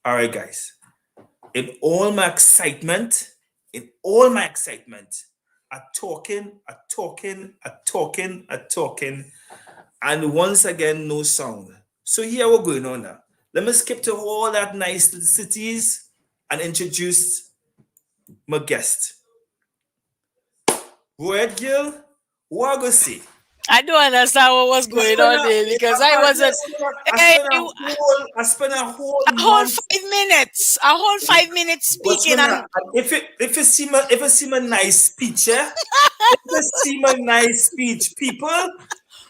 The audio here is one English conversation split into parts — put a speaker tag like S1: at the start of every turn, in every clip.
S1: All right, guys. In all my excitement, a talking, and once again, no sound. So here we're going on now. Let me skip to all that nice cities and introduce my guest. Royette girl, what I go say?
S2: I don't understand what was
S1: I
S2: going
S1: spent
S2: on
S1: a,
S2: there because I wasn't. Hey,
S1: I spent a whole
S2: a whole
S1: month.
S2: 5 minutes, a whole 5 minutes
S1: What's
S2: speaking,
S1: when
S2: and
S1: if you see my nice speech, if you see my nice speech, people,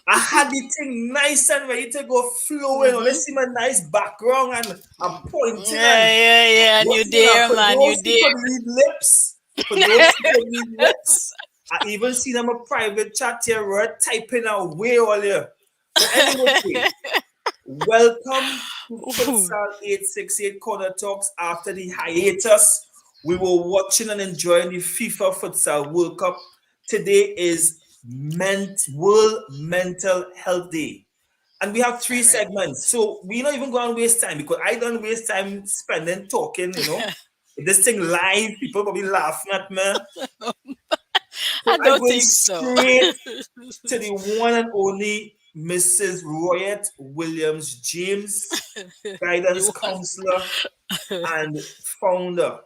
S1: I had the thing nice and ready to go flowing. Let's see my nice background and I'm pointing and
S2: yeah, and you
S1: what's gonna
S2: there,
S1: for
S2: man, you
S1: those who
S2: there.
S1: could read lips, for those who could read lips, I even see them a private chat here, right? Typing away all here. But anyway, welcome to Futsal 868 Corner Talks after the hiatus. We were watching and enjoying the FIFA Futsal World Cup. Today is World Mental Health Day. And we have three
S2: Correct.
S1: segments. So we're not even going to waste time because I don't waste time spending talking. If this thing live, people probably laughing at me. So
S2: I
S1: I'm
S2: don't
S1: going
S2: think so.
S1: straight to the one and only Mrs. Royette Williams James, guidance
S2: You want
S1: counselor and founder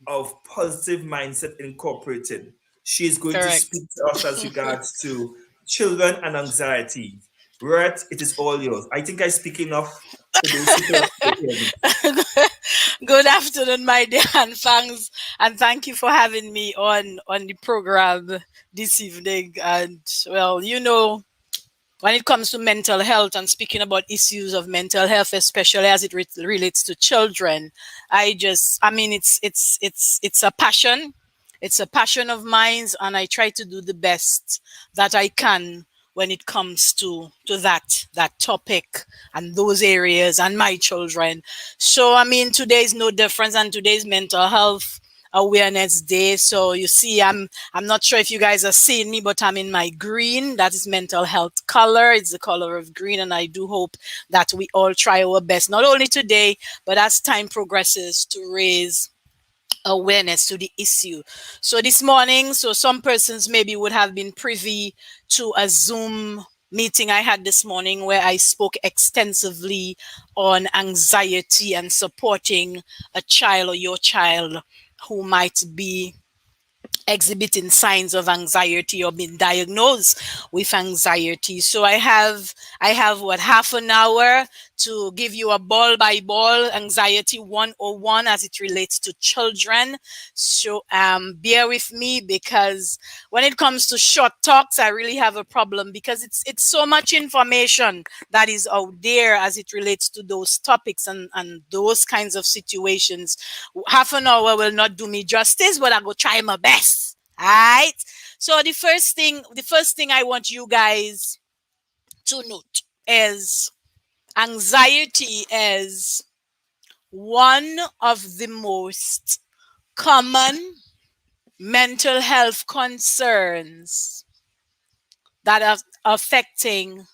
S1: of Positive Mindset Incorporated. She is going to
S2: correct.
S1: speak to us as regards to children and anxiety. Royette, it is all yours. I think I speak enough for those who cannot hear me.
S2: Good afternoon, my dear, and thank you for having me on the program this evening. And well, when it comes to mental health and speaking about issues of mental health, especially as it relates to children, I mean, it's a passion. It's a passion of mine, and I try to do the best that I can when it comes to that topic and those areas and my children. So I mean, today is no difference, and today's mental health awareness day. So you see, I'm not sure if you guys are seeing me, but I'm in my green. That is mental health color. It's the color of green, and I do hope that we all try our best, not only today, but as time progresses, to raise awareness to the issue. So this morning, so some persons maybe would have been privy to a Zoom meeting I had this morning where I spoke extensively on anxiety and supporting a child or your child who might be exhibiting signs of anxiety or being diagnosed with anxiety. So I have what, half an hour to give you a ball by ball anxiety 101 as it relates to children. So bear with me, because when it comes to short talks, I really have a problem because it's so much information that is out there as it relates to those topics and those kinds of situations. Half an hour will not do me justice, but I will try my best. All right. So the first thing I want you guys to note is anxiety is one of the most common mental health concerns that are affecting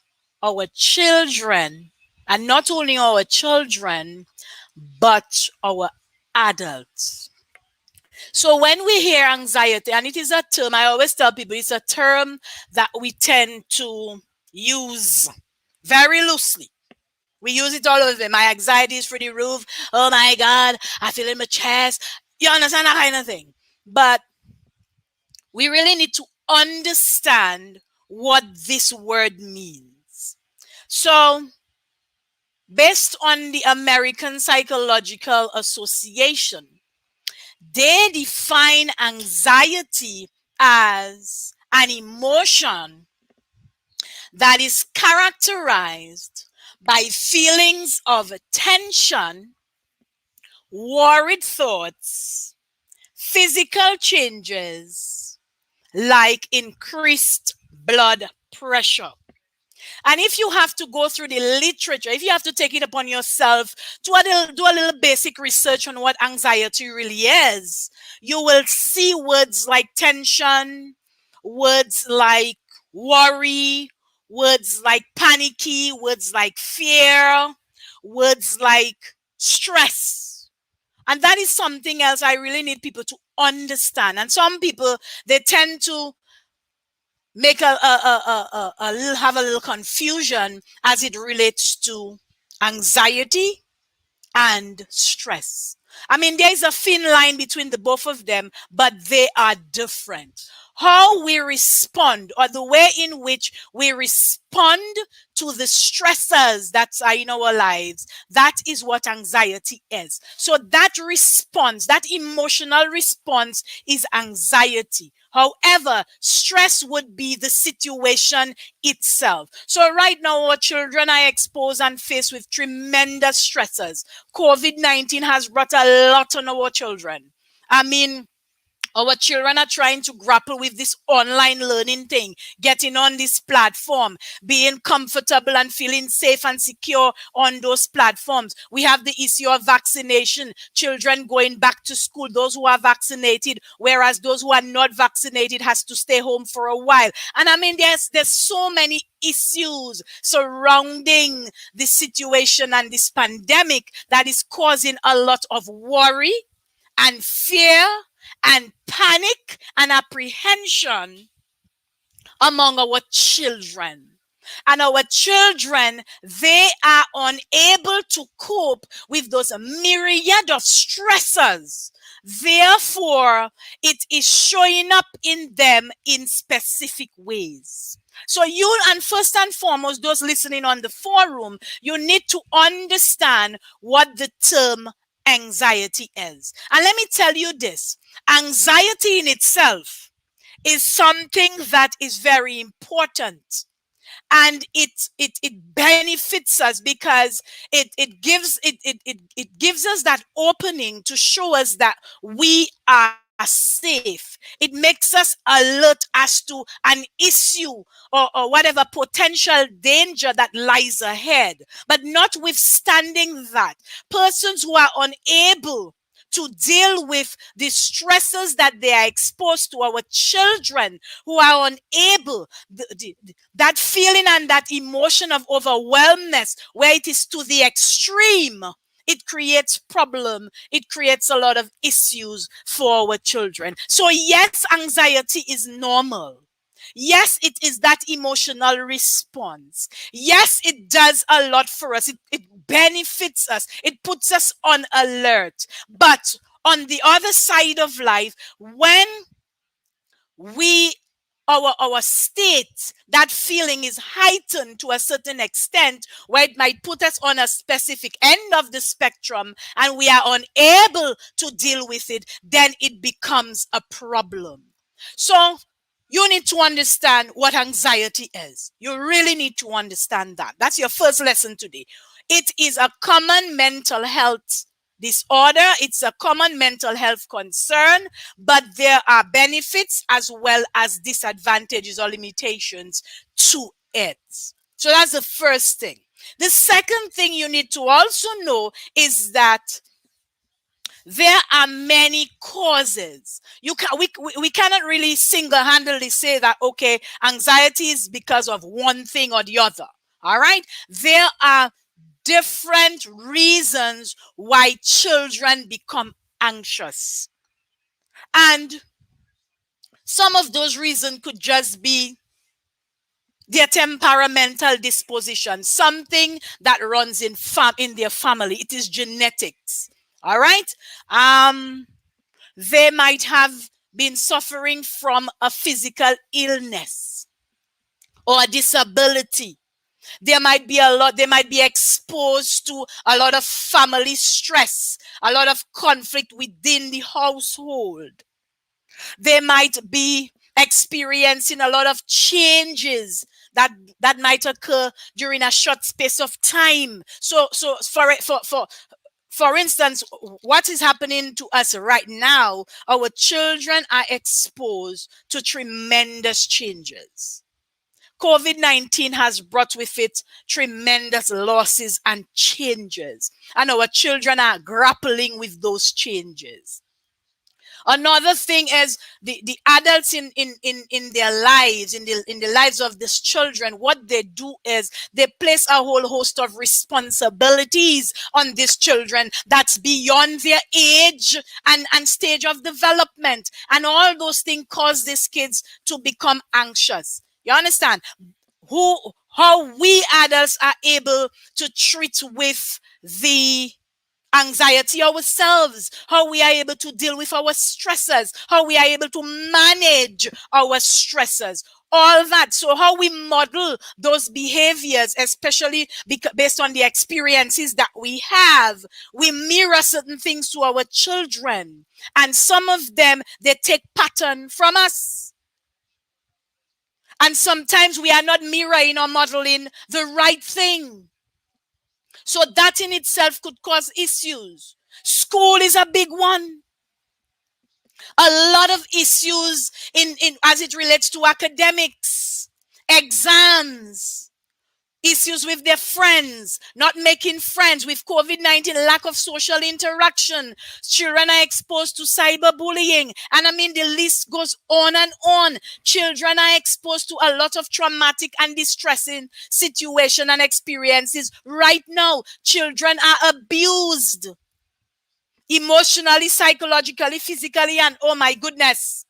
S2: our children, and not only our children, but our adults. So when we hear anxiety, and it is a term, I always tell people it's a term that we tend to use very loosely. We use it all over. My anxiety is through the roof. Oh my God, I feel in my chest. You understand that kind of thing? But we really need to understand what this word means. So, based on the American Psychological Association, they define anxiety as an emotion that is characterized by feelings of tension, worried thoughts, physical changes like increased blood pressure. And if you have to go through the literature, if you have to take it upon yourself to do a little basic research on what anxiety really is, you will see words like tension, words like worry, words like panicky, words like fear, words like stress. And that is something else I really need people to understand. And some people, they tend to make have a little confusion as it relates to anxiety and stress. I mean, there is a thin line between the both of them, but they are different. How we respond, or the way in which we respond to the stressors that are in our lives, that is what anxiety is. So that response, that emotional response, is anxiety. However, stress would be the situation itself. So right now, our children are exposed and faced with tremendous stressors. COVID-19 has brought a lot on our children. I mean, our children are trying to grapple with this online learning thing, getting on this platform, being comfortable and feeling safe and secure on those platforms. We have the issue of vaccination, children going back to school, those who are vaccinated, whereas those who are not vaccinated has to stay home for a while. And I mean, there's so many issues surrounding this situation and this pandemic that is causing a lot of worry and fear and panic and apprehension among our children. And our children, they are unable to cope with those myriad of stressors. Therefore, it is showing up in them in specific ways. So you, and first and foremost, those listening on the forum, you need to understand what the term anxiety is. And let me tell you this, anxiety in itself is something that is very important, and it benefits us because it gives us that opening to show us that we are safe. It makes us alert as to an issue, or whatever potential danger that lies ahead. But notwithstanding that, persons who are unable to deal with the stresses that they are exposed to, our children who are unable, that feeling and that emotion of overwhelmness where it is to the extreme, it creates problem, it creates a lot of issues for our children. So yes, anxiety is normal. Yes, it is that emotional response. Yes, it does a lot for us. It benefits us. It puts us on alert. But on the other side of life, when we our state, that feeling is heightened to a certain extent where it might put us on a specific end of the spectrum and we are unable to deal with it, then it becomes a problem. So you need to understand what anxiety is. You really need to understand that. That's your first lesson today. It is a common mental health disorder. It's a common mental health concern, but there are benefits as well as disadvantages or limitations to it. So that's the first thing. The second thing you need to also know is that there are many causes. We cannot really single-handedly say that, okay, anxiety is because of one thing or the other. All right? There are different reasons why children become anxious. And some of those reasons could just be their temperamental disposition, something that runs in their family. It is genetics. All right? They might have been suffering from a physical illness or a disability. They might be exposed to a lot of family stress, a lot of conflict within the household. They might be experiencing a lot of changes that might occur during a short space of time. So for instance, what is happening to us right now, our children are exposed to tremendous changes. COVID-19 has brought with it tremendous losses and changes, and our children are grappling with those changes. Another thing is the adults in their lives, in the lives of these children, what they do is they place a whole host of responsibilities on these children that's beyond their age and stage of development. And all those things cause these kids to become anxious. You understand? How we adults are able to treat with the anxiety ourselves, how we are able to deal with our stressors, how we are able to manage our stressors, all that. So how we model those behaviors, especially based on the experiences that we have, we mirror certain things to our children, and some of them, they take pattern from us. And sometimes we are not mirroring or modeling the right thing. So that in itself could cause issues. School is a big one. A lot of issues in as it relates to academics, exams, issues with their friends, not making friends, with COVID-19, lack of social interaction. Children are exposed to cyberbullying. And I mean, the list goes on and on. Children are exposed to a lot of traumatic and distressing situations and experiences. Right now, children are abused emotionally, psychologically, physically, and oh my goodness,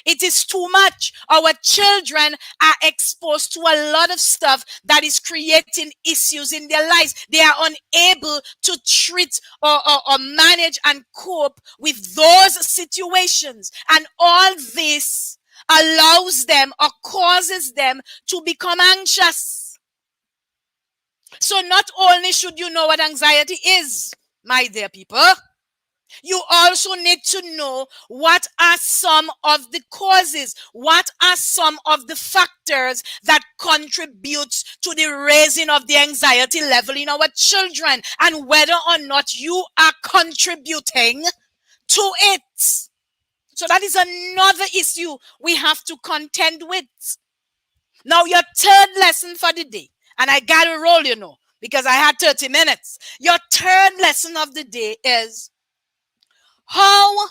S2: it is too much. Our children are exposed to a lot of stuff that is creating issues in their lives. They are unable to treat or manage and cope with those situations. And all this allows them or causes them to become anxious. So not only should you know what anxiety is, my dear people, you also need to know what are some of the causes, what are some of the factors that contributes to the raising of the anxiety level in our children, and whether or not you are contributing to it. So that is another issue we have to contend with. Now, your third lesson for the day, and I got to roll, because I had 30 minutes. Your third lesson of the day is, how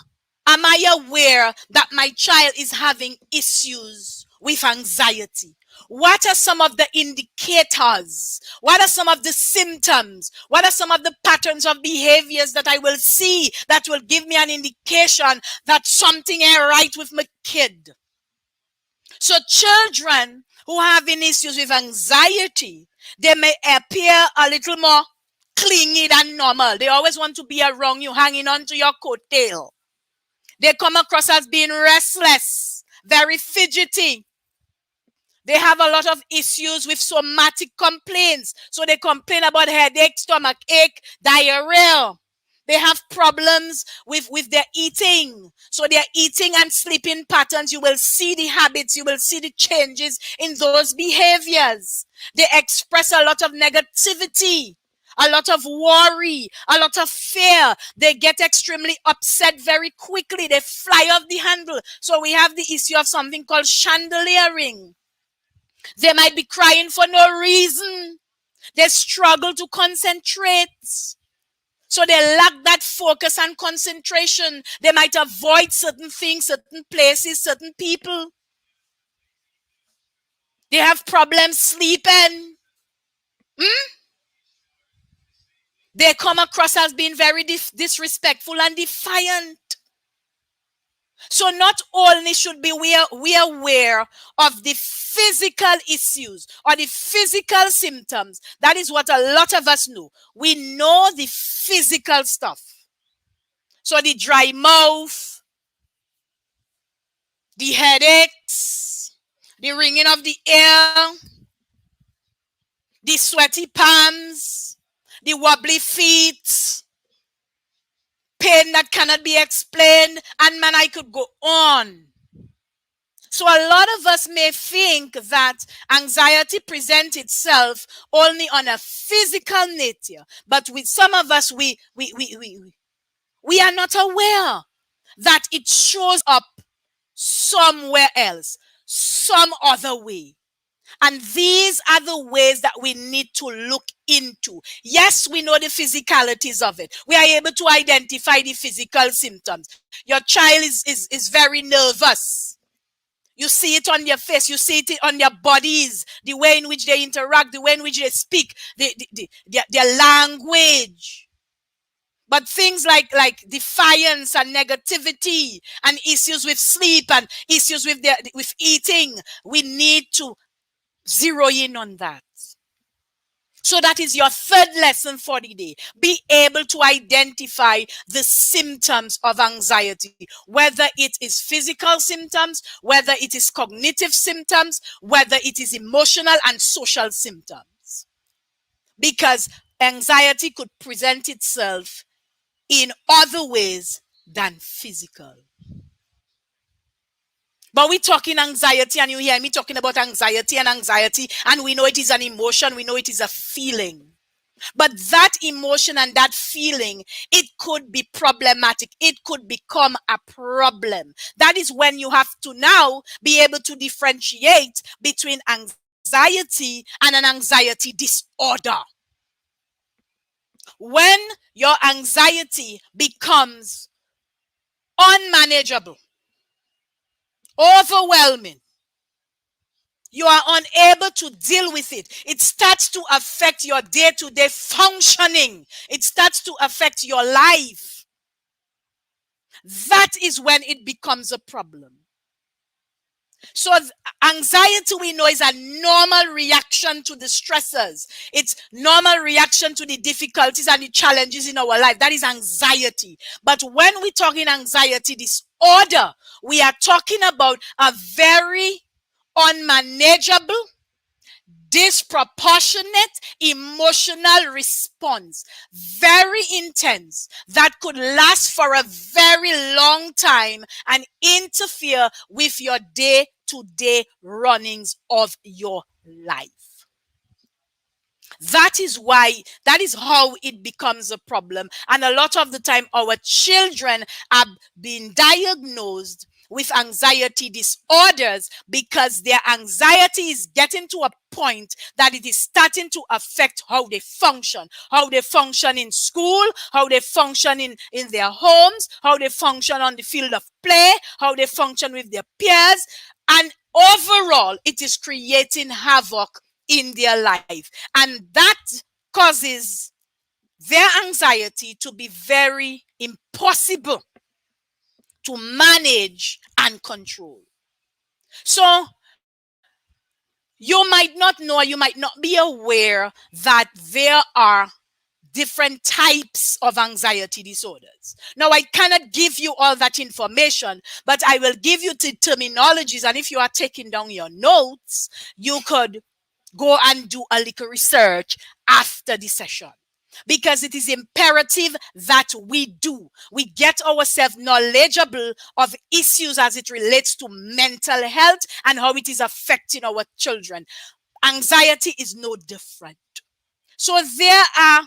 S2: am I aware that my child is having issues with anxiety? What are some of the indicators? What are some of the symptoms? What are some of the patterns of behaviors that I will see that will give me an indication that something ain't right with my kid? So children who are having issues with anxiety, they may appear a little more clingy than normal. They always want to be around you, hanging on to your coattail. They come across as being restless, very fidgety. They have a lot of issues with somatic complaints. So they complain about headache, stomach ache, diarrhea. They have problems with their eating. So their eating and sleeping patterns, you will see the habits, you will see the changes in those behaviors. They express a lot of negativity, a lot of worry, a lot of fear. They get extremely upset very quickly. They fly off the handle. So we have the issue of something called chandeliering. They might be crying for no reason. They struggle to concentrate. So they lack that focus and concentration. They might avoid certain things, certain places, certain people. They have problems sleeping. They come across as being very disrespectful and defiant. So not only should be we aware of the physical issues or the physical symptoms. That is what a lot of us know. We know the physical stuff. So the dry mouth, the headaches, the ringing of the ear, the sweaty palms, the wobbly feet, pain that cannot be explained, and man, I could go on. So a lot of us may think that anxiety presents itself only on a physical nature, but with some of us, we are not aware that it shows up somewhere else, some other way. And these are the ways that we need to look into. Yes, we know the physicalities of it. We are able to identify the physical symptoms. Your child is very nervous. You see it on their face. You see it on their bodies, the way in which they interact, the way in which they speak, their language. But things like defiance and negativity and issues with sleep and issues with eating, we need to zero in on that. So that is your third lesson for the day. Be able to identify the symptoms of anxiety, whether it is physical symptoms, whether it is cognitive symptoms, whether it is emotional and social symptoms. Because anxiety could present itself in other ways than physical. But we're talking anxiety, and you hear me talking about anxiety, and we know it is an emotion, we know it is a feeling. But that emotion and that feeling, it could be problematic. It could become a problem. That is when you have to now be able to differentiate between anxiety and an anxiety disorder. When your anxiety becomes unmanageable, overwhelming, you are unable to deal with it. It starts to affect your day-to-day functioning. It starts to affect your life. That is when it becomes a problem. So anxiety, we know, is a normal reaction to the stressors. It's normal reaction to the difficulties and the challenges in our life. That is anxiety. But when we talk in anxiety disorder, we are talking about a very unmanageable, disproportionate emotional response, very intense, that could last for a very long time and interfere with your day-to-day runnings of your life. That is how it becomes a problem. And a lot of the time, our children are being diagnosed with anxiety disorders because their anxiety is getting to a point that it is starting to affect how they function in school, how they function in their homes, how they function on the field of play, how they function with their peers. And overall, it is creating havoc in their life. And that causes their anxiety to be very impossible to manage and control. So you might not know, you might not be aware that there are different types of anxiety disorders. Now, I cannot give you all that information, but I will give you the terminologies. And if you are taking down your notes, you could go and do a little research after the session. Because it is imperative that we get ourselves knowledgeable of issues as it relates to mental health and how it is affecting our children. Anxiety is no different. So there are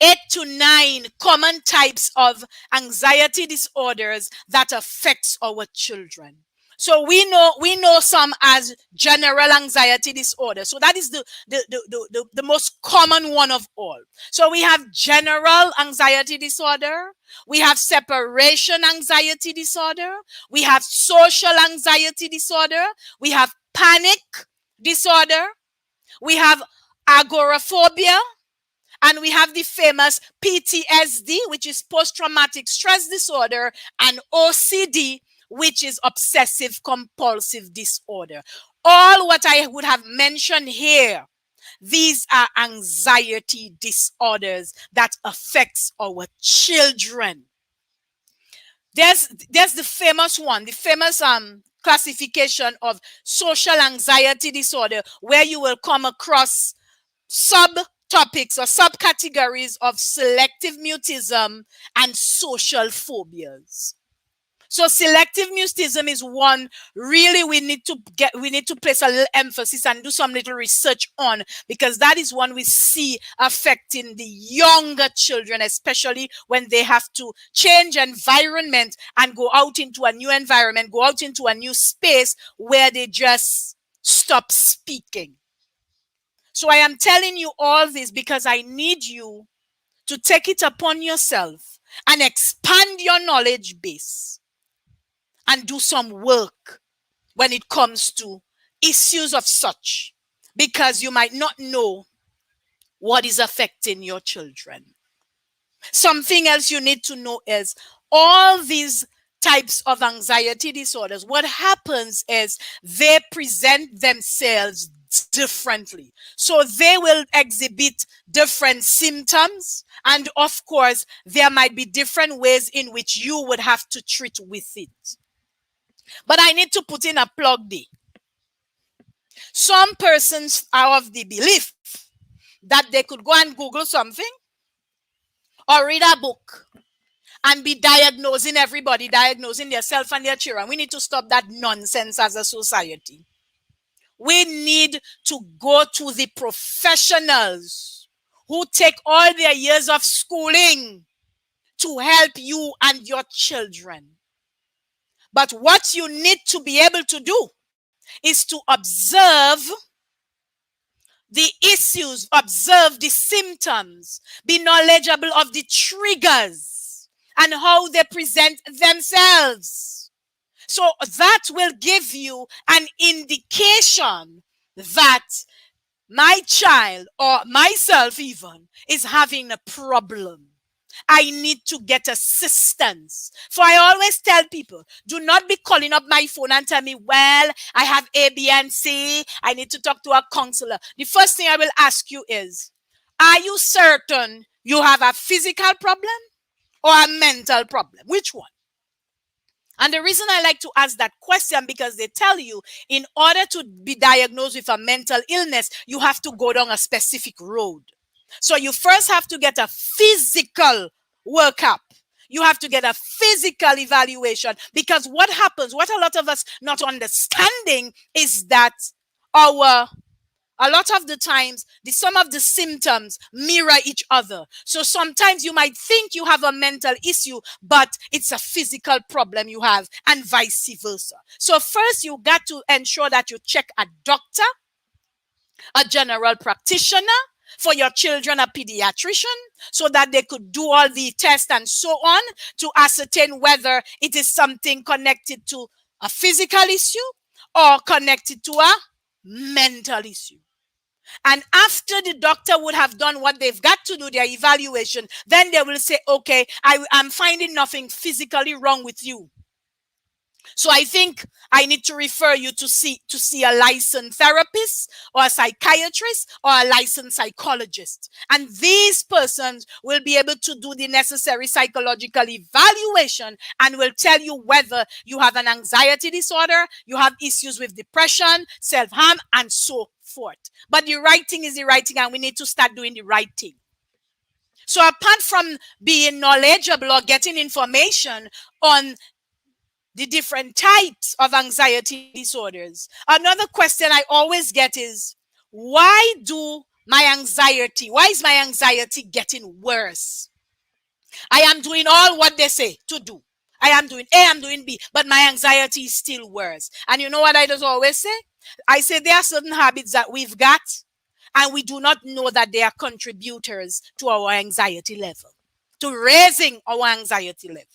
S2: 8 to 9 common types of anxiety disorders that affects our children. So we know some as general anxiety disorder. So that is the most common one of all. So we have general anxiety disorder. We have separation anxiety disorder. We have social anxiety disorder. We have panic disorder. We have agoraphobia. And we have the famous PTSD, which is post-traumatic stress disorder, and OCD, which is obsessive compulsive disorder. All what I would have mentioned here, these are anxiety disorders that affects our children. There's the famous one, the famous classification of social anxiety disorder, where you will come across subtopics or subcategories of selective mutism and social phobias. So selective mutism is one really we need to place a little emphasis and do some little research on, because that is one we see affecting the younger children, especially when they have to change environment and go out into a new environment, go out into a new space where they just stop speaking. So I am telling you all this because I need you to take it upon yourself and expand your knowledge base and do some work when it comes to issues of such, because you might not know what is affecting your children. Something else you need to know is all these types of anxiety disorders, what happens is they present themselves differently. So they will exhibit different symptoms. And of course, there might be different ways in which you would have to treat with it. But I need to put in a plug there. Some persons are of the belief that they could go and Google something or read a book and be diagnosing everybody, diagnosing themselves and their children. We need to stop that nonsense as a society. We need to go to the professionals who take all their years of schooling to help you and your children. But what you need to be able to do is to observe the issues, observe the symptoms, be knowledgeable of the triggers and how they present themselves. So that will give you an indication that my child or myself even is having a problem. I need to get assistance. For I always tell people, do not be calling up my phone and tell me, well, I have A, B, and C. I need to talk to a counselor. The first thing I will ask you is, are you certain you have a physical problem or a mental problem? Which one? And the reason I like to ask that question, because they tell you in order to be diagnosed with a mental illness, you have to go down a specific road. So you first have to get a physical workup. You have to get a physical evaluation, because what happens, what a lot of us not understanding is that a lot of the times, some of the symptoms mirror each other. So sometimes you might think you have a mental issue, but it's a physical problem you have, and vice versa. So first, you got to ensure that you check a doctor, a general practitioner, for your children, a pediatrician, so that they could do all the tests and so on to ascertain whether it is something connected to a physical issue or connected to a mental issue. And after the doctor would have done what they've got to do, their evaluation, then they will say, okay, I'm finding nothing physically wrong with you. So I think I need to refer you to see a licensed therapist or a psychiatrist or a licensed psychologist. And these persons will be able to do the necessary psychological evaluation and will tell you whether you have an anxiety disorder, you have issues with depression, self-harm, and so forth. But the right thing is the right thing, and we need to start doing the right thing. So apart from being knowledgeable or getting information on the different types of anxiety disorders, another question I always get is, why is my anxiety getting worse? I am doing all what they say to do. I am doing A, I'm doing B, but my anxiety is still worse. And you know what I just always say? I say there are certain habits that we've got, and we do not know that they are contributors to our anxiety level, to raising our anxiety level.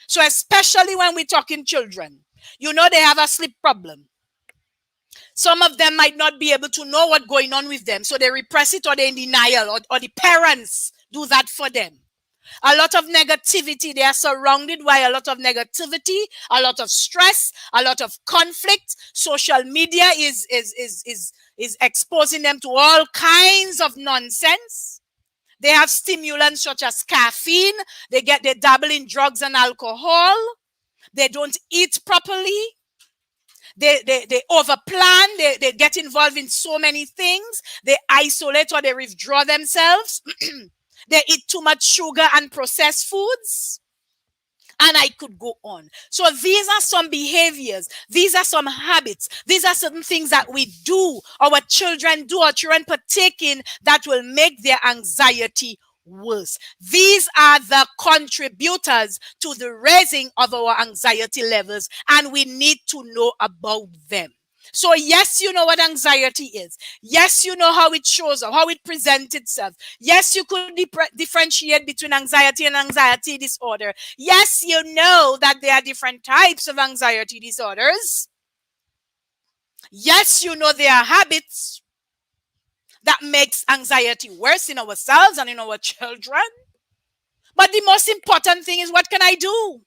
S2: So especially when we're talking children, you know they have a sleep problem. Some of them might not be able to know what's going on with them, so they repress it, or they're in denial, or the parents do that for them. A lot of negativity, they are surrounded by a lot of negativity, a lot of stress, a lot of conflict. Social media is exposing them to all kinds of nonsense. They have stimulants such as caffeine. They dabble in drugs and alcohol. They don't eat properly. They overplan. They get involved in so many things. They isolate or they withdraw themselves. They eat too much sugar and processed foods. And I could go on. So these are some behaviors. These are some habits. These are certain things that we do, our children do, our children partake in, that will make their anxiety worse. These are the contributors to the raising of our anxiety levels, and we need to know about them. So yes, you know what anxiety is. Yes, you know how it shows up, how it presents itself. Yes, you could differentiate between anxiety and anxiety disorder. Yes, you know that there are different types of anxiety disorders. Yes, you know there are habits that makes anxiety worse in ourselves and in our children. But the most important thing is, what can I do?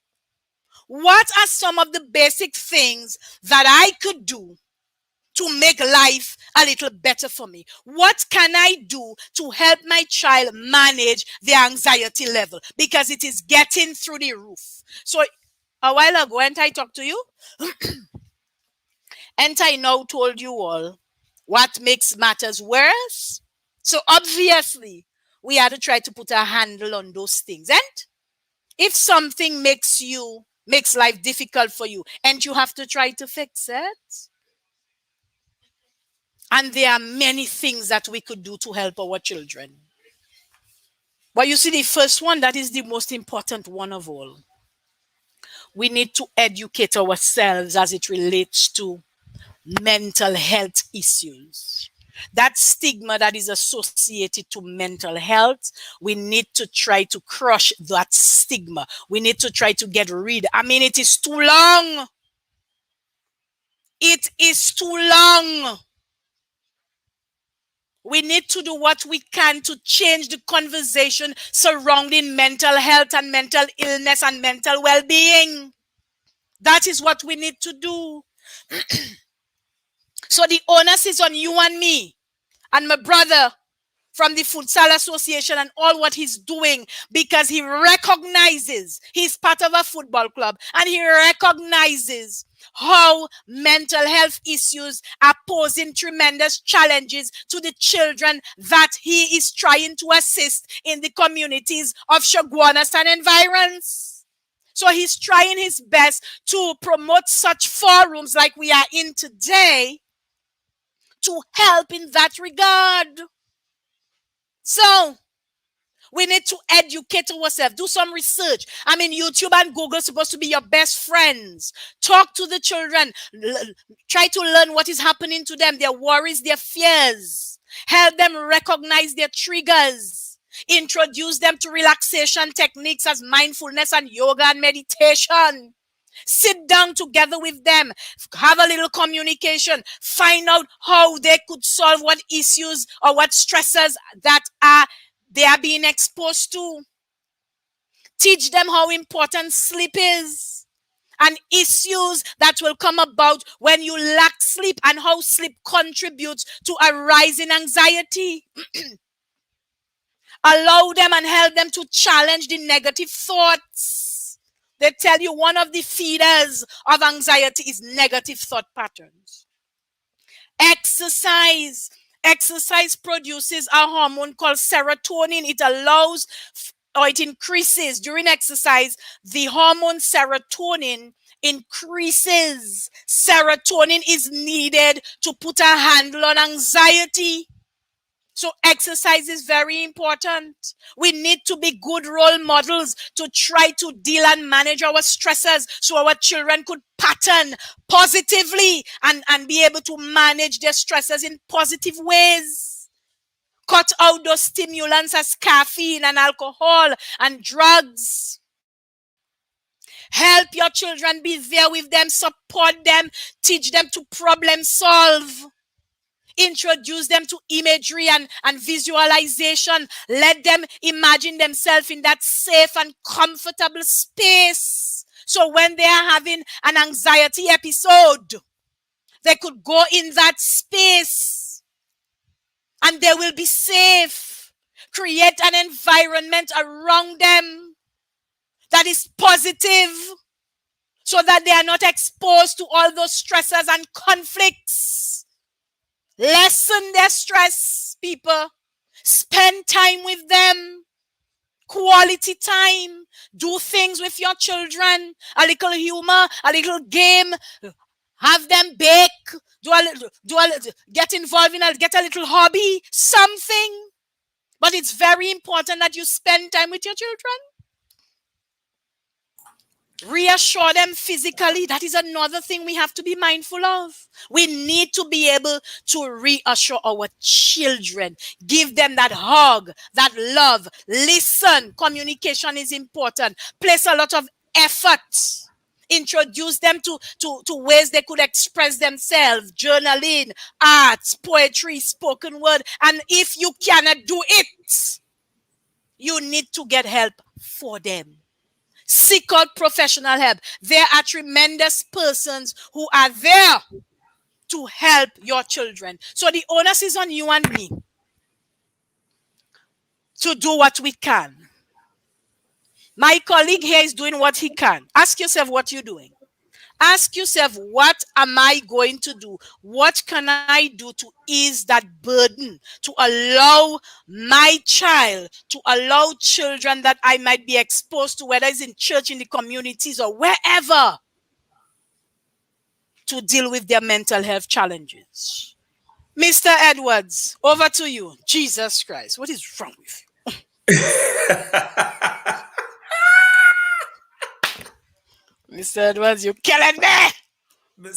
S2: What are some of the basic things that I could do to make life a little better for me? What can I do to help my child manage their anxiety level? Because it is getting through the roof. So a while ago, and I talked to you, and I now told you all what makes matters worse. So obviously, we had to try to put a handle on those things. And if something makes life difficult for you, and you have to try to fix it. And there are many things that we could do to help our children. But you see, the first one, that is the most important one of all. We need to educate ourselves as it relates to mental health issues. That stigma that is associated to mental health, we need to try to crush that stigma. We need to try to get rid. I mean, it is too long. It is too long. We need to do what we can to change the conversation surrounding mental health and mental illness and mental well-being. That is what we need to do. So the onus is on you and me and my brother from the Futsal Association and all what he's doing, because he recognizes he's part of a football club and he recognizes how mental health issues are posing tremendous challenges to the children that he is trying to assist in the communities of Chaguanas and environs. So he's trying his best to promote such forums like we are in today to help in that regard. So we need to educate ourselves, do some research. I mean, YouTube and Google are supposed to be your best friends. Talk to the children. Try to learn what is happening to them, their worries, their fears. Help them recognize their triggers. Introduce them to relaxation techniques as mindfulness and yoga and meditation. Sit down together with them, have a little communication, find out how they could solve what issues or what stresses that they are being exposed to. Teach them how important sleep is and issues that will come about when you lack sleep and how sleep contributes to a rise in anxiety. Allow them and help them to challenge the negative thoughts. They tell you one of the feeders of anxiety is negative thought patterns. Exercise. Exercise produces a hormone called serotonin. It allows or it increases during exercise. The hormone serotonin increases. Serotonin is needed to put a handle on anxiety. So exercise is very important. We need to be good role models to try to deal and manage our stresses so our children could pattern positively and be able to manage their stresses in positive ways. Cut out those stimulants as caffeine and alcohol and drugs. Help your children, be there with them, support them, teach them to problem solve. Introduce them to imagery and visualization. Let them imagine themselves in that safe and comfortable space. So when they are having an anxiety episode, they could go in that space and they will be safe. Create an environment around them that is positive so that they are not exposed to all those stresses and conflicts. Lessen their stress, people. Spend time with them. Quality time. Do things with your children. A little humor, a little game. Have them bake. Get involved in get a little hobby. Something. But it's very important that you spend time with your children. Reassure them physically. That is another thing we have to be mindful of. We need to be able to reassure our children, give them that hug, that love. Listen, communication is important. Place a lot of effort. Introduce them to ways they could express themselves, journaling, arts, poetry, spoken word. And if you cannot do it, you need to get help for them. Seek out professional help. There are tremendous persons who are there to help your children. So the onus is on you and me to do what we can. My colleague here is doing what he can. Ask yourself what you're doing. Ask yourself, what am I going to do? What can I do to ease that burden, to allow my child, to allow children that I might be exposed to, whether it's in church, in the communities, or wherever, to deal with their mental health challenges? Mr. Edwards, over to you. Jesus Christ, what is wrong with you? Mr. Edwards, you're killing me.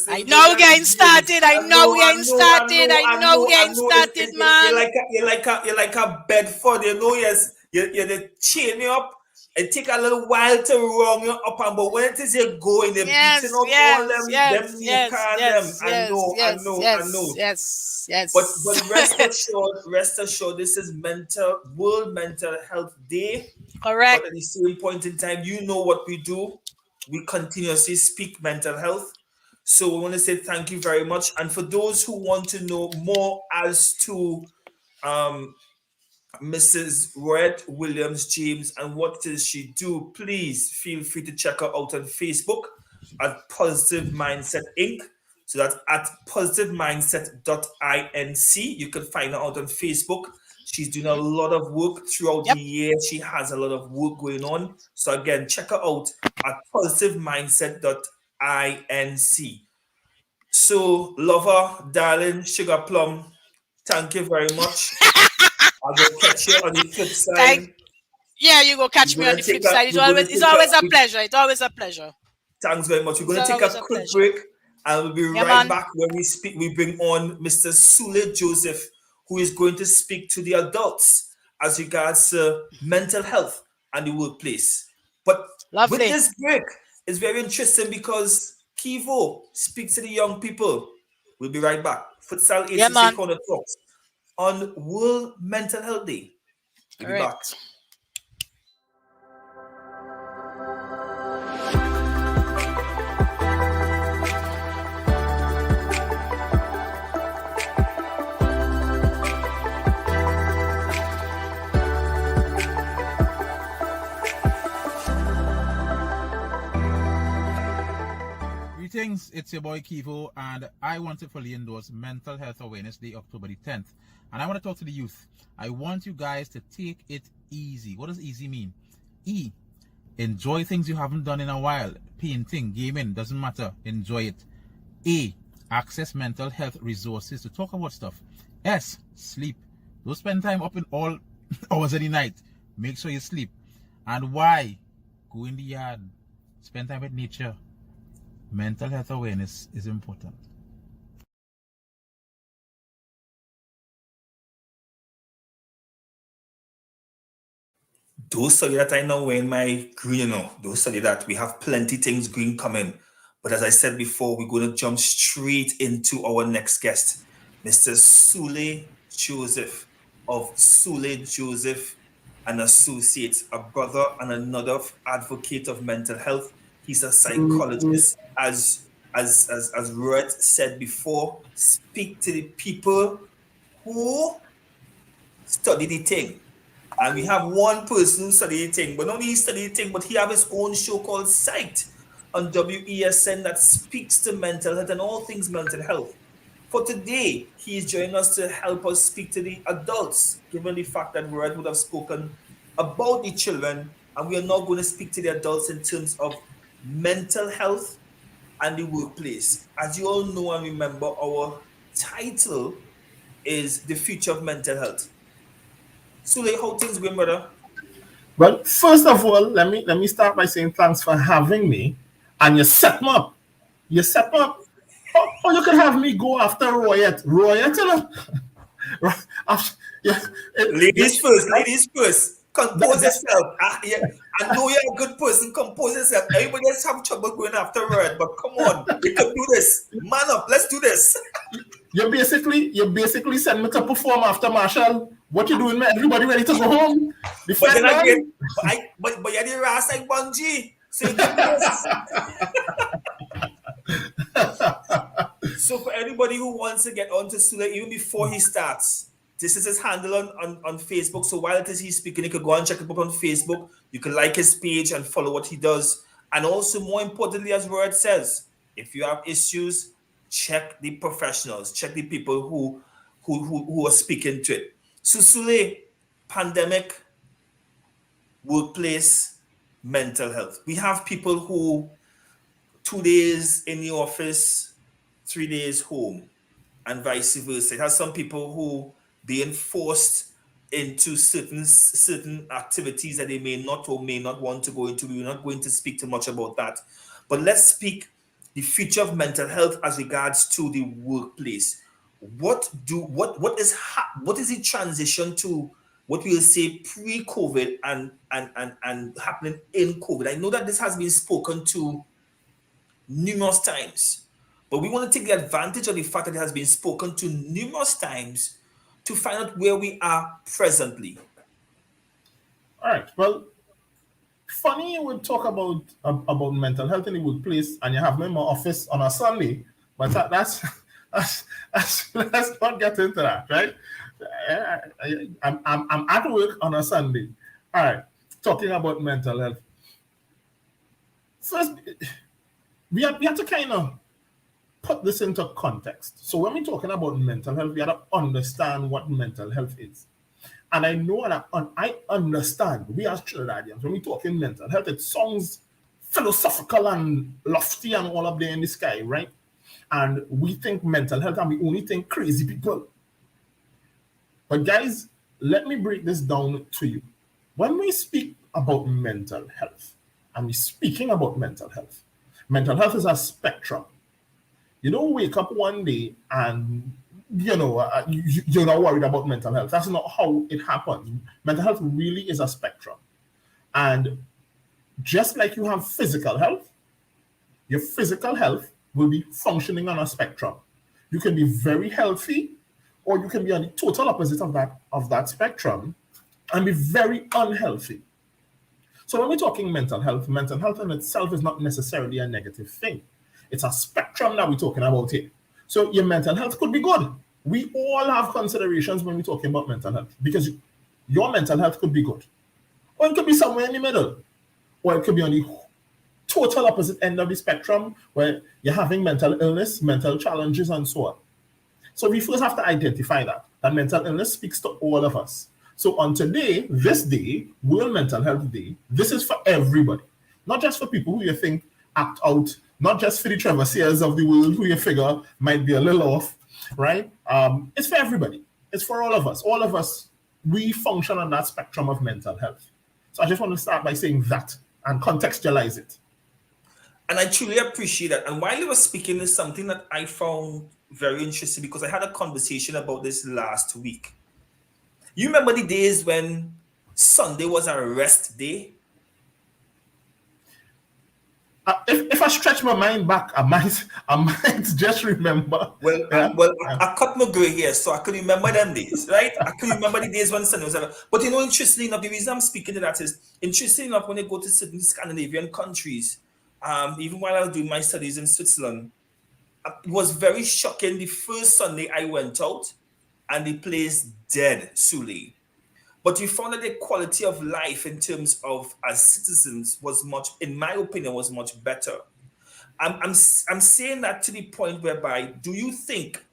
S2: I know we're getting started. I know we're getting started. I know we're getting started, man.
S1: You're like a Bedford. You know, yes, you chain you up. It take a little while to wrong you up, but when it is you going, they're beating up all them, I know.
S2: Yes.
S1: But rest assured, this is World Mental Health Day.
S2: Correct.
S1: But at the same point in time, you know what we do. We continuously speak mental health. So we want to say thank you very much. And for those who want to know more as to Mrs. Royette Williams James and what does she do, please feel free to check her out on Facebook at Positive Mindset Inc. So that's at positivemindset.inc. You can find her out on Facebook. She's doing a lot of work throughout the year. She has a lot of work going on. So again, check her out at positivemindset.inc. So, lover, darling, sugar plum, thank you very much. I will catch you on the flip side.
S2: You go catch me on the flip side. It's always a pleasure. It's always a pleasure.
S1: Thanks very much. We're going to take a quick break and we'll be right back when we bring on Mr. Sule Joseph, who is going to speak to the adults as regards mental health and the workplace. But with this break, it's very interesting because Kivo speaks to the young people. We'll be right back. Futsal868 Corner Talks on World Mental Health Day. We'll be back.
S3: Greetings, it's your boy Kivo, and I want to fully endorse Mental Health Awareness Day, October the 10th. And I want to talk to the youth. I want you guys to take it easy. What does easy mean? E, enjoy things you haven't done in a while. Painting, gaming, doesn't matter. Enjoy it. A, access mental health resources to talk about stuff. S, sleep. Don't spend time up in all hours of the night. Make sure you sleep. And Y, go in the yard. Spend time with nature. Mental health awareness is important.
S1: Those study that I know in my green, those study that we have plenty things green coming. But as I said before, we're going to jump straight into our next guest, Mr. Sule Joseph of Sule Joseph and Associates, a brother and another advocate of mental health. He's a psychologist. As Royette said before, speak to the people who study the thing. And we have one person who study the thing, but not only he study the thing, but he have his own show called Sight on WESN that speaks to mental health and all things mental health. For today, he is joining us to help us speak to the adults, given the fact that Royette would have spoken about the children, and we are now going to speak to the adults in terms of mental health and the workplace. As you all know and remember, our title is The Future of Mental Health. Sule, how things going, brother?
S4: Well, first of all, let me start by saying thanks for having me. And you set me up. You set me up. Or you could have me go after Royette. Royette, you know? after, yeah, yeah,
S1: Ladies first, ladies first.
S4: that,
S1: Compose
S4: that,
S1: yourself. Yeah. I know you're a good person. Compose yourself. Everybody else have trouble going after Red, but come on, we can do this. Man up, let's do this.
S4: you basically send me to perform after Marshall. What you doing, man? Everybody ready to go home? The
S1: But
S4: fight
S1: then again,
S4: done?
S1: but you're the Ras like Bungie, so you can do this. So for anybody who wants to get onto Sule even before he starts, this is his handle on Facebook. So while it is he's speaking, you can go and check him up on Facebook. You can like his page and follow what he does. And also, more importantly, as Royette says, if you have issues, check the professionals, check the people who are speaking to it. So Sule, pandemic, workplace, mental health. We have people who 2 days in the office, 3 days home, and vice versa. It has some people who being forced into certain activities that they may not or may not want to go into. We're not going to speak too much about that, but let's speak the future of mental health as regards to the workplace. What is the transition to what we'll say pre-COVID and happening in COVID? I know that this has been spoken to numerous times. But we want to take the advantage of the fact that it has been spoken to numerous times to find out where we are presently.
S4: All right. Well, funny you would talk about mental health in the workplace, and you have me in my office on a Sunday, but let's not get into that, right? I'm at work on a Sunday. All right, talking about mental health. First, we have to kind of put this into context. So when we're talking about mental health, we have to understand what mental health is. And I know and I understand we as Trinidadians, when we talk in mental health, it sounds philosophical and lofty and all up there in the sky, right? And we think mental health and we only think crazy people. But guys, let me break this down to you. When we speak about mental health, and we're speaking about mental health is a spectrum. You don't wake up one day and you're not worried about mental health. That's not how it happens. Mental health really is a spectrum. And just like you have physical health, your physical health will be functioning on a spectrum. You can be very healthy, or you can be on the total opposite of that spectrum and be very unhealthy. So when we're talking mental health in itself is not necessarily a negative thing. It's a spectrum that we're talking about here. So your mental health could be good. We all have considerations when we're talking about mental health because your mental health could be good. Or it could be somewhere in the middle. Or it could be on the total opposite end of the spectrum where you're having mental illness, mental challenges, and so on. So we first have to identify that mental illness speaks to all of us. So on today, this day, World Mental Health Day, this is for everybody. Not just for people who you think act out, not just for the Trevorsiers of the world who you figure might be a little off, right? It's for everybody. It's for all of us. All of us, we function on that spectrum of mental health. So I just want to start by saying that and contextualize it.
S1: And I truly appreciate that. And while you were speaking, is something that I found very interesting because I had a conversation about this last week. You remember the days when Sunday was a rest day?
S4: If I stretch my mind back, I might just remember.
S1: Well,
S4: Yeah?
S1: I cut my gray hair, so I can remember them days, right? I can remember the days when Sunday was ever. But interestingly enough, the reason I'm speaking to that is, interestingly enough, when you go to certain Scandinavian countries, even while I was doing my studies in Switzerland, it was very shocking. The first Sunday I went out, and the place dead, Sule. But you found that the quality of life in terms of as citizens was much, in my opinion, was much better. I'm saying that to the point whereby, do you think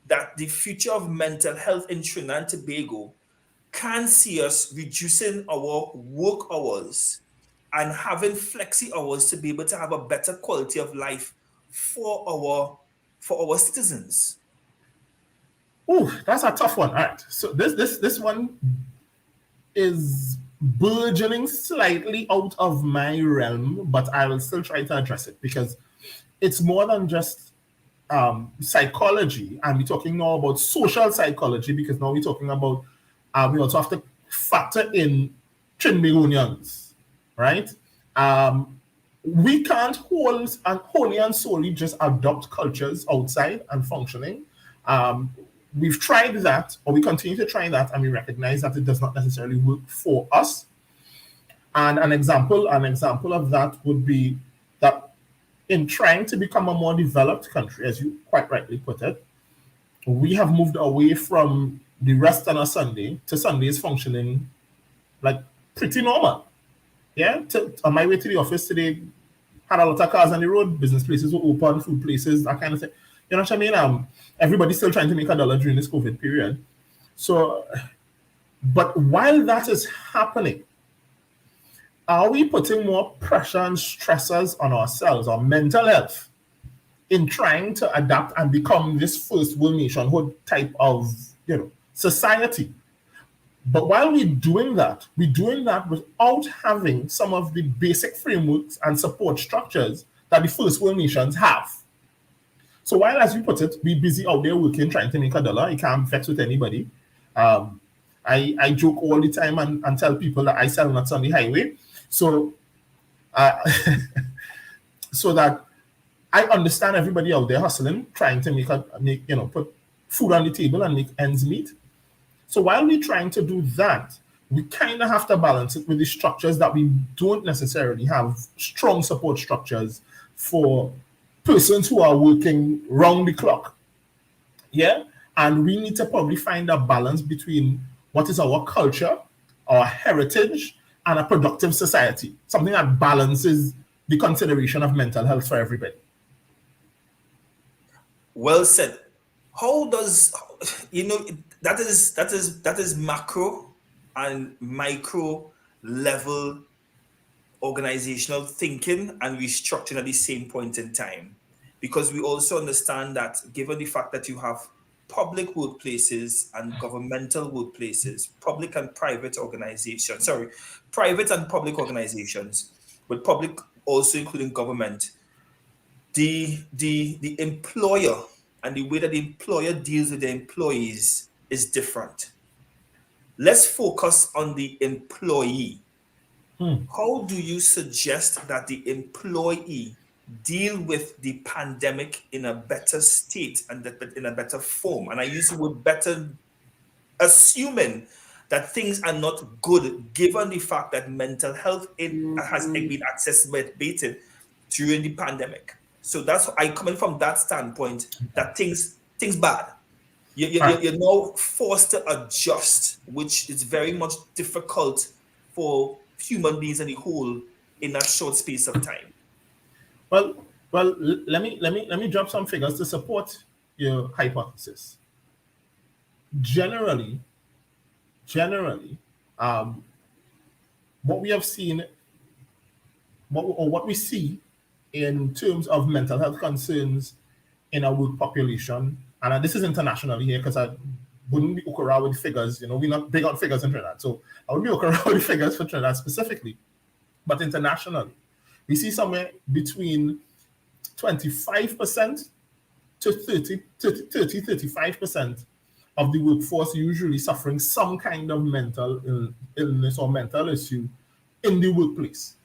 S1: that the future of mental health in Trinidad and Tobago can see us reducing our work hours and having flexi hours to be able to have a better quality of life for our citizens?
S4: Ooh, that's a tough one. All right. So this one is burgeoning slightly out of my realm, but I will still try to address it because it's more than just psychology, and we're talking now about social psychology because now we're talking about we also have to factor in Trinidadians, right? We can't wholly and solely just adopt cultures outside and functioning. We've tried that, or we continue to try that, and we recognize that it does not necessarily work for us. And an example of that would be that in trying to become a more developed country, as you quite rightly put it, we have moved away from the rest on a Sunday to Sundays functioning like pretty normal. Yeah, on my way to the office today, had a lot of cars on the road, business places were open, food places, that kind of thing. You know what I mean? Everybody's still trying to make $1 during this COVID period. So, but while that is happening, are we putting more pressure and stressors on ourselves, our mental health, in trying to adapt and become this first world nationhood type of, society? But while we're doing that without having some of the basic frameworks and support structures that the first world nations have. So while, as you put it, we're busy out there working, trying to make $1, you can't vex with anybody. I joke all the time and tell people that I sell nuts on the highway. So, so that I understand everybody out there hustling, trying to put food on the table and make ends meet. So while we're trying to do that, we kind of have to balance it with the structures that we don't necessarily have strong support structures for persons who are working round the clock. Yeah? And we need to probably find a balance between what is our culture, our heritage, and a productive society. Something that balances the consideration of mental health for everybody.
S1: Well said. How does that is macro and micro level organizational thinking and restructuring at the same point in time, because we also understand that given the fact that you have public workplaces and governmental workplaces, private and public organizations, but public also including government, the employer and the way that the employer deals with the employees is different. Let's focus on the employee. How do you suggest that the employee deal with the pandemic in a better state and in a better form? And I use the word better, assuming that things are not good, given the fact that mental health has been exacerbated during the pandemic. So that's I coming from that standpoint that things bad. You're now forced to adjust, which is very much difficult for human beings as a whole in a short space of time.
S4: Well, let me drop some figures to support your hypothesis. Generally, what we have seen, what we see in terms of mental health concerns in our work population, and this is internationally here because I wouldn't be okra with figures, we're not big on figures in Trinidad, so I wouldn't be okra with figures for Trinidad specifically, but internationally, we see somewhere between 25% to 35% of the workforce usually suffering some kind of mental illness or mental issue in the workplace.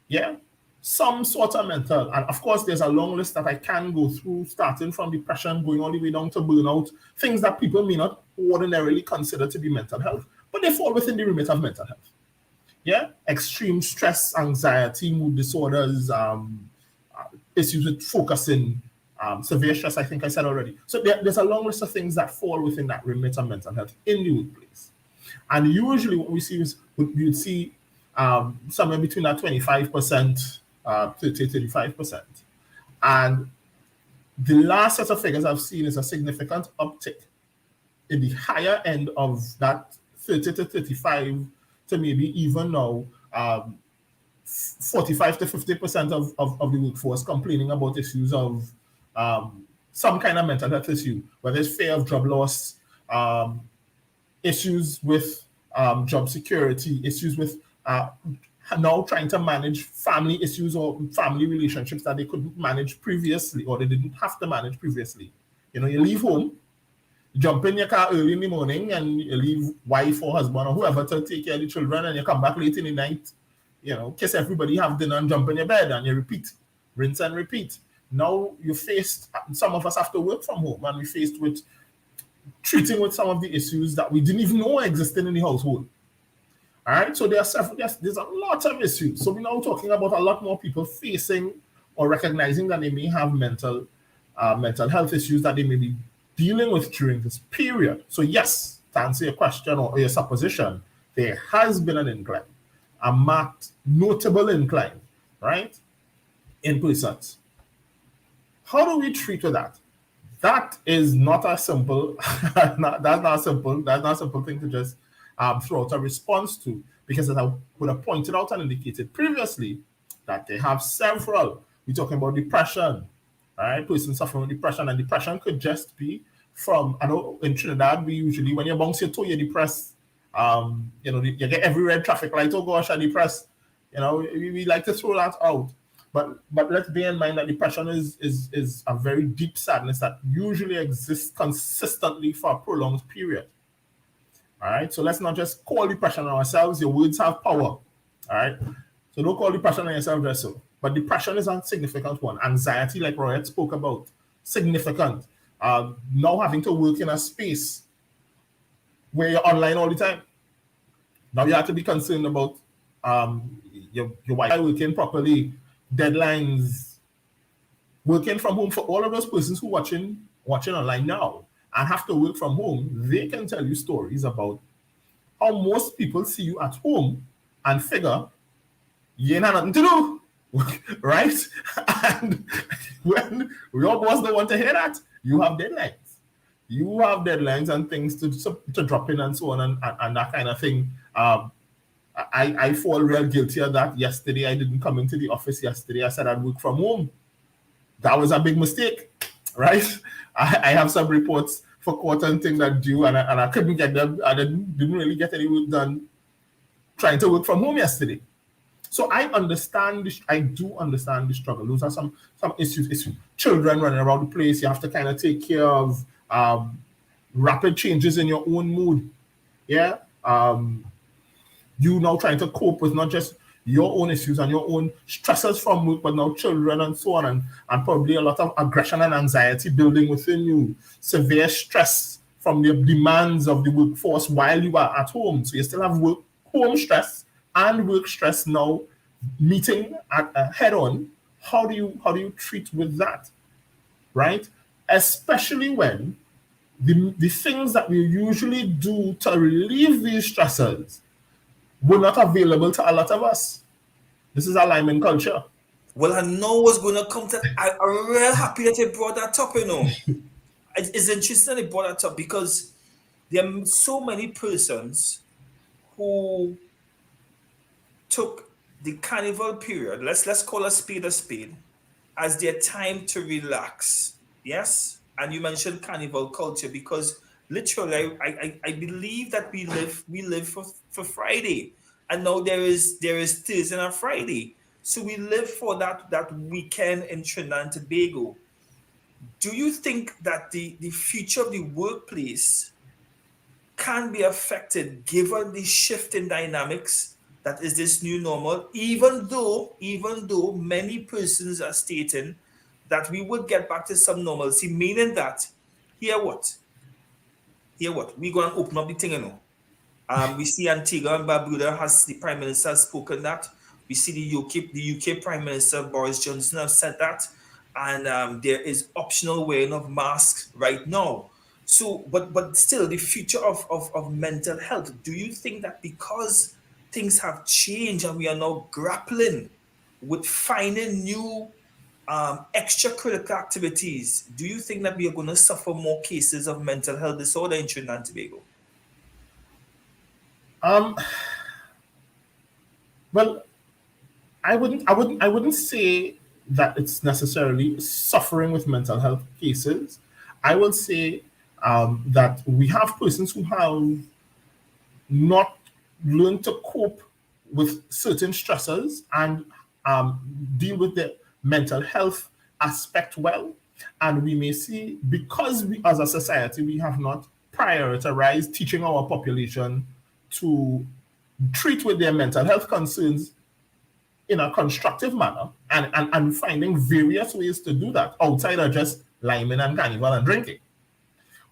S4: Yeah? Some sort of mental, and of course there's a long list that I can go through, starting from depression, going all the way down to burnout, things that people may not ordinarily consider to be mental health, but they fall within the remit of mental health. Yeah, extreme stress, anxiety, mood disorders, issues with focusing, severe stress, I think I said already. So there's a long list of things that fall within that remit of mental health in the workplace. And usually what we see is, you'd see somewhere between that 25%, 30-35%. And the last set of figures I've seen is a significant uptick in the higher end of that 30 to 35 to maybe even now 45 to 50% of the workforce complaining about issues of some kind of mental health issue, whether it's fear of job loss, issues with job security, issues with now trying to manage family issues or family relationships that they couldn't manage previously or they didn't have to manage previously. You leave home, jump in your car early in the morning, and you leave wife or husband or whoever to take care of the children, and you come back late in the night, kiss everybody, have dinner, and jump in your bed, and you repeat, rinse and repeat. Now you faced, some of us have to work from home, and we faced with treating with some of the issues that we didn't even know existed in the household. All right, so there's a lot of issues. So we're now talking about a lot more people facing or recognizing that they may have mental health issues that they may be dealing with during this period. So yes, to answer your question or your supposition, there has been an incline, a marked, notable incline, right, in persons. How do we treat with that? That is not a simple, that's not a simple thing to just throw out a response to, because as I would have pointed out and indicated previously, that they have several. We're talking about depression, right? Persons suffering with depression, and depression could just be from, I know in Trinidad, we usually, when you bounce your toe, you're depressed. You get every red traffic light, oh gosh, I'm depressed. We like to throw that out. But let's bear in mind that depression is a very deep sadness that usually exists consistently for a prolonged period. All right, so let's not just call depression on ourselves. Your words have power. All right, so don't call depression on yourself, just so. But depression is a significant one. Anxiety, like Royette spoke about, significant. Now having to work in a space where you're online all the time. Now you have to be concerned about your Wi-Fi working properly, deadlines, working from home. For all of those persons who watching online now and have to work from home, they can tell you stories about how most people see you at home and figure you ain't had nothing to do, right? And when your boss don't want to hear that, you have deadlines. You have deadlines and things to drop in and so on and that kind of thing. I fall real guilty of that. Yesterday, I didn't come into the office yesterday. I said I'd work from home. That was a big mistake, right? I have some reports for quarter and things that due, and I couldn't get them. I didn't really get any work done trying to work from home yesterday. So I understand this. I do understand the struggle. Those are some issues. Children running around the place. You have to kind of take care of rapid changes in your own mood. Yeah. You now trying to cope with not just your own issues and your own stresses from work, but now children and so on, and probably a lot of aggression and anxiety building within you, severe stress from the demands of the workforce while you are at home. So you still have home stress and work stress now meeting head on. How do you treat with that, right? Especially when the things that we usually do to relieve these stresses were not available to a lot of us. This is alignment culture.
S1: Well, I know what's going to come to. I'm real happy that you brought that up, It's interesting that you brought that up because there are so many persons who took the carnival period, let's call a spade, as their time to relax. Yes? And you mentioned carnival culture because literally, I believe that we live for Friday, and now there is Thursday and Friday, so we live for that weekend in Trinidad and Tobago. Do you think that the future of the workplace can be affected given the shift in dynamics that is this new normal? Even though many persons are stating that we would get back to some normalcy, meaning that hear what? We're going to open up the thing, we see Antigua and Barbuda the Prime Minister has spoken that. We see the UK Prime Minister Boris Johnson have said that. And there is optional wearing of masks right now. So, but still, the future of mental health, do you think that because things have changed and we are now grappling with finding new extracurricular activities, do you think that we are going to suffer more cases of mental health disorder in Trinidad and Tobago?
S4: Well, I wouldn't say that it's necessarily suffering with mental health cases. I would say that we have persons who have not learn to cope with certain stressors and deal with the mental health aspect well. And we may see, because we as a society, we have not prioritized teaching our population to treat with their mental health concerns in a constructive manner, and finding various ways to do that outside of just liming and carnival and drinking.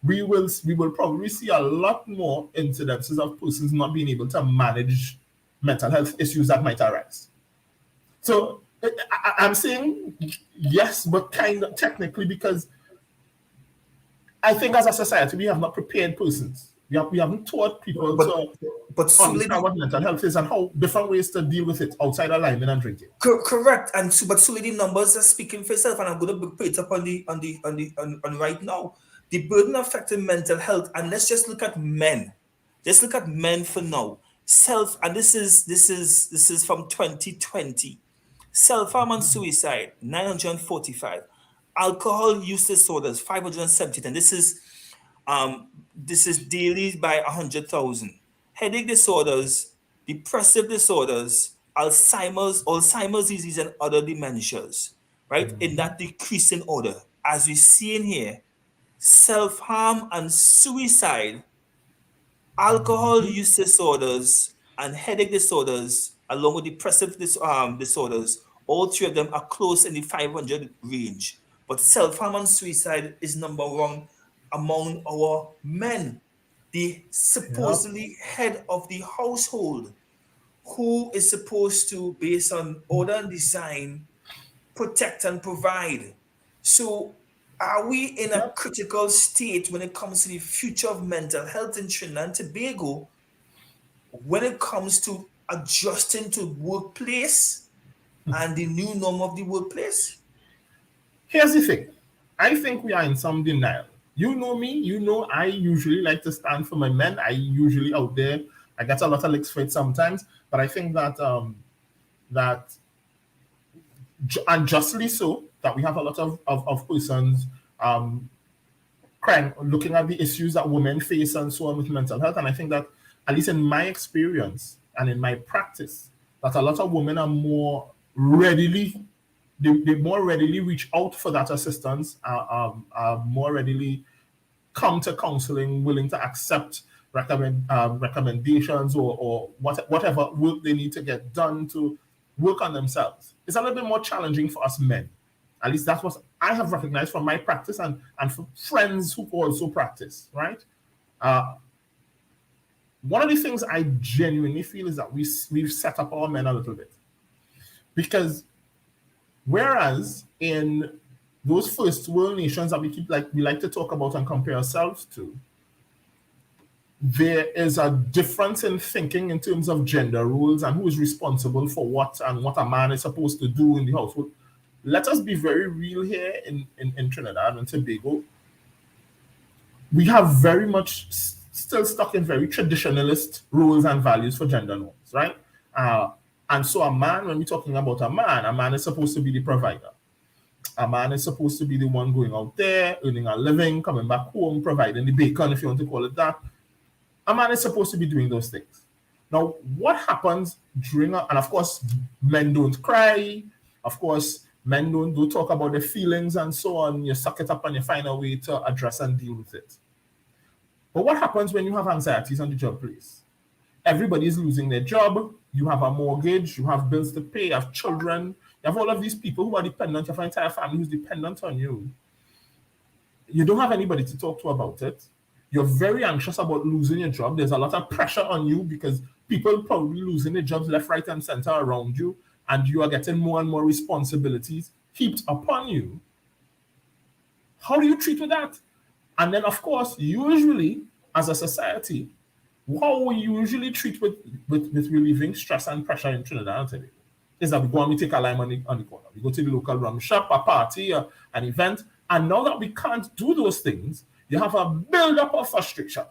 S4: We will probably see a lot more incidences of persons not being able to manage mental health issues that might arise. So I'm saying yes, but kind of technically, because I think as a society we have not prepared persons. We haven't taught people
S1: but
S4: to understand what mental health is and how different ways to deal with it outside of liming and drinking.
S1: Correct. And so, but Sule, the numbers are speaking for itself, and I'm going to put it up on right now. The burden affecting mental health, and let's just look at men. Let's look at men for now. And this is from 2020. Self-harm and suicide, 945. Alcohol use disorders, 570. And this is daily by 100,000. Headache disorders, depressive disorders, Alzheimer's disease, and other dementias, right? In that decreasing order. As we see in here, self-harm and suicide, alcohol use disorders, and headache disorders, along with depressive disorders, all three of them are close in the 500 range. But self-harm and suicide is number one among our men. The supposedly head of the household, who is supposed to, based on order and design, protect and provide. So are we in a critical state when it comes to the future of mental health in Trinidad and Tobago, when it comes to adjusting to workplace and the new norm of the workplace?
S4: Here's the thing. I think we are in some denial. You know me, you know I usually like to stand for my men. I usually out there, I get a lot of licks for it sometimes, but I think that and justly so, that we have a lot of persons crying, looking at the issues that women face and so on with mental health. And I think that, at least in my experience and in my practice, that a lot of women are more readily, they more readily reach out for that assistance, are more readily come to counseling, willing to accept recommendations or whatever work they need to get done to work on themselves. It's a little bit more challenging for us men. At least that's what I have recognized from my practice and from friends who also practice, right? One of the things I genuinely feel is that we've set up our men a little bit. Because whereas in those first world nations that we like to talk about and compare ourselves to, there is a difference in thinking in terms of gender roles and who is responsible for what and what a man is supposed to do in the household. Let us be very real here in Trinidad and Tobago. We have very much still stuck in very traditionalist rules and values for gender norms, right? And so a man, when we're talking about a man is supposed to be the provider. A man is supposed to be the one going out there, earning a living, coming back home, providing the bacon, if you want to call it that. A man is supposed to be doing those things. Now, what happens and of course, men don't cry. Of course, men don't talk about their feelings and so on. You suck it up and you find a way to address and deal with it. But what happens when you have anxieties on the job place? Everybody's losing their job. You have a mortgage. You have bills to pay. You have children. You have all of these people who are dependent. You have an entire family who's dependent on you. You don't have anybody to talk to about it. You're very anxious about losing your job. There's a lot of pressure on you because people probably losing their jobs left, right, and center around you, and you are getting more and more responsibilities heaped upon you. How do you treat with that? And then, of course, usually, as a society, how we usually treat with relieving stress and pressure in Trinidad and Tobago is that we go and we take a lime on the corner. We go to the local rum shop, a party, an event, and now that we can't do those things, you have a build-up of frustration,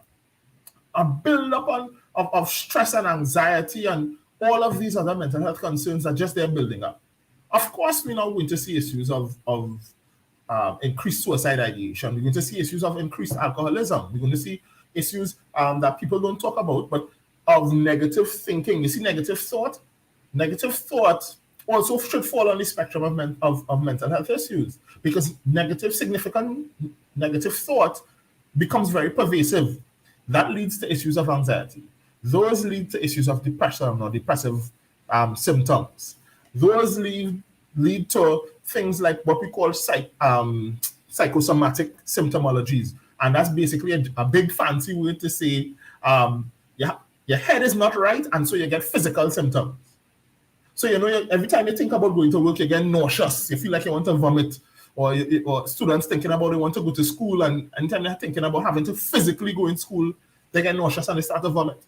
S4: a build-up of stress and anxiety, and all of these other mental health concerns are just there building up. Of course, we're now going to see issues of increased suicide ideation. We're going to see issues of increased alcoholism. We're going to see issues that people don't talk about. But of negative thinking. You see, negative thought also should fall on the spectrum of mental health issues, because significant negative thought becomes very pervasive. That leads to issues of anxiety. Those lead to issues of depression or depressive symptoms. Those lead to things like what we call psychosomatic symptomologies. And that's basically a big fancy word to say your head is not right, and so you get physical symptoms. So, every time you think about going to work, you get nauseous. You feel like you want to vomit. Or students thinking about they want to go to school, and anytime they're thinking about having to physically go in school, they get nauseous and they start to vomit.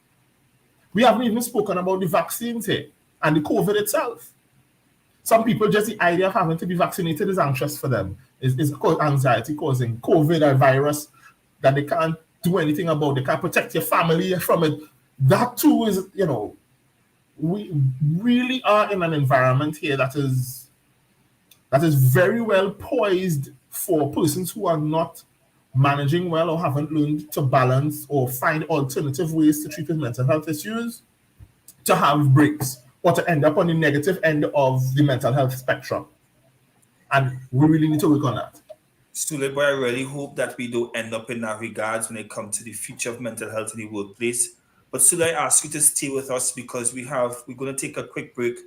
S4: We haven't even spoken about the vaccines here and the COVID itself. Some people, just the idea of having to be vaccinated is anxious for them. Is anxiety causing COVID, a virus that they can't do anything about. They can't protect your family from it. That too is, we really are in an environment here that is very well poised for persons who are not managing well or haven't learned to balance or find alternative ways to treat with mental health issues to have breaks or to end up on the negative end of the mental health spectrum. And we really need to work on that.
S1: Sule, boy, I really hope that we don't end up in that regards when it comes to the future of mental health in the workplace. But Sule, I ask you to stay with us because we're going to take a quick break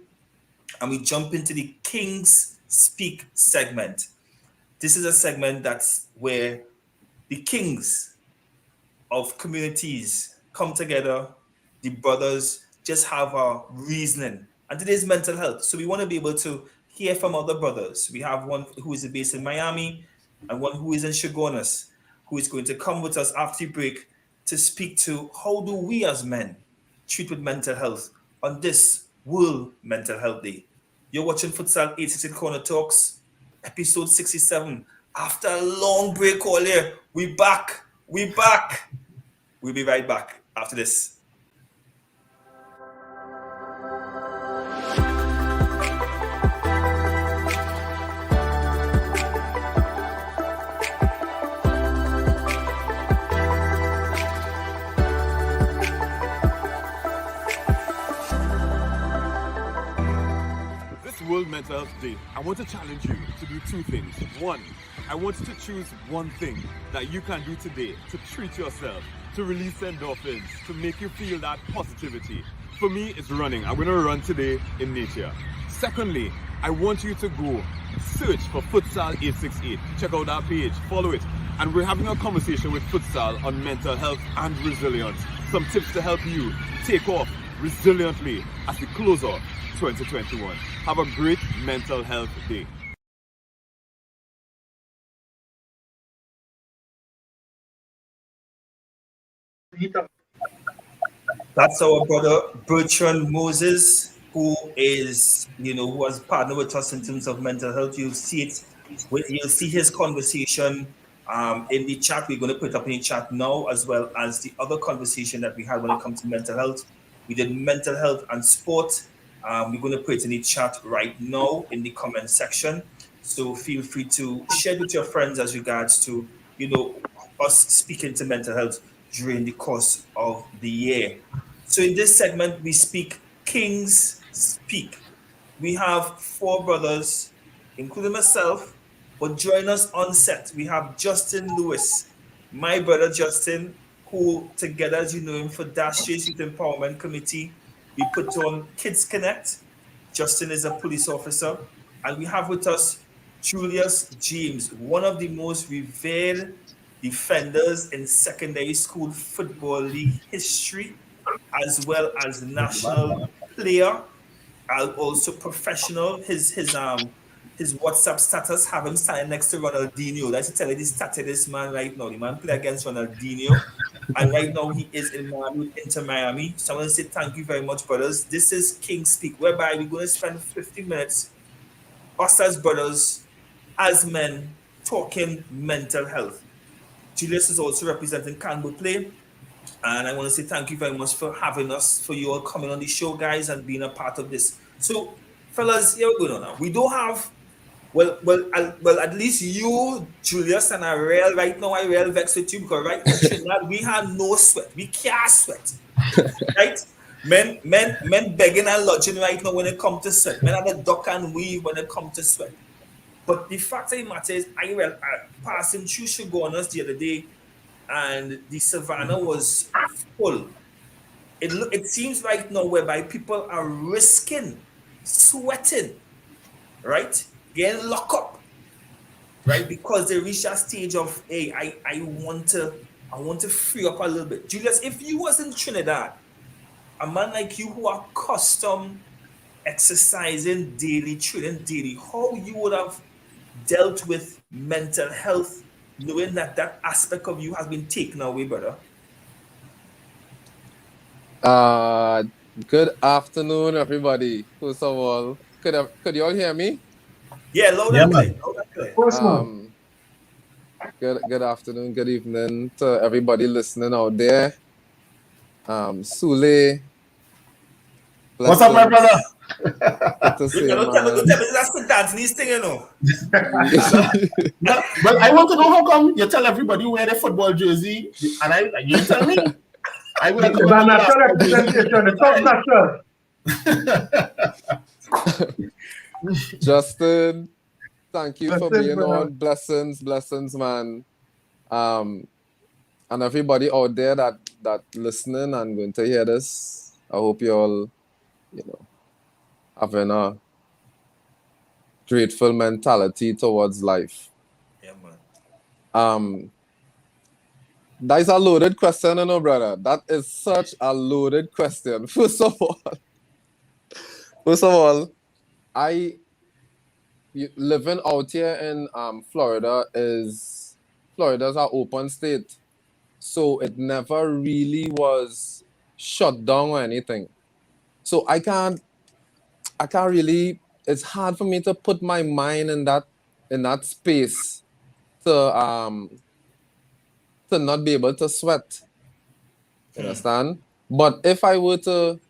S1: and we jump into the Kings Speak segment. This is a segment that's where the kings of communities come together, the brothers just have a reasoning. And today is mental health. So we want to be able to hear from other brothers. We have one who is based in Miami and one who is in Chaguanas, who is going to come with us after the break to speak to how do we as men treat with mental health on this World Mental Health Day. You're watching Futsal868 Corner Talks, episode 67. After a long break all year, we back. We'll be right back after this.
S5: World Mental Health Day, I want to challenge you to do two things. One, I want you to choose one thing that you can do today to treat yourself, to release endorphins, to make you feel that positivity. For me, it's running. I'm going to run today in nature. Secondly, I want you to go search for Futsal868. Check out that page, follow it. And we're having a conversation with Futsal on mental health and resilience. Some tips to help you take off resiliently as we close off 2021. Have a great mental health day.
S1: That's our brother Bertrand Moses, who is, who has partnered with us in terms of mental health. You'll see it. You'll see his conversation in the chat. We're going to put it up in the chat now, as well as the other conversation that we had when it comes to mental health. We did mental health and sport. We're going to put it in the chat right now in the comment section. So feel free to share with your friends as regards to, us speaking to mental health during the course of the year. So in this segment, we speak Kings Speak. We have four brothers, including myself, but join us on set. We have Justin Lewis, my brother Justin, who together, as you know him, for Dash Youth Empowerment Committee, we put on Kids Connect. Justin is a police officer. And we have with us Julius James, one of the most revered defenders in secondary school football league history, as well as national player, and also professional. His WhatsApp status have him standing next to Ronaldinho. That's to tell you this status this man right now. The man play against Ronaldinho. And right now he is in Miami, Inter Miami. So I want to say thank you very much, brothers. This is King Speak, whereby we're going to spend 15 minutes, us as brothers, as men, talking mental health. Julius is also representing Canberra Play. And I want to say thank you very much for having us, for you all coming on the show, guys, and being a part of this. So, fellas, here we go now. We don't have, well, at least you, Julius, and I real right now, I real vex with you because right now, Trinidad, we have no sweat. We can't sweat. Right? Men begging and lodging right now when it comes to sweat. Men are the duck and weave when it comes to sweat. But the fact of the matter is, I passing through Shogunus the other day, and the savannah was full. It seems right now whereby people are risking sweating, right? Getting locked up, right? Because they reach that stage of, hey, I want to free up a little bit. Julius, if you was in Trinidad, a man like you who are accustomed exercising daily, training daily, how you would have dealt with mental health, knowing that that aspect of you has been taken away, brother?
S6: Good afternoon, everybody. First of all, could you all hear me?
S1: Yeah, loud
S4: Yeah,
S1: and
S4: man.
S1: clear. Loud and clear.
S7: Course, man.
S6: Good afternoon, good evening to everybody listening out there. Sule,
S4: What's up, my brother?
S6: Good to see you,
S1: Don't tell me
S6: man.
S1: that's the Dantonese thing, you know.
S4: But I want to know how come you tell everybody wear the football jersey, and you tell me. I wear
S7: It's a natural representation. It comes natural.
S6: Justin, thank you for
S7: Blessings,
S6: being
S7: brother.
S6: on. Blessings, man. And everybody out there that listening and going to hear this, I hope you all, having a grateful mentality towards life.
S1: Yeah, man.
S6: That is a loaded question, brother. That is such a loaded question. First of all, living out here in Florida's an open state, so it never really was shut down or anything. So I can't really. It's hard for me to put my mind in that space to not be able to sweat. You understand? But if I were to,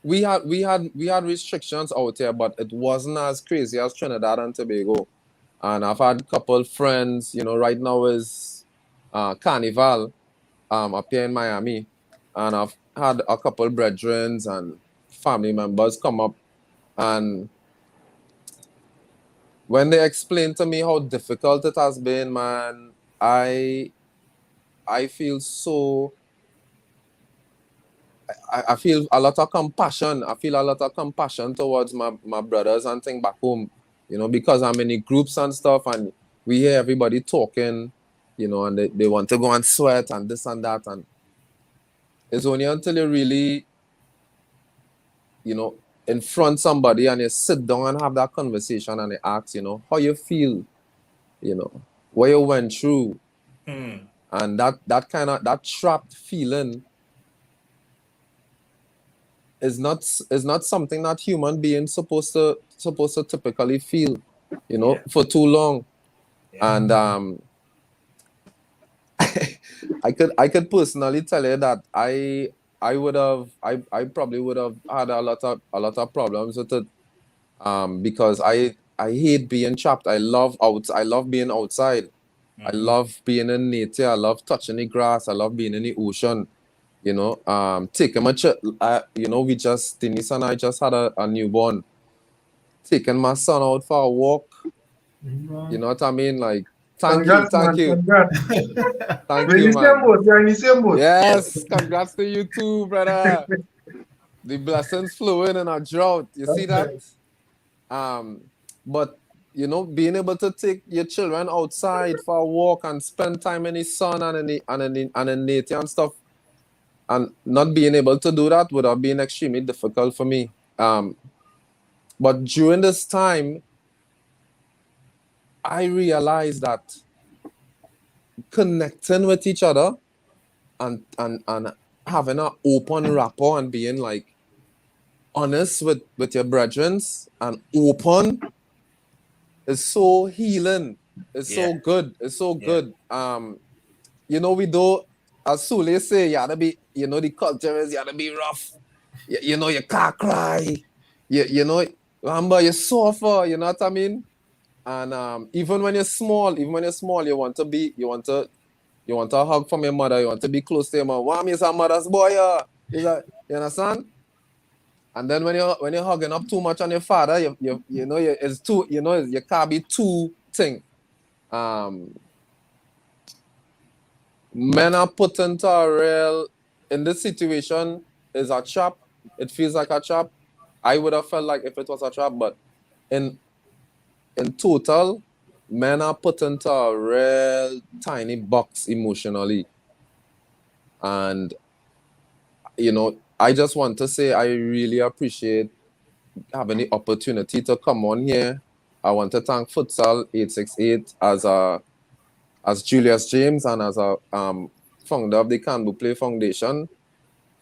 S6: we had restrictions out here, but it wasn't as crazy as Trinidad and Tobago. And I've had a couple friends, right now is Carnival up here in Miami. And I've had a couple brethren and family members come up, and when they explain to me how difficult it has been, man, I feel so. I feel a lot of compassion. I feel a lot of compassion towards my brothers and things back home, because I'm in the groups and stuff, and we hear everybody talking, and they want to go and sweat and this and that. And it's only until you really, in front somebody and you sit down and have that conversation and they ask, how you feel, what you went through. And that trapped feeling is not something that human beings supposed to typically feel, for too long. Yeah. And I could personally tell you that I probably would have had a lot of problems with it, because I hate being trapped. I love being outside. I love being in nature. I love touching the grass. I love being in the ocean. Taking my Denise and I just had a newborn. Taking my son out for a walk. You know what I mean? Like, thank you. Thank you, man.
S7: You're in the same boat.
S6: Yes, congrats to you too, brother. The blessings flowing in a drought. You see that? But being able to take your children outside for a walk and spend time in the sun and in nature and stuff, and not being able to do that would have been extremely difficult for me. But during this time, I realized that connecting with each other and having an open rapport and being like honest with your brethren and open is so healing. It's so good. It's so good. We do, as Sule say, you gotta be, the culture is you gotta be rough. You can't cry. Remember, you suffer, you know what I mean? And even when you're small, you want to hug from your mother, you want to be close to your mother. Mom is a mother's boy. Is that, you understand? And then when you're hugging up too much on your father, you know it's too, you know, you can't be too thing. Men are put into a real, in this situation is a trap. It feels like a trap. I would have felt like if it was a trap, but in total, men are put into a real tiny box emotionally. And, you know, I just want to say I really appreciate having the opportunity to come on here. I want to thank Futsal868 as Julius James and as a founder of the Can Do Play Foundation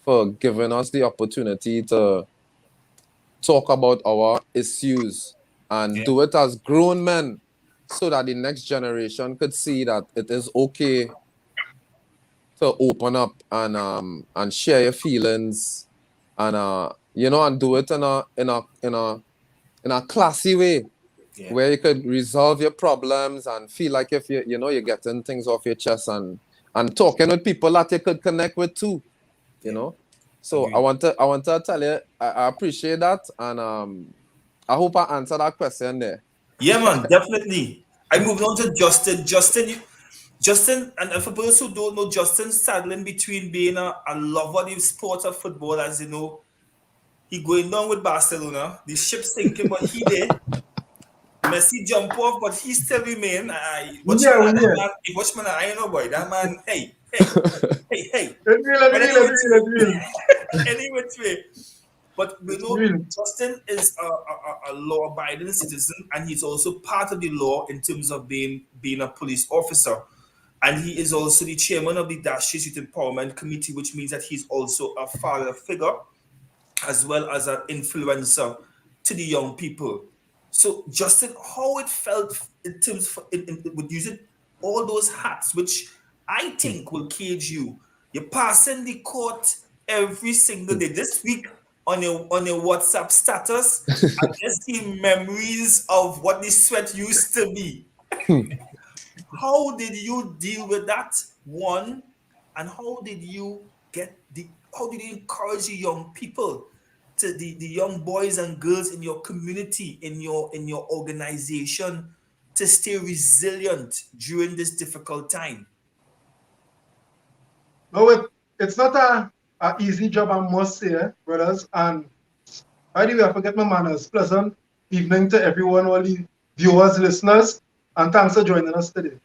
S6: for giving us the opportunity to talk about our issues and do it as grown men so that the next generation could see that it is okay to open up and share your feelings and you know, and do it in a classy way where you could resolve your problems and feel like if you're getting things off your chest and talking with people that you could connect with too, you know. So I want to tell you I appreciate that, and I hope I answered that question there.
S1: Yeah, man, definitely. I moved on to Justin. Justin, and for those who don't know, Justin's saddling between being a lover of the sport of football, as you know, he going down with Barcelona. The ship sinking, but he did. Messi jump off, but he still remain. Watch man, I know boy. That man, hey. Anyway, but you know, Justin is a law-abiding citizen, and he's also part of the law in terms of being a police officer. And he is also the chairman of the Dashes Youth Empowerment Committee, which means that he's also a father figure as well as an influencer to the young people. So, Justin, how it felt in terms of with using all those hats, which I think will cage you. You're passing the court every single day. This week on your WhatsApp status, I just see memories of what the sweat used to be. How did you deal with that one, and how did you encourage the young people, to the young boys and girls in your community, in your organization, to stay resilient during this difficult time?
S7: No, it's not a easy job, I must say, brothers. And by the way, I forget my manners. Pleasant evening to everyone, all the viewers, listeners, and thanks for joining us today.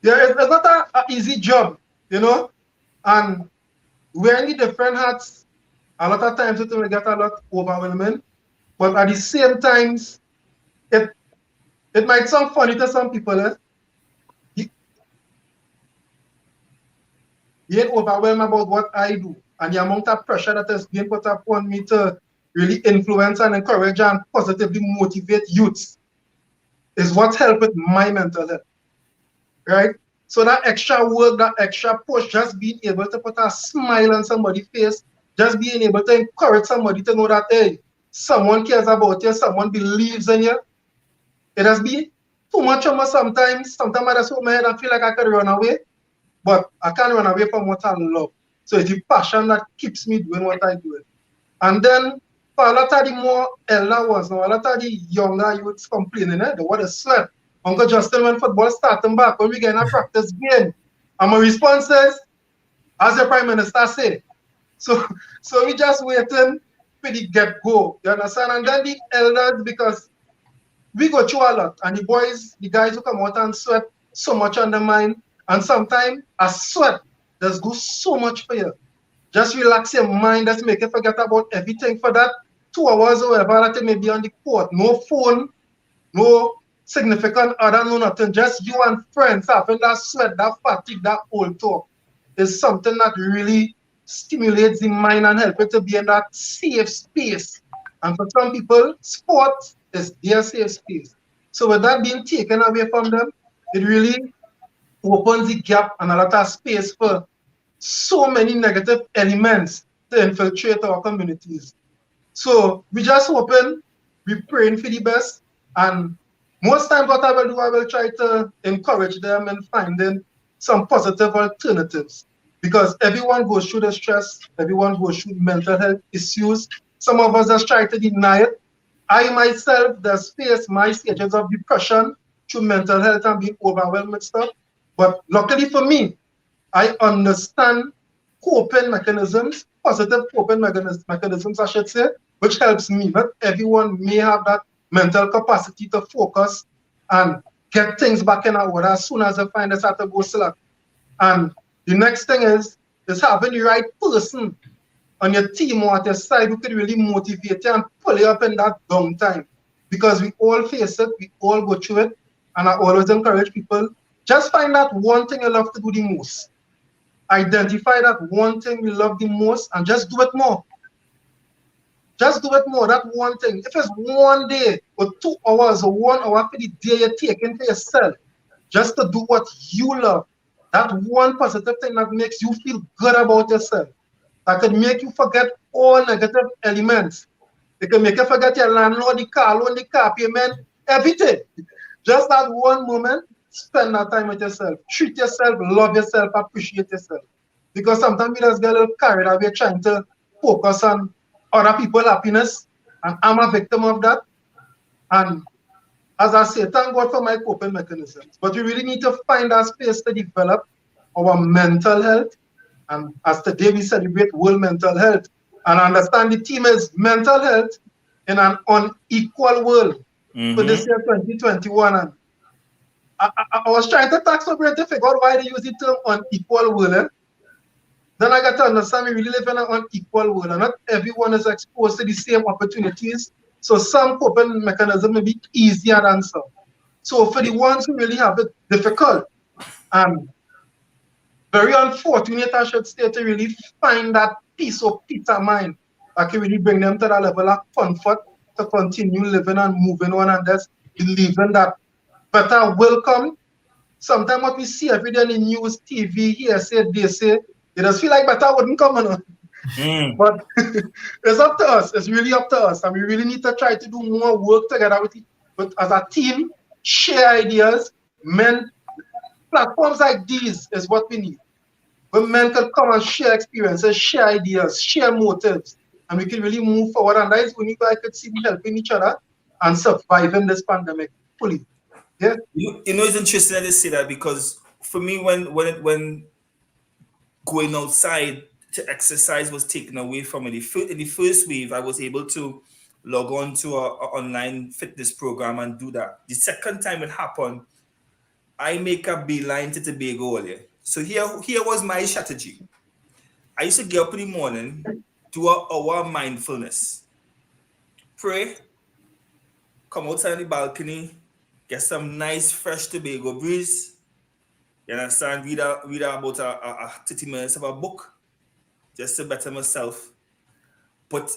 S7: Yeah, it's not an easy job, you know, and wearing the different hats, a lot of times it will get a lot overwhelming, but at the same times, it might sound funny to some people. You get overwhelmed about what I do, and the amount of pressure that is being put upon me to really influence and encourage and positively motivate youths is what helped with my mental health. Right? So that extra work, that extra push, just being able to put a smile on somebody's face, just being able to encourage somebody to know that, hey, someone cares about you, someone believes in you. It has been too much of me sometimes. Sometimes I just hold my head and feel like I could run away, but I can't run away from what I love. So it's the passion that keeps me doing what I do. And then for a lot of the more elder ones, now a lot of the younger youths complaining, they want to sweat. Uncle Justin, when football starting back, when we get in a practice game, and my response is, as the Prime Minister said. So we just waiting for the get-go, you understand? And then the elders, because we go through a lot, and the boys, the guys who come out and sweat so much on the mind, and sometimes a sweat just goes so much for you. Just relax your mind, just make you forget about everything for that 2 hours or whatever that you may be on the court. No phone, no significant other, no nothing, just you and friends having that sweat, that fatigue, that old talk is something that really stimulates the mind and helps it to be in that safe space. And for some people, sport is their safe space. So with that being taken away from them, it really opens the gap and a lot of space for so many negative elements to infiltrate our communities. So we just hoping, we praying for the best, and most times what I will try to encourage them in finding some positive alternatives. because everyone goes through the stress, everyone goes through mental health issues. Some of us just try to deny it. I myself just face my stages of depression through mental health and being overwhelmed with stuff. But luckily for me, I understand coping mechanisms, positive coping mechanisms, I should say, which helps me. Not everyone may have that mental capacity to focus and get things back in order as soon as they find they start to go slack. And the next thing is having the right person on your team or at your side who can really motivate you and pull you up in that downtime. Because we all face it, we all go through it, and I always encourage people, just find that one thing you love to do the most. Identify that one thing you love the most and just do it more. Just do it more, that one thing. If it's 1 day or 2 hours or 1 hour for the day you're taking for yourself, just to do what you love, that one positive thing that makes you feel good about yourself, that could make you forget all negative elements. It can make you forget your landlord, the car loan, the car payment, everything. Just that one moment, spend that time with yourself. Treat yourself, love yourself, appreciate yourself. Because sometimes we just get a little carried away trying to focus on other people's happiness, and I'm a victim of that. And as I say, thank God for my coping mechanisms. But we really need to find that space to develop our mental health. And as today we celebrate World Mental Health, and understand the theme is mental health in an unequal world for this year 2021. And I was trying to tax over it to figure out why they use the term unequal world. Then I got to understand we really live in an unequal world, and not everyone is exposed to the same opportunities. So some coping mechanism may be easier than some. So for the ones who really have it difficult and very unfortunate, I should say, to really find that peace of mind that can really bring them to that level of comfort to continue living and moving on and just believing that better will come. Sometimes what we see every day in the news, TV, hearsay, they say, it does feel like better wouldn't come on. But it's up to us. It's really up to us. And we really need to try to do more work together with it. But as a team, share ideas. Men, platforms like these is what we need. Where men can come and share experiences, share ideas, share motives. And we can really move forward. And that is when you guys could see helping each other and surviving this pandemic fully. Yeah.
S1: You know, it's interesting that you say that, because for me, when going outside to exercise was taken away from me, in the first wave, I was able to log on to an online fitness program and do that. The second time it happened, I make a beeline to Tobago earlier. So here was my strategy. I used to get up in the morning, do an hour mindfulness, pray, come outside on the balcony, get some nice fresh Tobago breeze. You understand? Read about a 30 minutes of a book just to better myself. But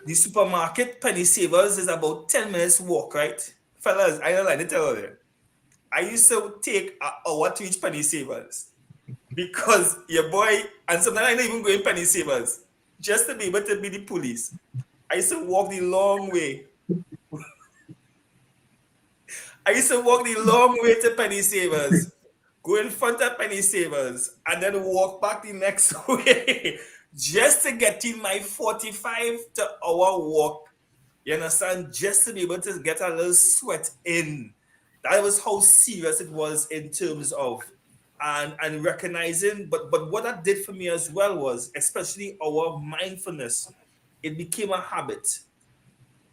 S1: the supermarket penny savers is about 10 minutes walk, right? Fellas, I don't like to tell you. I used to take an hour to reach penny savers because your boy, and sometimes I don't even go in penny savers just to be able to be the police. I used to walk the long way. To penny savers. Go in front of penny savers and then walk back the next way just to get in my 45 to hour walk. You understand? Just to be able to get a little sweat in. That was how serious it was in terms of and recognizing. But what that did for me as well was, especially our mindfulness, it became a habit.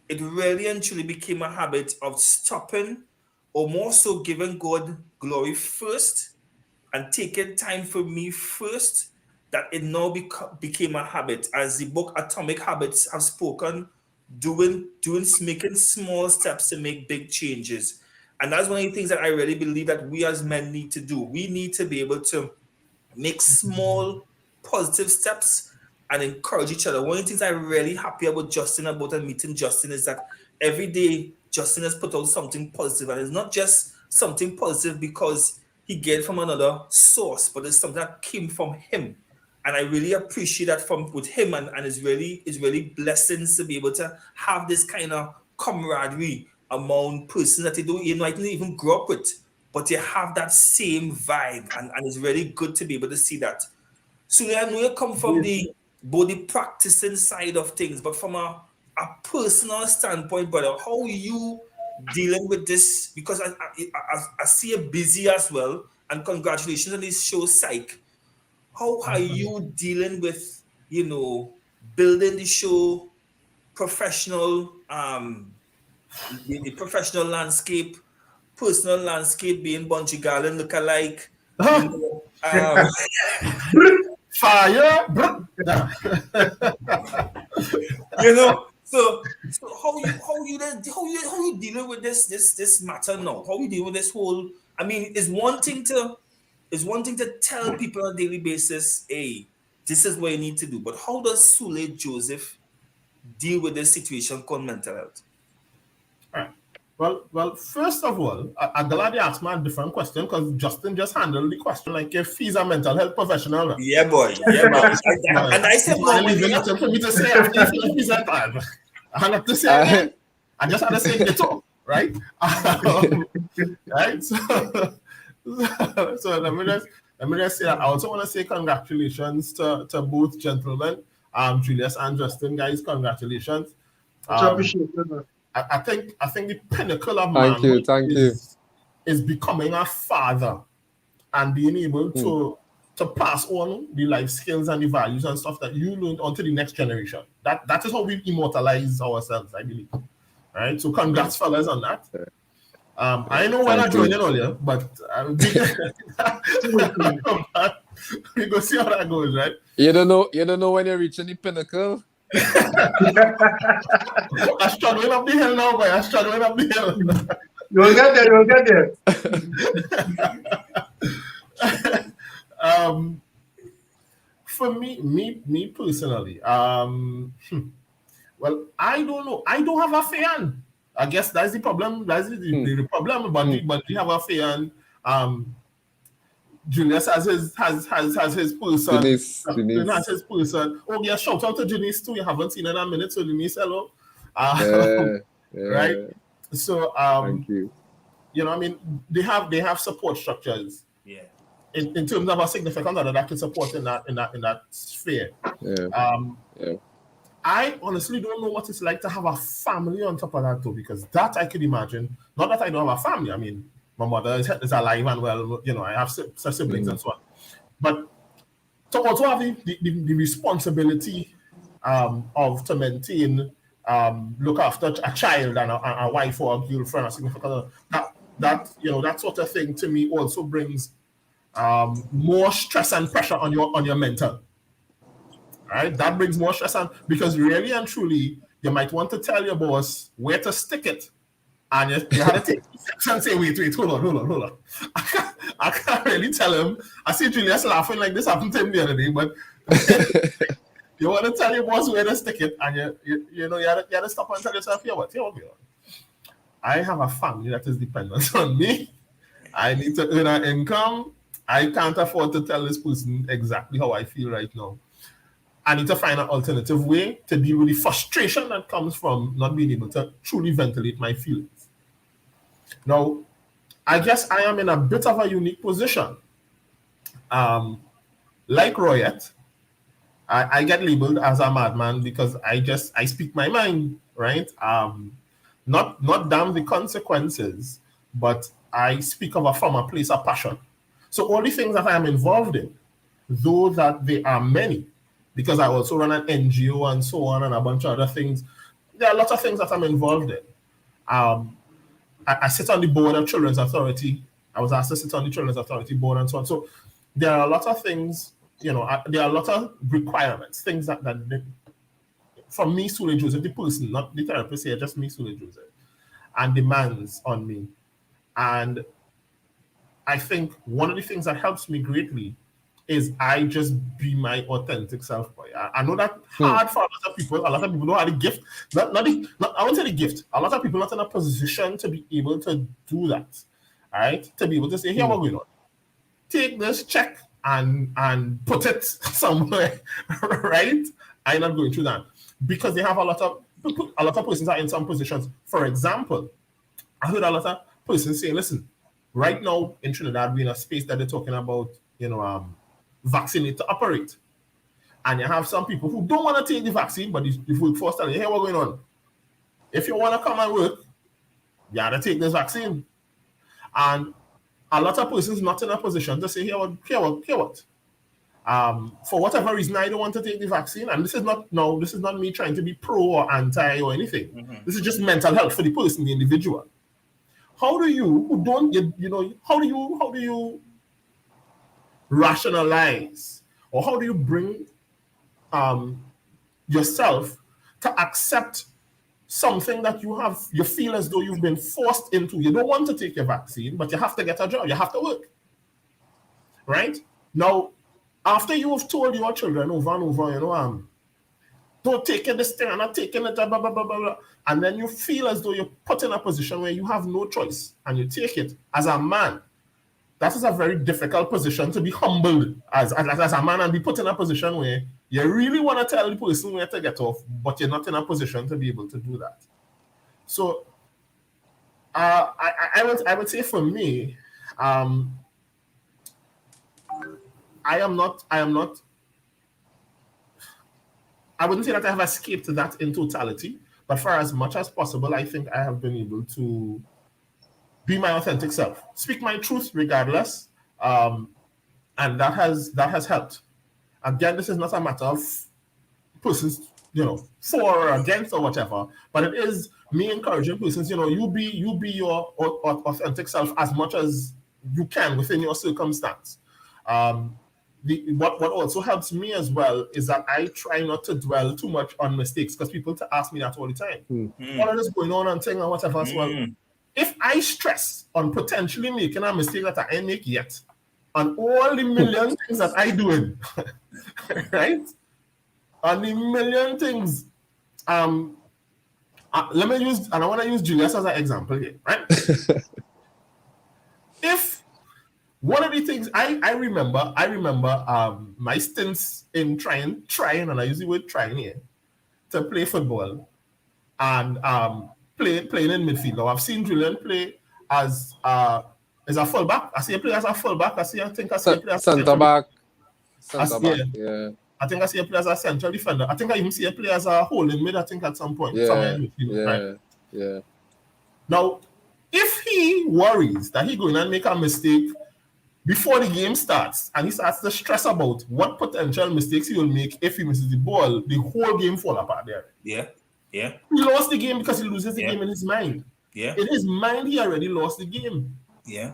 S1: It really and truly became a habit of stopping, or more so giving God glory first and taking time for me first, that it now became a habit. As the book Atomic Habits have spoken, making small steps to make big changes. And that's one of the things that I really believe that we as men need to do. We need to be able to make small positive steps and encourage each other. One of the things I'm really happy about and meeting Justin is that every day Justin has put out something positive, and it's not just something positive because he get from another source, but it's something that came from him. And I really appreciate that with him, and it's really blessings to be able to have this kind of camaraderie among persons that you might not even grow up with, but you have that same vibe, and it's really good to be able to see that. So I know you come from the body practicing side of things, but from a personal standpoint, brother, how are you dealing with this? Because I see you busy as well, and congratulations on this show, Psych. How are you dealing with, building the show, professional, the professional landscape, personal landscape, being Bunchy Garland look-alike,
S4: Fire!
S1: So how you dealing with this matter now? How you dealing with this whole? I mean, is one thing to tell people on a daily basis, hey, this is what you need to do. But how does Sule Joseph deal with this situation called mental health?
S4: All right. Well, first of all, I'm glad you asked me a different question because Justin just handled the question like if he's a mental health professional.
S1: Yeah, boy. Yeah, man. And I said,
S4: I leave it for me to say if he's a bad. I have to say again. I just had to say it, right? Right. So let me just say that I also want to say congratulations to both gentlemen, Julius and Justin, guys. Congratulations.
S7: Appreciate it.
S4: I think the pinnacle of
S6: Thank you.
S4: is becoming a father and being able to pass on the life skills and the values and stuff that you learned onto the next generation. That is how we immortalize ourselves, I believe. All right. So congrats, fellas, on that. I know we're not joining earlier, but we go see how that goes, right?
S6: You don't know when you're reaching the pinnacle.
S4: I'm struggling up the hill now, boy. I'm struggling up the hill.
S7: You'll get there.
S4: For me personally, well, I don't know. I don't have a fan. I guess that's the problem. That's the problem. But we have a fan. Julius has his person.
S6: Denise.
S4: Has his person. Oh yeah, shout out to Denise too. You haven't seen her in a minute, so Denise, hello. Right. So
S6: thank you.
S4: I mean, they have support structures.
S1: Yeah.
S4: In terms of a significant other that can support in that sphere.
S6: Yeah.
S4: I honestly don't know what it's like to have a family on top of that though, because that I could imagine. Not that I don't have a family. I mean, my mother is alive and well, I have siblings and so on. But to also have the responsibility to maintain, look after a child and a wife or a girlfriend, a significant other, that sort of thing to me also brings more stress and pressure on your mental. Right? That brings more stress on, because really and truly, you might want to tell your boss where to stick it. And you had to take steps and say, wait, hold on. I can't really tell him. I see Julius laughing like this happened to him the other day, but you want to tell your boss where to stick it, and you had to stop and tell yourself, I have a family that is dependent on me. I need to earn an income. I can't afford to tell this person exactly how I feel right now. I need to find an alternative way to deal with the frustration that comes from not being able to truly ventilate my feelings. Now, I guess I am in a bit of a unique position. Like Royette, I get labeled as a madman because I speak my mind, right? Not damn the consequences, but I speak from a place of passion. So all the things that I am involved in, though that they are many, because I also run an NGO and so on and a bunch of other things. There are a lot of things that I'm involved in. I sit on the board of Children's Authority. I was asked to sit on the Children's Authority board and so on. So there are a lot of things, there are a lot of requirements, things that from me, Sule Joseph, the person, not the therapist here, just me, Sule Joseph, and demands on me. And I think one of the things that helps me greatly is I just be my authentic self, boy. I know that hard for a lot of people. A lot of people don't have the gift. I won't say the gift. A lot of people not in a position to be able to do that. All right? To be able to say, here what going on. Take this check and put it somewhere, right? I'm not going through that. Because they have a lot of persons are in some positions. For example, I heard a lot of persons saying, listen, right now in Trinidad, we're in a space that they're talking about, vaccinate to operate. And you have some people who don't want to take the vaccine, but the workforce telling you, hey, what's going on? If you want to come and work, you got to take this vaccine. And a lot of persons not in a position to say, here what? For whatever reason, I don't want to take the vaccine. And this is not me trying to be pro or anti or anything.
S1: Mm-hmm.
S4: This is just mental health for the person, the individual. How do you, how do you rationalize, or how do you bring yourself to accept something that you feel as though you've been forced into? You don't want to take your vaccine, but you have to get a job, you have to work, right? Now, after you have told your children over and over, don't take it this thing, I'm not taking it, blah, blah, blah, blah, blah, and then you feel as though you're put in a position where you have no choice, and you take it as a man. That is a very difficult position to be humbled as a man, and be put in a position where you really want to tell the person where to get off, but you're not in a position to be able to do that. So I would say for me, I wouldn't say that I have escaped that in totality, but for as much as possible, I think I have been able to be my authentic self, speak my truth regardless, and that has helped. Again, this is not a matter of persons, for or against or whatever, but it is me encouraging persons, you be your authentic self as much as you can within your circumstance. What also helps me as well is that I try not to dwell too much on mistakes, because people ask me that all the time. What is going on and thing and whatever as well. If I stress on potentially making a mistake that I ain't make yet, on all the million things that I do, right? On the million things, let me use, and I want to use Julius as an example here, right? If one of the things I remember my stints in trying, and I use the word trying here, to play football, and playing in midfield. Now, I've seen Julian play as a fullback. I see him play as a fullback. I think I see him play as
S6: Centre back.
S4: Yeah. I think I see him play as a central defender. I think I even see him play as a holding mid, I think, at some point.
S6: Yeah.
S4: Now, if he worries that he's going to make a mistake before the game starts, and he starts to stress about what potential mistakes he will make if he misses the ball, the whole game fall apart there.
S1: Yeah.
S4: He lost the game because he loses the game in his mind.
S1: Yeah.
S4: In his mind, he already lost the game.
S1: Yeah.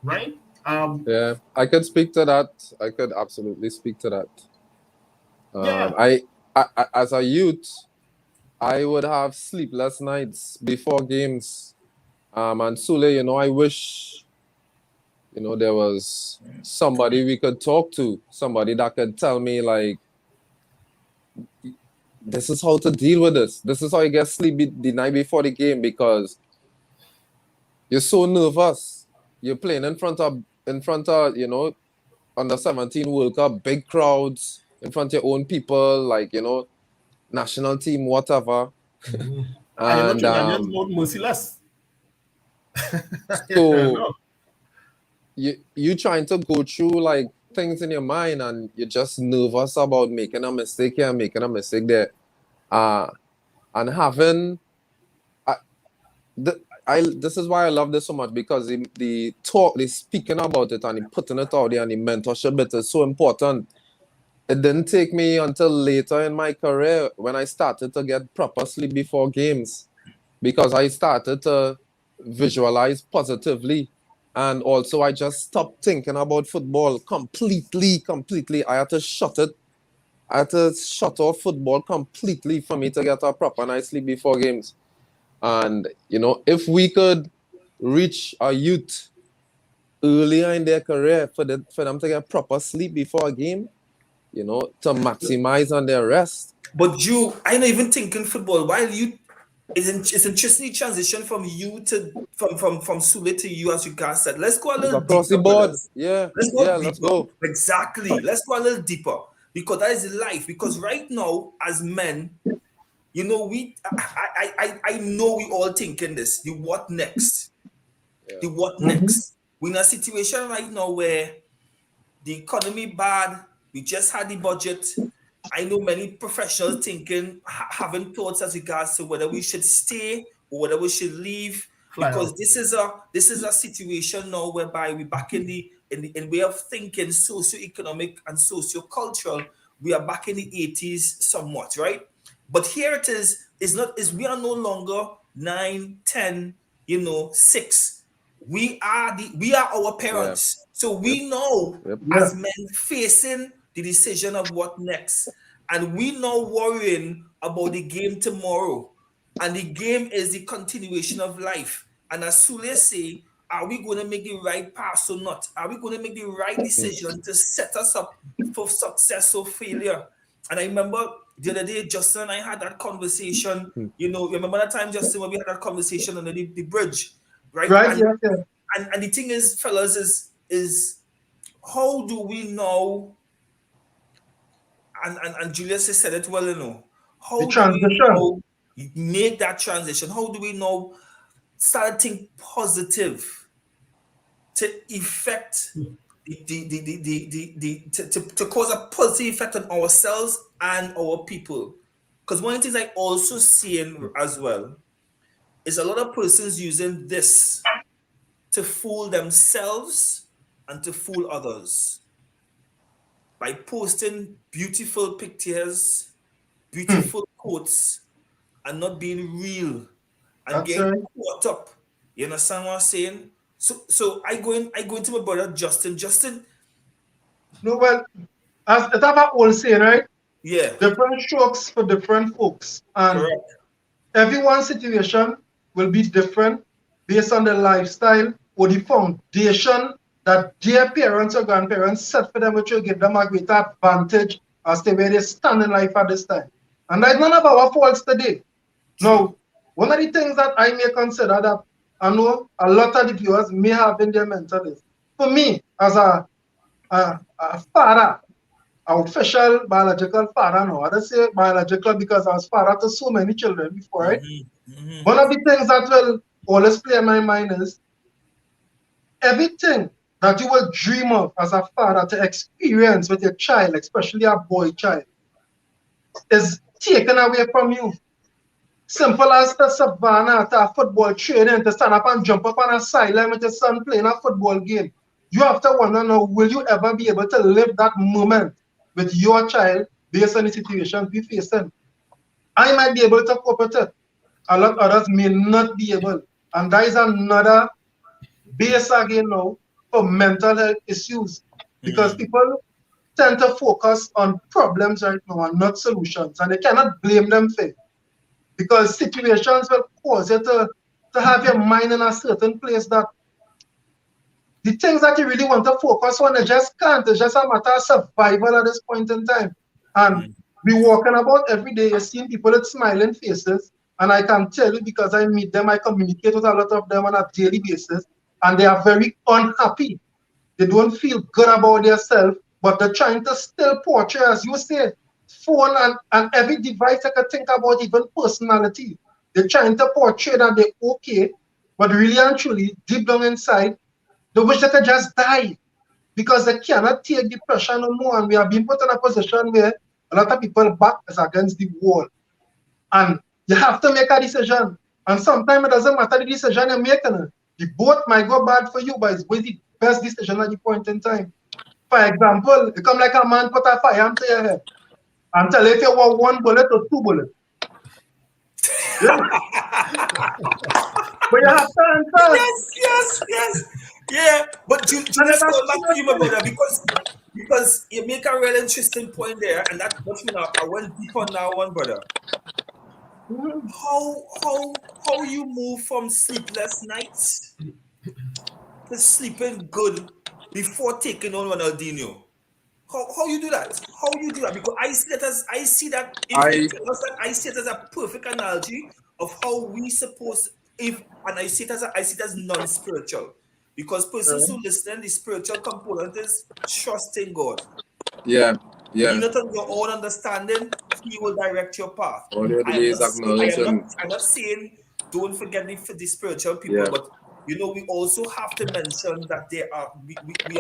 S4: Right?
S6: I could speak to that. I could absolutely speak to that. I as a youth, I would have sleepless nights before games. And Sule, I wish, there was somebody we could talk to, somebody that could tell me, like, this is how to deal with this. This is how you get sleep the night before the game, because you're so nervous. You're playing in front of under 17 World Cup, big crowds, in front of your own people, like, national team, whatever.
S4: And Trinidadians more merciless.
S6: So you trying to go through like things in your mind, and you're just nervous about making a mistake here, making a mistake there, and having this is why I love this so much, because the talk, the speaking about it and the putting it out there, and the mentorship bit is so important. It didn't take me until later in my career when I started to get proper sleep before games, because I started to visualize positively. And also, I just stopped thinking about football completely. I had to shut it. I had to shut off football completely for me to get a proper night's sleep before games. And, if we could reach our youth earlier in their career for them to get proper sleep before a game, to maximize on their rest.
S1: But I not even thinking football. While it's interesting transition from you to from Sule to you, as you guys said. Let's go a little
S6: across
S1: deeper,
S6: the board.
S1: brothers.
S6: Yeah.
S1: Let's go. Exactly. Let's go a little deeper, because that is life. Because right now, as men, I know we all thinking this. The what next?
S6: Yeah.
S1: The what next? We're in a situation right now where the economy bad. We just had the budget. I know many professionals thinking, having thoughts as regards to whether we should stay or whether we should leave, because this is a situation now whereby we back in way of thinking, socio-economic and socio-cultural. We are back in the 80s somewhat, right? But here it is we are no longer 9, 10, 6. We are our parents. So we know as men facing the decision of what next. And we now worrying about the game tomorrow. And the game is the continuation of life. And as Sule say, are we going to make the right pass or not? Are we going to make the right decision to set us up for success or failure? And I remember the other day, Justin and I had that conversation. Remember that time, Justin, when we had that conversation under the bridge, right?
S7: Right,
S1: and the thing is, fellas, is how do we know? And Julius has said it well, how do we know make that transition? How do we know start to think positive to affect to cause a positive effect on ourselves and our people? Because one of the things I also seeing as well is a lot of persons using this to fool themselves and to fool others by posting beautiful pictures, beautiful quotes, and not being real and getting caught up. You understand what I'm saying? So I go into my brother Justin. Justin.
S7: No, well, as it's about all saying, right?
S1: Yeah.
S7: Different strokes for different folks. And
S1: correct.
S7: Everyone's situation will be different based on the lifestyle or the foundation that their parents or grandparents set for them, which will give them a greater advantage as to where they stand in life at this time. And that's none of our faults today. Now, one of the things that I may consider that I know a lot of the viewers may have in their mental is, for me, as a father, an official biological father now, I don't say biological because I was father to so many children before, right? One of the things that will always play in my mind is everything that you will dream of as a father to experience with your child, especially a boy child, is taken away from you. Simple as the savannah to a football training, to stand up and jump up on a sideline with your son playing a football game. You have to wonder now, will you ever be able to live that moment with your child based on the situations we facing? I might be able to cope with it. A lot of others may not be able. And that is another base again now for mental health issues. Because people tend to focus on problems right now and not solutions. And they cannot blame them for it. Because situations will cause you to have your mind in a certain place that the things that you really want to focus on, you just can't. It's just a matter of survival at this point in time. And we walking about every day, you're seeing people with smiling faces. And I can tell you because I meet them, I communicate with a lot of them on a daily basis. And they are very unhappy. They don't feel good about themselves, but they're trying to still portray, as you say, phone and every device I can think about, even personality. They're trying to portray that they're okay, but really and truly, deep down inside, they wish they could just die because they cannot take the pressure no more. And we are being put in a position where a lot of people back is against the wall. And you have to make a decision. And sometimes it doesn't matter the decision you're making. The boat might go bad for you, but it's the best decision at the point in time. For example, it come like a man put a fire into your head and tell you if you want 1 bullet or 2 bullets. Yeah. But you have to answer.
S1: Yes. Yeah, but you just go back to you, my brother, because you make a real interesting point there, and that I went deep on that one, brother. How you move from sleepless nights to sleeping good before taking on Ronaldinho? How you do that? How you do that? Because I see that I see it as a perfect analogy of how we supposed and I see it as non-spiritual. Because persons who listen, the spiritual component is trusting God.
S6: Yeah.
S1: You're not on your own understanding, He will direct your path.
S6: I'm not saying
S1: don't forget the spiritual people, but you know, we also have to mention that we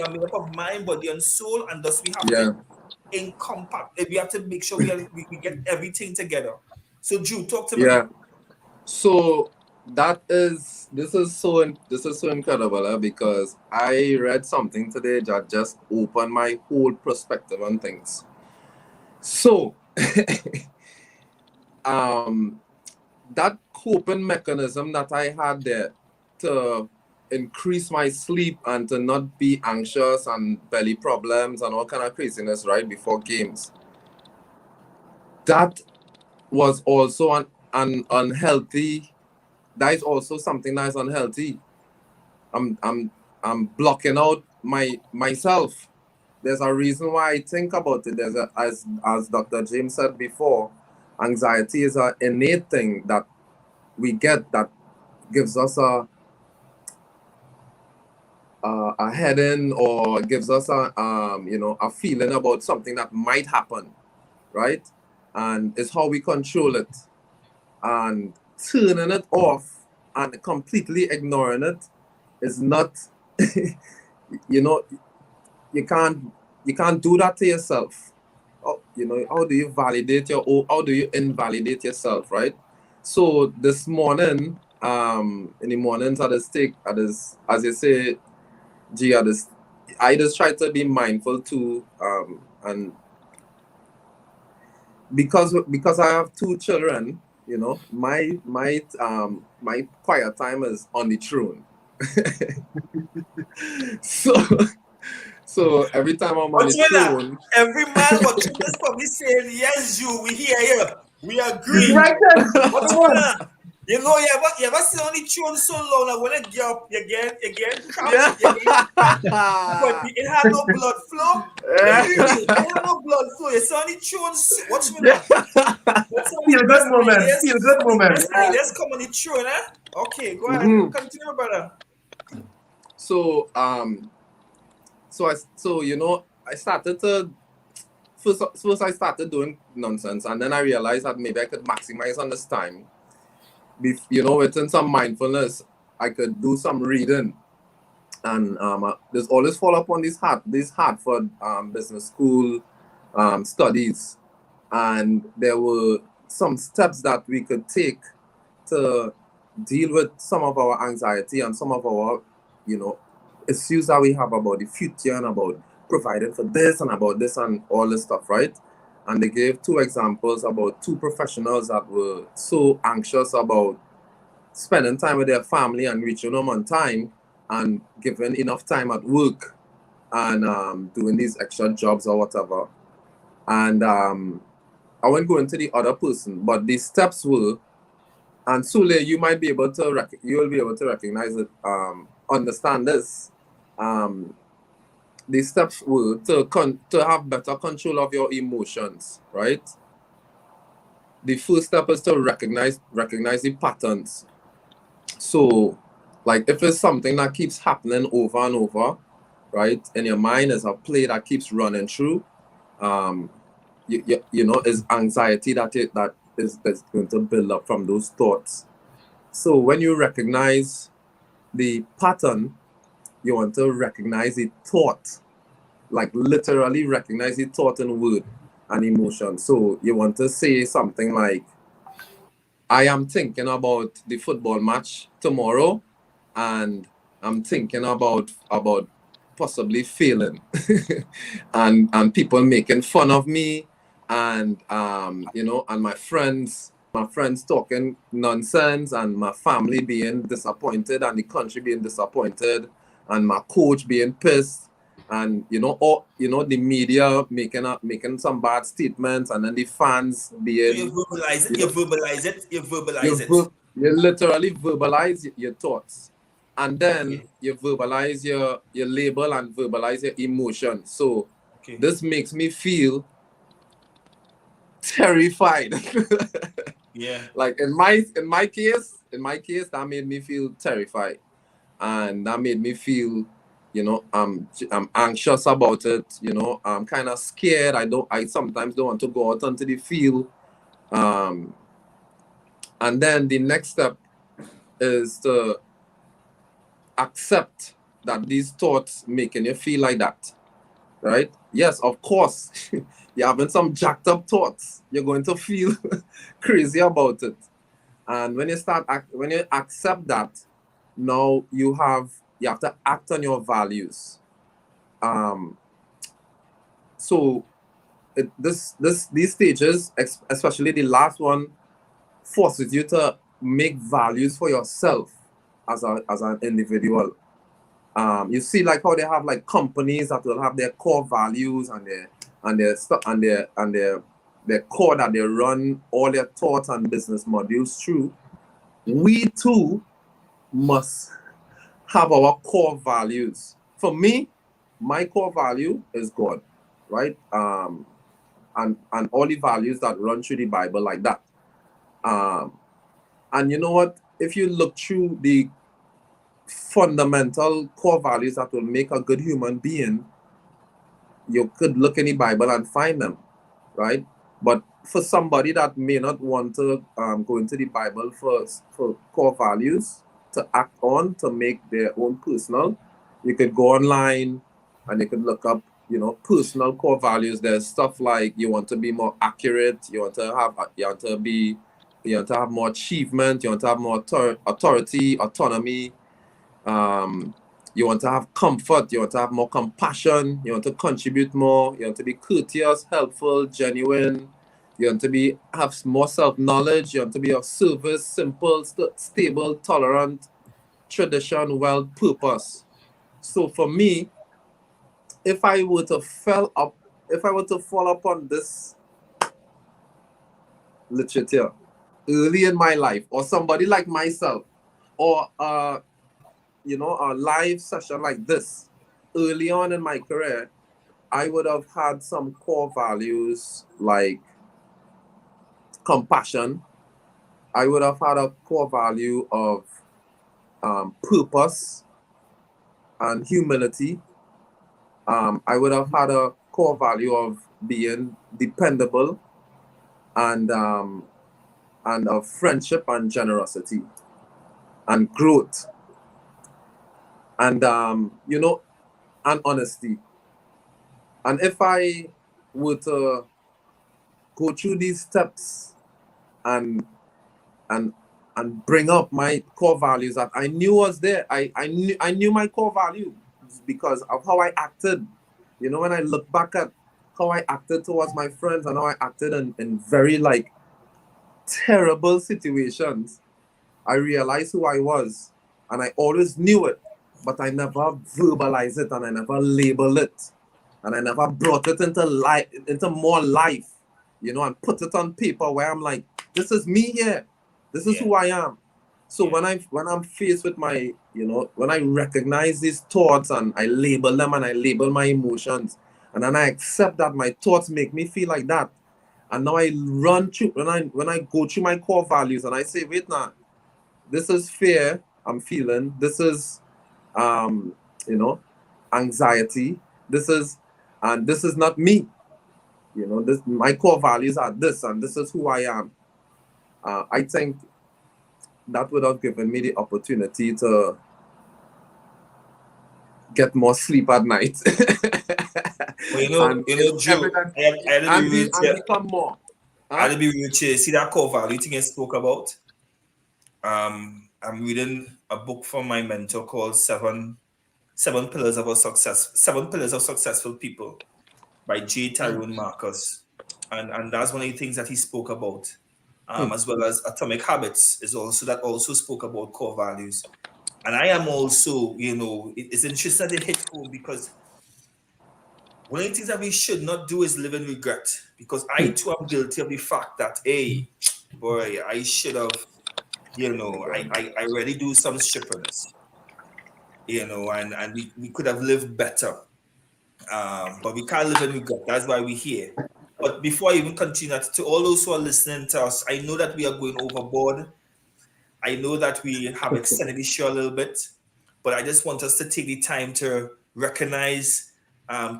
S1: are made up of mind, body, and soul, and thus we have
S6: Yeah.
S1: to we have to make sure we get everything together. So, Drew, talk to me.
S6: Yeah. So this is so incredible, because I read something today that just opened my whole perspective on things. So that coping mechanism that I had there to increase my sleep and to not be anxious and belly problems and all kind of craziness right before games, that was also an unhealthy. That is also something that is unhealthy. I'm blocking out myself. There's a reason why I think about it. As Dr. James said before, anxiety is an innate thing that we get that gives us a heading, or gives us a feeling about something that might happen, right? And it's how we control it. And turning it off and completely ignoring it is not you can't do that to yourself. How do you validate how do you invalidate yourself, right? So this morning, in the mornings as you say, I just try to be mindful too, and because I have 2 children, my quiet time is on the throne. So every time I'm on the throne,
S1: every man watching this probably saying, "Yes, you, we hear you, we agree."
S7: Right then.
S1: What's going on? You know, you ever sit on the throne so long that when it get up, you get cramped, but it had no blood flow. It had no blood flow. You sit on the throne. What's going on?
S7: Feel good moment.
S1: Let's come on the throne, eh? Okay, go ahead. Continue, brother.
S6: So I started to first I started doing nonsense, and then I realized that maybe I could maximize on this time. Within some mindfulness, I could do some reading, and there's always fall up on this Hartford business school studies, and there were some steps that we could take to deal with some of our anxiety and some of our issues that we have about the future and about providing for this and about this and all this stuff, right? And they gave 2 examples about 2 professionals that were so anxious about spending time with their family and reaching home on time and giving enough time at work and doing these extra jobs or whatever. And I won't go into the other person, but the steps were, and Sule, you will be able to recognize it, understand this. The steps were to have better control of your emotions, right? The first step is to recognize the patterns. So, like, if it's something that keeps happening over and over, right, in your mind, is a play that keeps running through, is anxiety that is going to build up from those thoughts. So when you recognize the pattern, you want to recognize the thought, like literally recognize the thought and word and emotion. So you want to say something like, I am thinking about the football match tomorrow, and I'm thinking about possibly failing and people making fun of me, and and my friends talking nonsense, and my family being disappointed, and the country being disappointed, and my coach being pissed, and the media making some bad statements, and then the fans being.
S1: You verbalize it.
S6: You literally verbalize your thoughts, and then you verbalize your label and verbalize your emotion. So this makes me feel terrified.
S1: Yeah.
S6: Like in my case, that made me feel terrified, and that made me feel, I'm anxious about it. I'm kind of scared. I sometimes don't want to go out onto the field. And then the next step is to accept that these thoughts making you feel like that, right? Yes, of course, you're having some jacked up thoughts. You're going to feel crazy about it. And when when you accept that, now you have to act on your values. So these stages, especially the last one, forces you to make values for yourself as an individual. You see, like how they have like companies that will have their core values and their core that they run all their thoughts and business modules through. We too must have our core values. For me, my core value is God, right? And all the values that run through the Bible like that. And you know what? If you look through the fundamental core values that will make a good human being, you could look in the Bible and find them, right? But for somebody that may not want to go into the Bible for core values to act on, to make their own personal, you could go online and you could look up, personal core values. There's stuff like you want to be more accurate, you want to have more achievement, you want to have more authority, autonomy. You want to have comfort, you want to have more compassion, you want to contribute more, you want to be courteous, helpful, genuine, you want to have more self-knowledge, you want to be of service, simple, stable, tolerant, tradition, wealth, purpose. So for me, if I were to fall upon this literature early in my life, or somebody like myself, or a live session like this early on in my career, I would have had some core values like compassion. I would have had a core value of purpose and humility. I would have had a core value of being dependable and of friendship and generosity and growth. And and honesty. And if I were to go through these steps and bring up my core values that I knew was there, I knew my core value because of how I acted. When I look back at how I acted towards my friends and how I acted in very like terrible situations, I realized who I was, and I always knew it. But I never verbalized it, and I never labeled it, and I never brought it into more life, and put it on paper where I'm like, this is me here, this is who I am. So when I'm faced with my, when I recognize these thoughts and I label them and I label my emotions, and then I accept that my thoughts make me feel like that, and now I run through when I go through my core values and I say, wait now, this is fear I'm feeling, this is anxiety. This is not me. My core values are this, and this is who I am. I think that would have given me the opportunity to get more sleep at night.
S1: Well, Joe,
S6: and become more.
S1: I'll be real. See that core value thing I spoke about? I'm reading a book from my mentor called Seven Pillars of Successful People by J. Tyrone Marcus. And that's one of the things that he spoke about. As well as Atomic Habits is also spoke about core values. And I am also, it's interesting that it hit home because one of the things that we should not do is live in regret. Because I too am guilty of the fact that, hey, boy, I should have, I really do some strippings. And we could have lived better. But we can't live in regret. That's why we're here. But before I even continue, to all those who are listening to us, I know that we are going overboard. I know that we have extended the show a little bit, but I just want us to take the time to recognize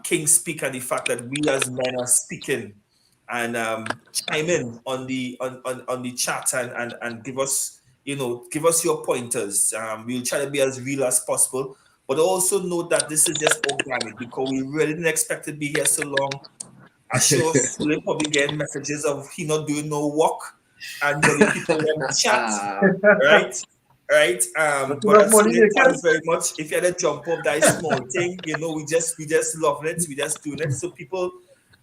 S1: King Speak and the fact that we as men are speaking and chime in on the chat and give us give us your pointers. We'll try to be as real as possible, but also note that this is just organic because we really didn't expect to be here so long. I'm sure Sule probably getting messages of he not doing no work and the people in chat, right? Right. But Sule, thanks very much. If you had to jump up that small thing, we just love it. We just doing it. So people,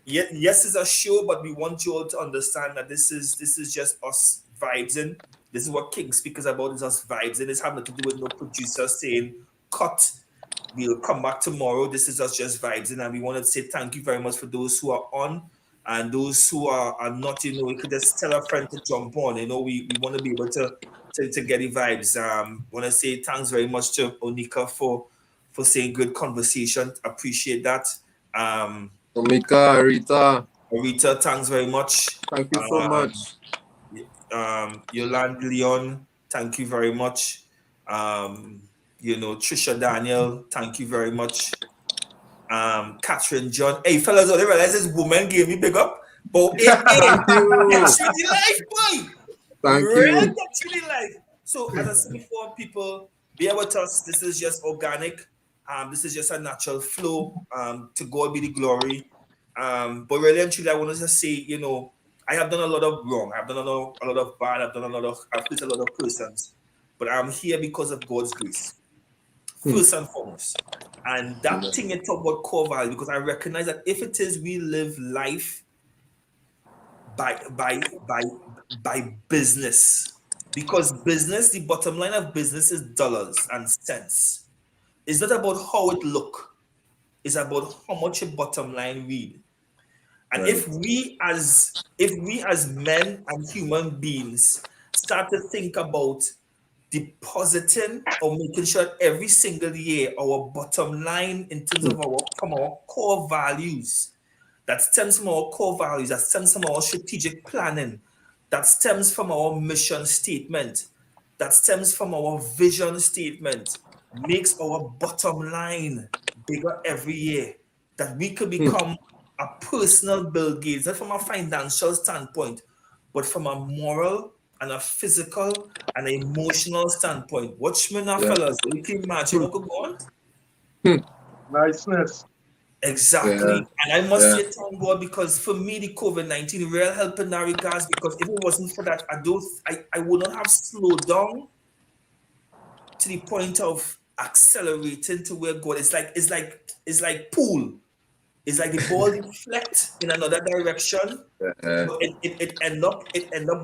S1: yes, it's a show, but we want you all to understand that this is just us vibes in. This is what King speaks about, is us vibes in. It's having nothing to do with no producer saying cut. We'll come back tomorrow. This is us just vibes in, and we want to say thank you very much for those who are on and those who are not. You could just tell a friend to jump on. We want to be able to get the vibes. Want to say thanks very much to Onika for saying good conversation. Appreciate that.
S6: Onika,
S1: Rita, thanks very much.
S6: Thank you so much.
S1: Yolande Leon, thank you very much. Trisha Daniel, thank you very much. Catherine John. Hey, fellas, I realize this woman gave me big up. But
S6: Thank you.
S1: that's really life, boy.
S6: Thank
S1: Really,
S6: you.
S1: that's really life. So, as I said before, people, bear with us. This is just organic. This is just a natural flow. To God be the glory. But really and truly, I want to just say, I have done a lot of wrong. I've done a lot of bad. I've faced a lot of persons. But I'm here because of God's grace. First and foremost. And that thing you talk about core value, because I recognize that if it is we live life by business, because business, the bottom line of business is dollars and cents. It's not about how it look. It's about how much your bottom line read. And
S6: Right.
S1: if we as men and human beings start to think about depositing or making sure every single year our bottom line in terms of our core values, that stems from our core values, that stems from our strategic planning, that stems from our mission statement, that stems from our vision statement, makes our bottom line bigger every year, that we could become a personal Bill Gates, not from a financial standpoint, but from a moral and a physical and an emotional standpoint. Watch me now, fellas. You can imagine what could go on?
S7: Niceness.
S1: Exactly.
S6: Yeah.
S1: And I must say thank God, because for me, the COVID-19 real help in that regards, because if it wasn't for that, I would not have slowed down to the point of accelerating to where God. It's like pool. It's like the ball deflect in another direction. But it end up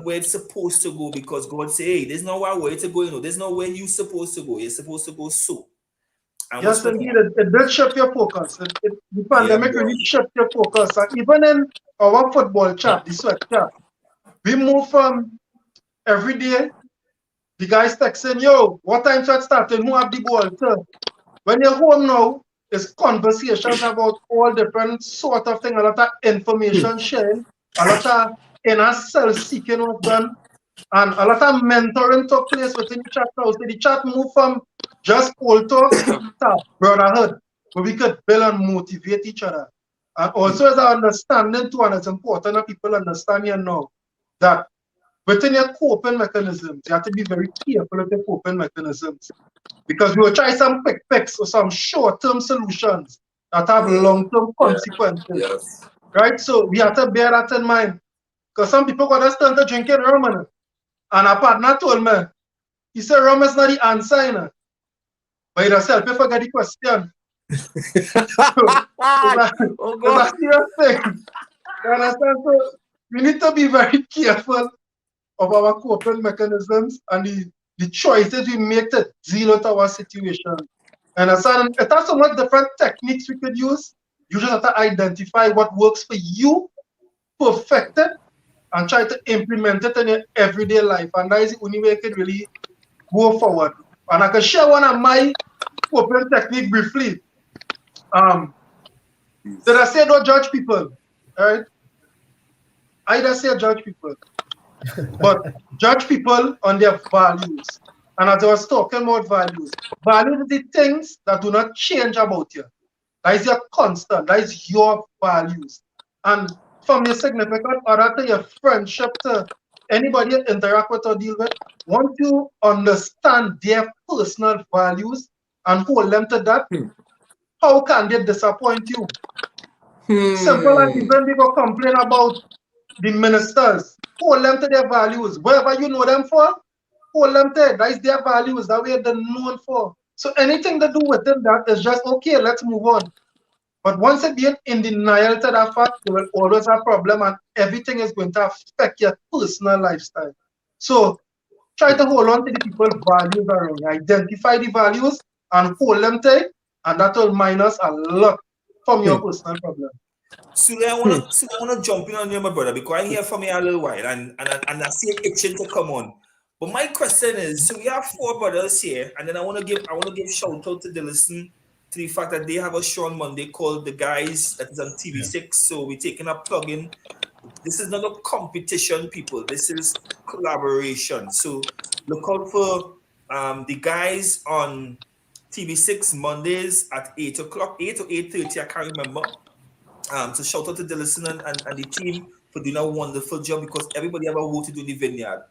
S1: where it's supposed to go, because God say, hey, there's no way to go, there's no way you're supposed to go. You're supposed to go so. And
S7: Yes, indeed, it did shift your focus. The pandemic really shift your focus. And even in our football chat, the sweat chat, we move from every day, the guys texting, yo, what time sweat starting? Who have the ball? So when you're home now, it's conversations about all different sort of things, a lot of information sharing, a lot of inner self-seeking was done, and a lot of mentoring took place within the chat now. So the chat moved from just old talk to brotherhood, where we could build and motivate each other. And also as an understanding too, and it's important that people understand here now, that within your coping mechanisms, you have to be very careful with your coping mechanisms. Because we will try some quick fix or some short-term solutions that have long-term consequences.
S6: Yes.
S7: Right? So we have to bear that in mind. Because some people got us turn to drinking rum. And a partner told me, he said rum is not the answer, but it yourself, you forget the question. It's a serious thing. You understand? So we need to be very careful of our coping mechanisms and the choices we make to deal with our situation. And it has so much different techniques we could use. You just have to identify what works for you, perfect it, and try to implement it in your everyday life. And that is the only way you can really go forward. And I can share one of my coping techniques briefly. Did I say don't judge people? All right? I didn't say judge people. But judge people on their values. And as I was talking about values are the things that do not change about you. That is your constant. That is your values. And from your significant other to your friendship to anybody you interact with or deal with, once you understand their personal values and hold them to that, how can they disappoint you? Simple as even they go complain about the ministers. Hold them to their values. Wherever you know them for, hold them to it. That is their values. That way they're known for. So anything to do within that is just, okay, let's move on. But once it being in denial to that fact, you will always have a problem and everything is going to affect your personal lifestyle. So try to hold on to the people's values around you. Identify the values and hold them tight, and that will minus a lot from your personal problem.
S1: Sule, I wanna jump in on you, my brother, because I hear from you a little while and I see it itching to come on. But my question is, so we have 4 brothers here, and then I wanna give shout out to the listen to the fact that they have a show on Monday called The Guys that is on TV6. So we're taking a plug-in. This is not a competition, people. This is collaboration. So look out for The Guys on TV6 Mondays at 8 o'clock, 8 or 8:30, I can't remember. So shout out to the listener and the team for doing a wonderful job, because everybody have a role to do in the vineyard.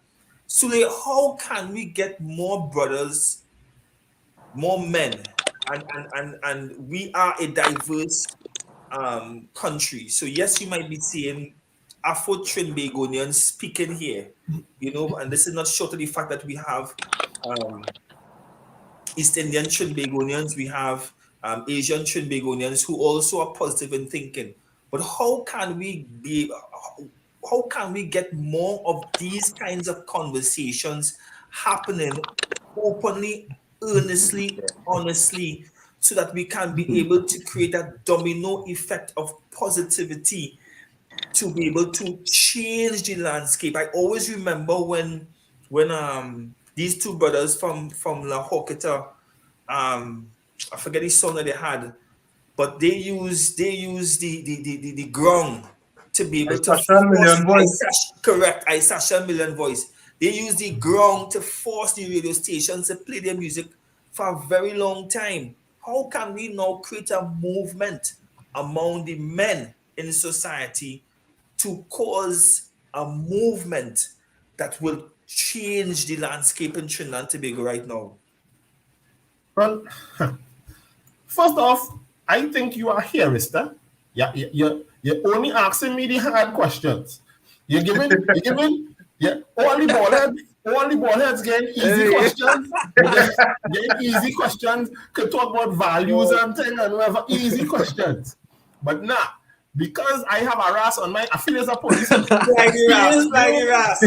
S1: Sule, how can we get more brothers, more men? And we are a diverse country. So yes, you might be seeing Afro-Trinbagonians speaking here, and this is not short of the fact that we have East Indian Trinbagonians, we have Asian Trinbagonians who also are positive in thinking. But how can we get more of these kinds of conversations happening openly, earnestly, honestly, so that we can be able to create a domino effect of positivity to be able to change the landscape? I always remember when these 2 brothers from La Hoketa, I forget the song that they had, but they use the ground to be able to force I Sasha Million Voice. They use the ground to force the radio stations to play their music for a very long time. How can we now create a movement among the men in society to cause a movement that will change the landscape in Trinidad and Tobago right now?
S4: Well, first off, I think you are here, mister. Yeah, you're only asking me the hard questions. You're giving all the ball heads getting easy questions. Getting easy questions, could talk about values and things and whatever, easy questions. But nah, because I have a ras on my affiliates of police.
S1: Slide ras.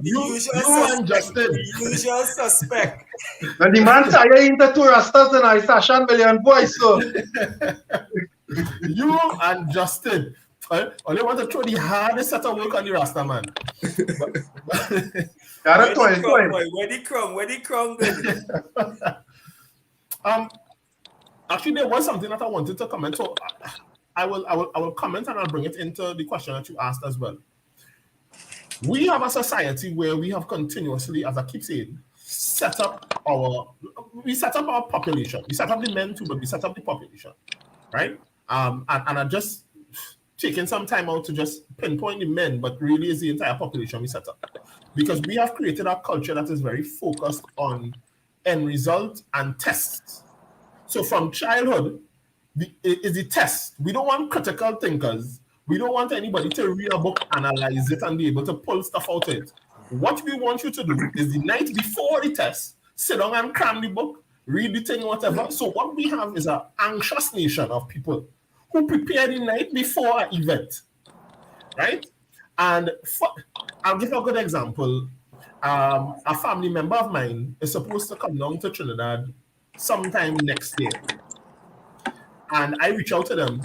S4: You and Justin.
S1: The usual suspect.
S7: When the man tired into 2 rastas and I Sasha Million Voice, so
S4: you and Justin. I only want to throw the hardest set of work on the Rasta man.
S1: Where the crumb?
S4: Actually, there was something that I wanted to comment. So I will comment and I'll bring it into the question that you asked as well. We have a society where we have continuously, as I keep saying, set up our population. We set up the men too, but we set up the population, right? And I just taking some time out to just pinpoint the men, but really is the entire population we set up. Because we have created a culture that is very focused on end result and tests. So from childhood, is the test. We don't want critical thinkers. We don't want anybody to read a book, analyze it, and be able to pull stuff out of it. What we want you to do is the night before the test, sit down and cram the book, read the thing, whatever. So what we have is an anxious nation of people who prepare the night before an event, right? And I'll give you a good example. A family member of mine is supposed to come down to Trinidad sometime next year. And I reach out to them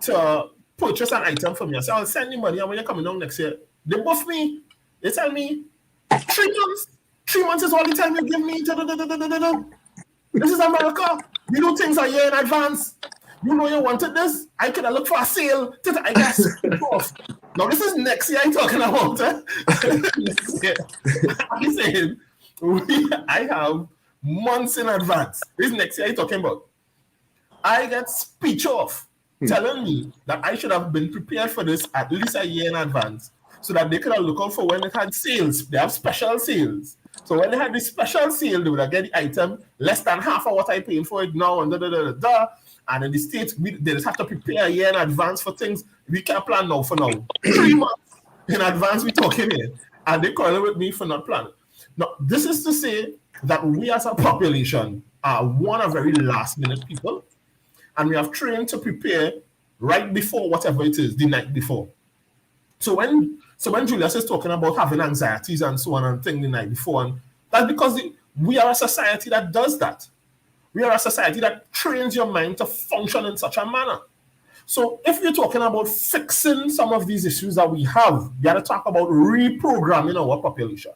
S4: to purchase an item for me. I say, I'll send you money, and when you're coming down next year, they buff me. They tell me, 3 months. 3 months is all the time you give me. This is America. We do things a year in advance. You know you wanted this. I could have looked for a sale. I guess. Now this is next year I'm talking about. I'm saying I have months in advance. This next year I'm talking about. I get speech off telling me that I should have been prepared for this at least a year in advance. so that they could look out for when it had sales. They have special sales. So when they had the special sale, they would get the item less than half of what I paying for it now, and And in the States, they just have to prepare a year in advance for things. We can't plan now for now. 3 months in advance, we talking here. And they call it with me for not planning. Now, this is to say that we as a population are one of very last-minute people, and we have trained to prepare right before whatever it is, the night before. So when Julius is talking about having anxieties and so on and things the night before, and that's because we are a society that does that. We are a society that trains your mind to function in such a manner. So if you're talking about fixing some of these issues that we have, we got to talk about reprogramming our population.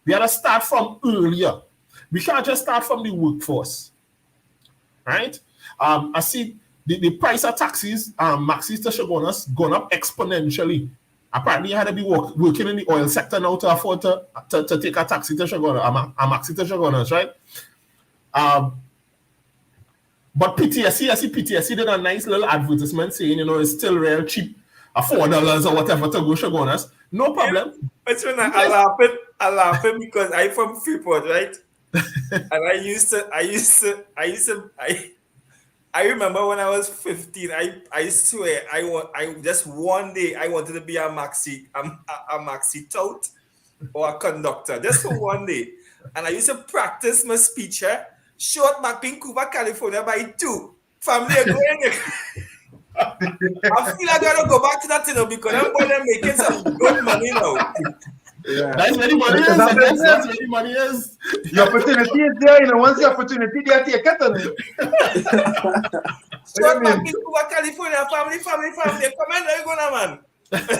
S4: We got to start from earlier. We can't just start from the workforce, right? I see the price of taxis, maxis to Shogunas gone up exponentially. Apparently, you had to be working in the oil sector now to afford to take a taxi to Shogunas, a maxi to Shogunas, right? But PTSD, I see PTSD did a nice little advertisement saying, it's still real cheap, $4 or whatever to go Shogunas. No problem.
S1: But when I laugh it because I'm from Freeport, right? And I remember when I was 15, I swear I just one day I wanted to be a maxi tout or a conductor, just for one day. And I used to practice my speech here. Short back Vancouver, California by 2. Family are going. I feel I gotta go back to that because I'm going to making some good money now.
S4: Yeah. That's where the money is. That's where the money is.
S7: The opportunity is there, once the opportunity there, take it.
S1: Short back Vancouver, California, family. Come on, there you go now, man.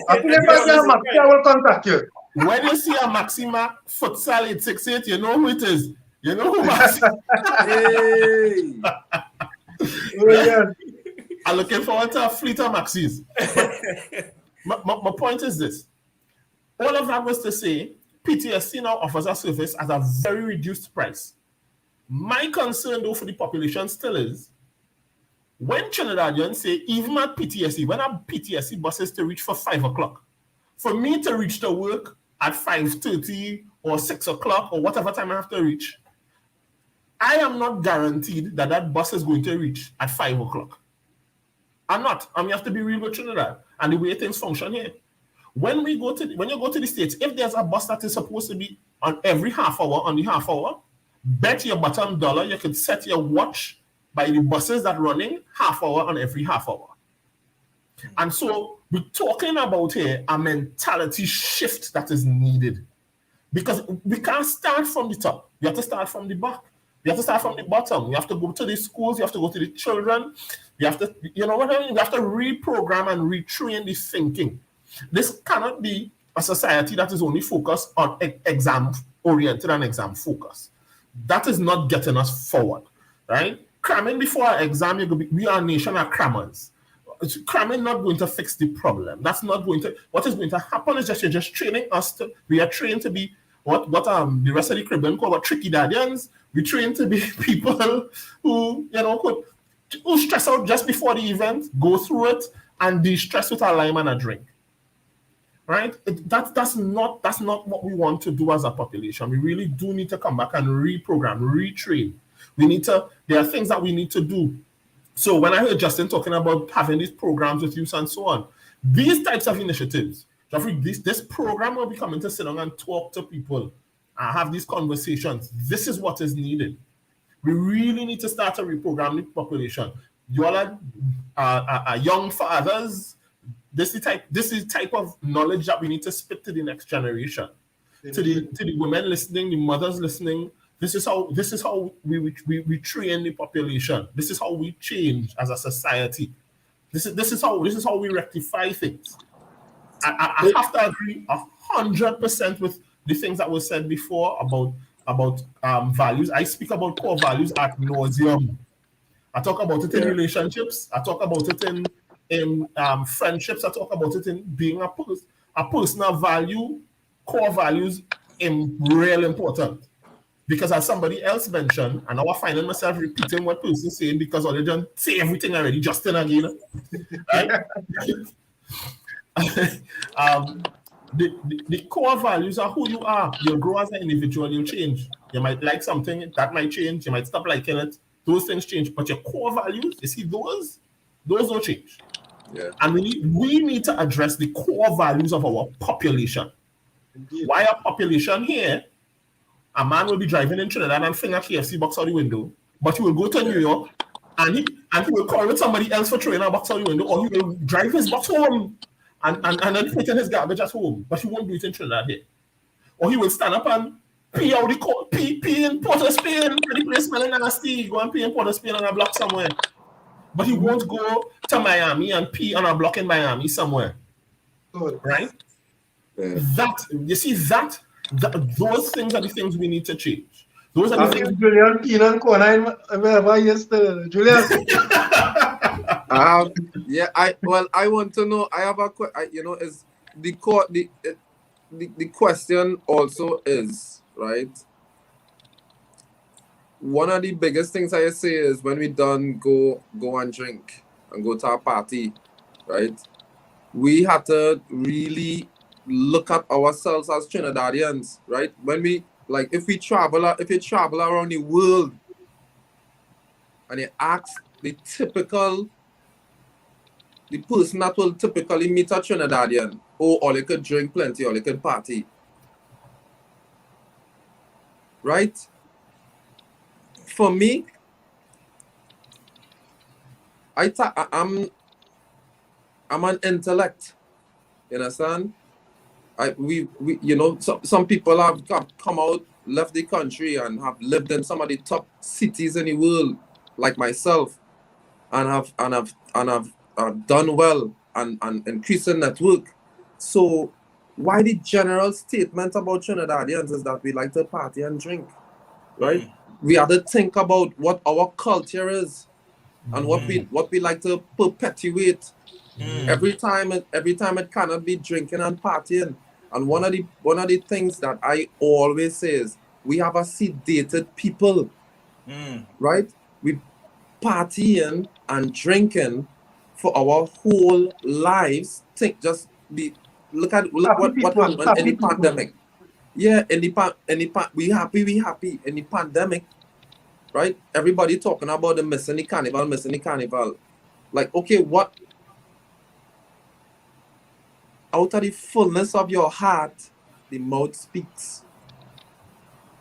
S7: I will contact you.
S4: When you see a Maxima Futsal868, you know who it is. You know who Maxima.
S1: Hey.
S4: I'm looking forward to a fleet of Maxis. My point is this. All of that was to say, PTSD now offers a service at a very reduced price. My concern, though, for the population still is, when Trinidadians say, even at PTSD, when a PTSD bus is to reach for 5 o'clock, for me to reach to work at 5:30 or 6 o'clock or whatever time I have to reach, I am not guaranteed that that bus is going to reach at 5 o'clock. I'm not. You have to be real with Trinidad and the way things function here. When you go to the States, if there's a bus that is supposed to be on every half hour, bet your bottom dollar you can set your watch by the buses that running half hour on every half hour. And so we're talking about here a mentality shift that is needed. Because we can't start from the top. We have to start from the back. We have to start from the bottom. We have to go to the schools. We have to go to the children. We have to, you know what I mean? We have to reprogram and retrain the thinking. This cannot be a society that is only focused on exam-oriented and exam-focused. That is not getting us forward, right? Cramming before our exam, we are a nation of crammers. Cramming not going to fix the problem. That's not going to. What is going to happen is you're just training us to. We are trained to be what the rest of the Caribbean call what tricky daddians. We train to be people who who stress out just before the event, go through it, and de-stress with a lime and a drink. Right? That's not what we want to do as a population. We really do need to come back and reprogram, retrain. There are things that we need to do. So when I heard Justin talking about having these programs with youth and so on, these types of initiatives, Geoffrey, this program will be coming to sit down and talk to people and have these conversations. This is what is needed. We really need to start to reprogram the population. You all are young fathers. This is the type of knowledge that we need to spit to the next generation. To the women listening, the mothers listening. This is how we train the population. This is how we change as a society. This is how we rectify things. I have to agree 100% with the things that were said before about values. I speak about core values ad nauseum. I talk about it in relationships. I talk about it in friendships. I talk about it in being a personal value. Core values is real important. Because as somebody else mentioned, and now I'm finding myself repeating what person saying because I didn't say everything already, Justin again. Right? the core values are who you are. You'll grow as an individual, you'll change. You might like something, that might change, you might stop liking it. Those things change. But your core values, you see, those don't change.
S6: Yeah.
S4: And we need to address the core values of our population. Why our population here? A man will be driving in Trinidad and finger KFC box out the window, but he will go to New York and he will call with somebody else for throwing a box out the window, or he will drive his box home and then put in his garbage at home, but he won't do it in Trinidad here. Or he will stand up and pee out pee in Port of Spain, and the place smelling nasty, go and pee in Port of Spain on a block somewhere. But he won't go to Miami and pee on a block in Miami somewhere.
S7: Good.
S4: Right?
S6: Yeah.
S4: Those things are the things we need to change. Those are the things.
S7: Julian Keenan Corner, wherever yesterday. Julian.
S6: I want to know. I have a is the question also is, right? One of the biggest things I say is when we done go and drink and go to a party, right? We have to really look at ourselves as Trinidadians, right? When we if you travel around the world and you ask the person that will typically meet a Trinidadian, or they could drink plenty, or they could party, right? For me, I'm an intellect, you understand? Some people have come out, left the country, and have lived in some of the top cities in the world, like myself, and have done well and increased in network. So why the general statement about Trinidadians is that we like to party and drink, right? We have to think about what our culture is and what we like to perpetuate. Every time it cannot be drinking and partying. And one of the things that I always say is we have a sedated people, right? We partying and drinking for our whole lives. Look at what happened in the pandemic. Yeah, we happy in the pandemic, right? Everybody talking about the missing the carnival. Like, okay, what? Out of the fullness of your heart, the mouth speaks.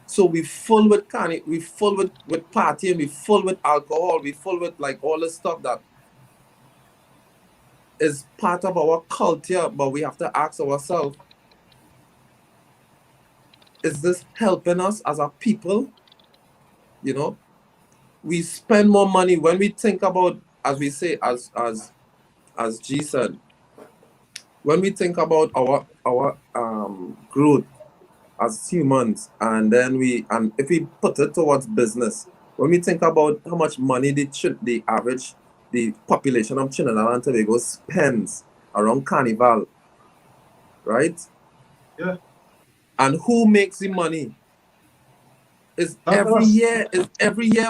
S6: So we full with we full with partying, we full with alcohol, we full with all the stuff that is part of our culture, but we have to ask ourselves, is this helping us as a people? We spend more money when we think about, as we say, as G said, when we think about our growth as humans, and if we put it towards business, when we think about how much money the population of Trinidad and Tobago spends around Carnival, right?
S7: Yeah.
S6: And who makes the money? Every year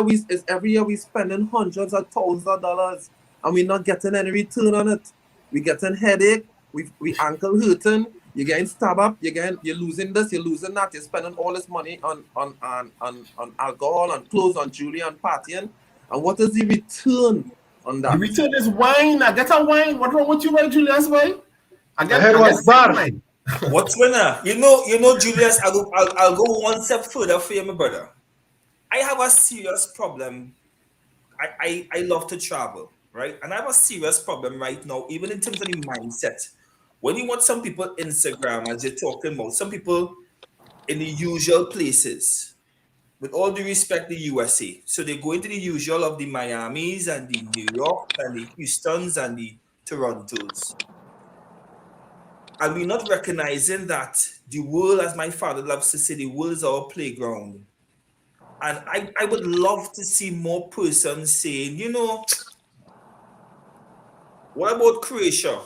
S6: we spending hundreds of thousands of dollars, and we're not getting any return on it. We getting headache. We ankle hurting, you're getting stabbed up, you're losing this, you're losing that, you're spending all this money on alcohol, on clothes, on jewelry, on partying. And what is the return on that?
S4: The return is wine. I get a wine. What's wrong with you, right, Julius? Wine? I get
S7: wine.
S1: What's winner? You know, Julius, I'll go one step further for you, my brother. I have a serious problem. I love to travel, right? And I have a serious problem right now, even in terms of the mindset. When you watch some people Instagram, as you're talking about, some people in the usual places, with all due respect, the USA. So they go into the usual of the Miamis and the New York and the Houstons and the Torontos. And we're not recognizing that the world, as my father loves to say, the world is our playground. And I would love to see more persons saying, what about Croatia?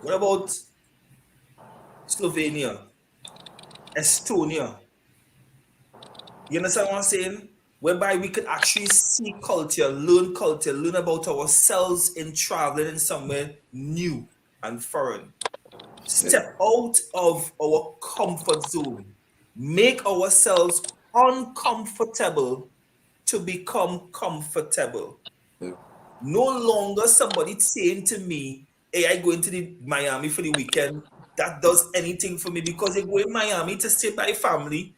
S1: What about Slovenia? Estonia? You understand what I'm saying? Whereby we could actually see culture, learn about ourselves in traveling in somewhere new and foreign. Step out of our comfort zone. Make ourselves uncomfortable to become comfortable.
S6: Yeah.
S1: No longer somebody saying to me, hey, I going to the Miami for the weekend. That does anything for me because they go in Miami to stay by family,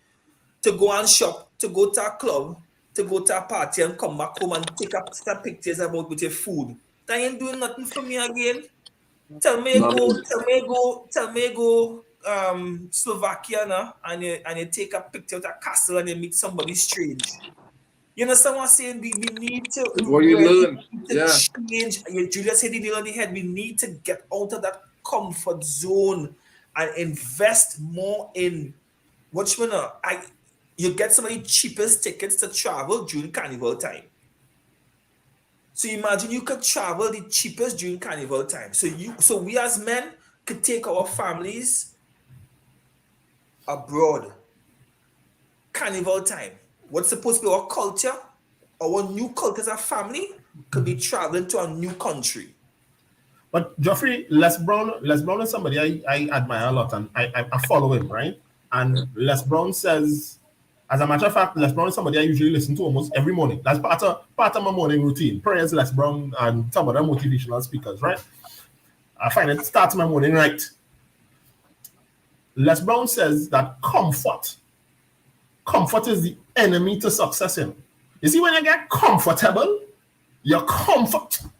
S1: to go and shop, to go to a club, to go to a party and come back home and take up some pictures about with your food. That ain't doing nothing for me again. Tell me go Slovakia now and you take a picture of a castle and you meet somebody strange. You know, someone saying we need to
S6: It's what you learn.
S1: change. Julia said the nail on the head. We need to get out of that comfort zone and invest more in what you know. You get some of the cheapest tickets to travel during carnival time. So imagine you could travel the cheapest during carnival time. So we as men could take our families abroad. Carnival time. What's supposed to be our culture? Our new culture as a family could be traveling to a new country.
S4: But Geoffrey, Les Brown is somebody I admire a lot and I follow him, right? And Les Brown says, as a matter of fact, Les Brown is somebody I usually listen to almost every morning. That's part of my morning routine. Prayers, Les Brown, and some other motivational speakers, right? I find it starts my morning right. Les Brown says that comfort is the enemy to success. You see, when you get comfortable, you're comfortable.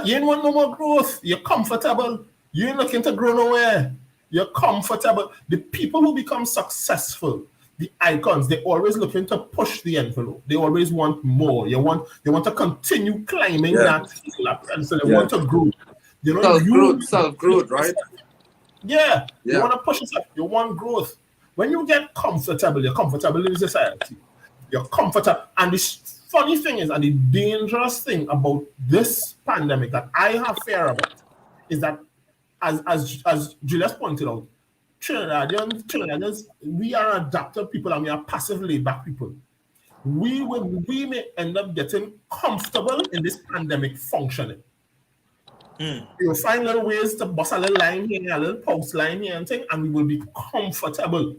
S4: You ain't want no more growth. You're comfortable. You ain't looking to grow nowhere. You're comfortable. The people who become successful, the icons, they're always looking to push the envelope. They always want more. They want to continue climbing that hill, and so they want to grow. You know,
S6: self-growth, right?
S4: Yeah. You want to push yourself. You want growth. When you get comfortable, you're comfortable in society. You're comfortable. And the funny thing is, and the dangerous thing about this pandemic that I have fear about is that, as Julius pointed out, Trinidadians, we are adaptive people and we are passive laid-back people. We may end up getting comfortable in this pandemic functioning. You'll find little ways to bust a little line here, a little post line here and thing, and we will be comfortable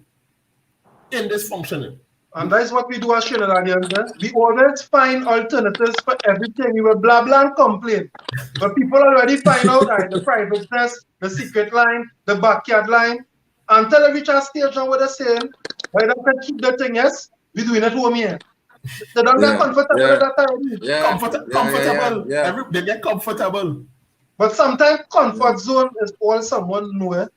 S4: in this functioning.
S7: And that's what we do as Trinidadians. We always find alternatives for everything. We will blah blah and complain. But people already find out the privateness, the secret line, the backyard line. Until they reach a stage on what they're saying, why don't they keep the thing, yes? We doing it home here. They don't get comfortable at that time.
S4: Comfortable. They get comfortable.
S7: But sometimes comfort zone is all someone knows.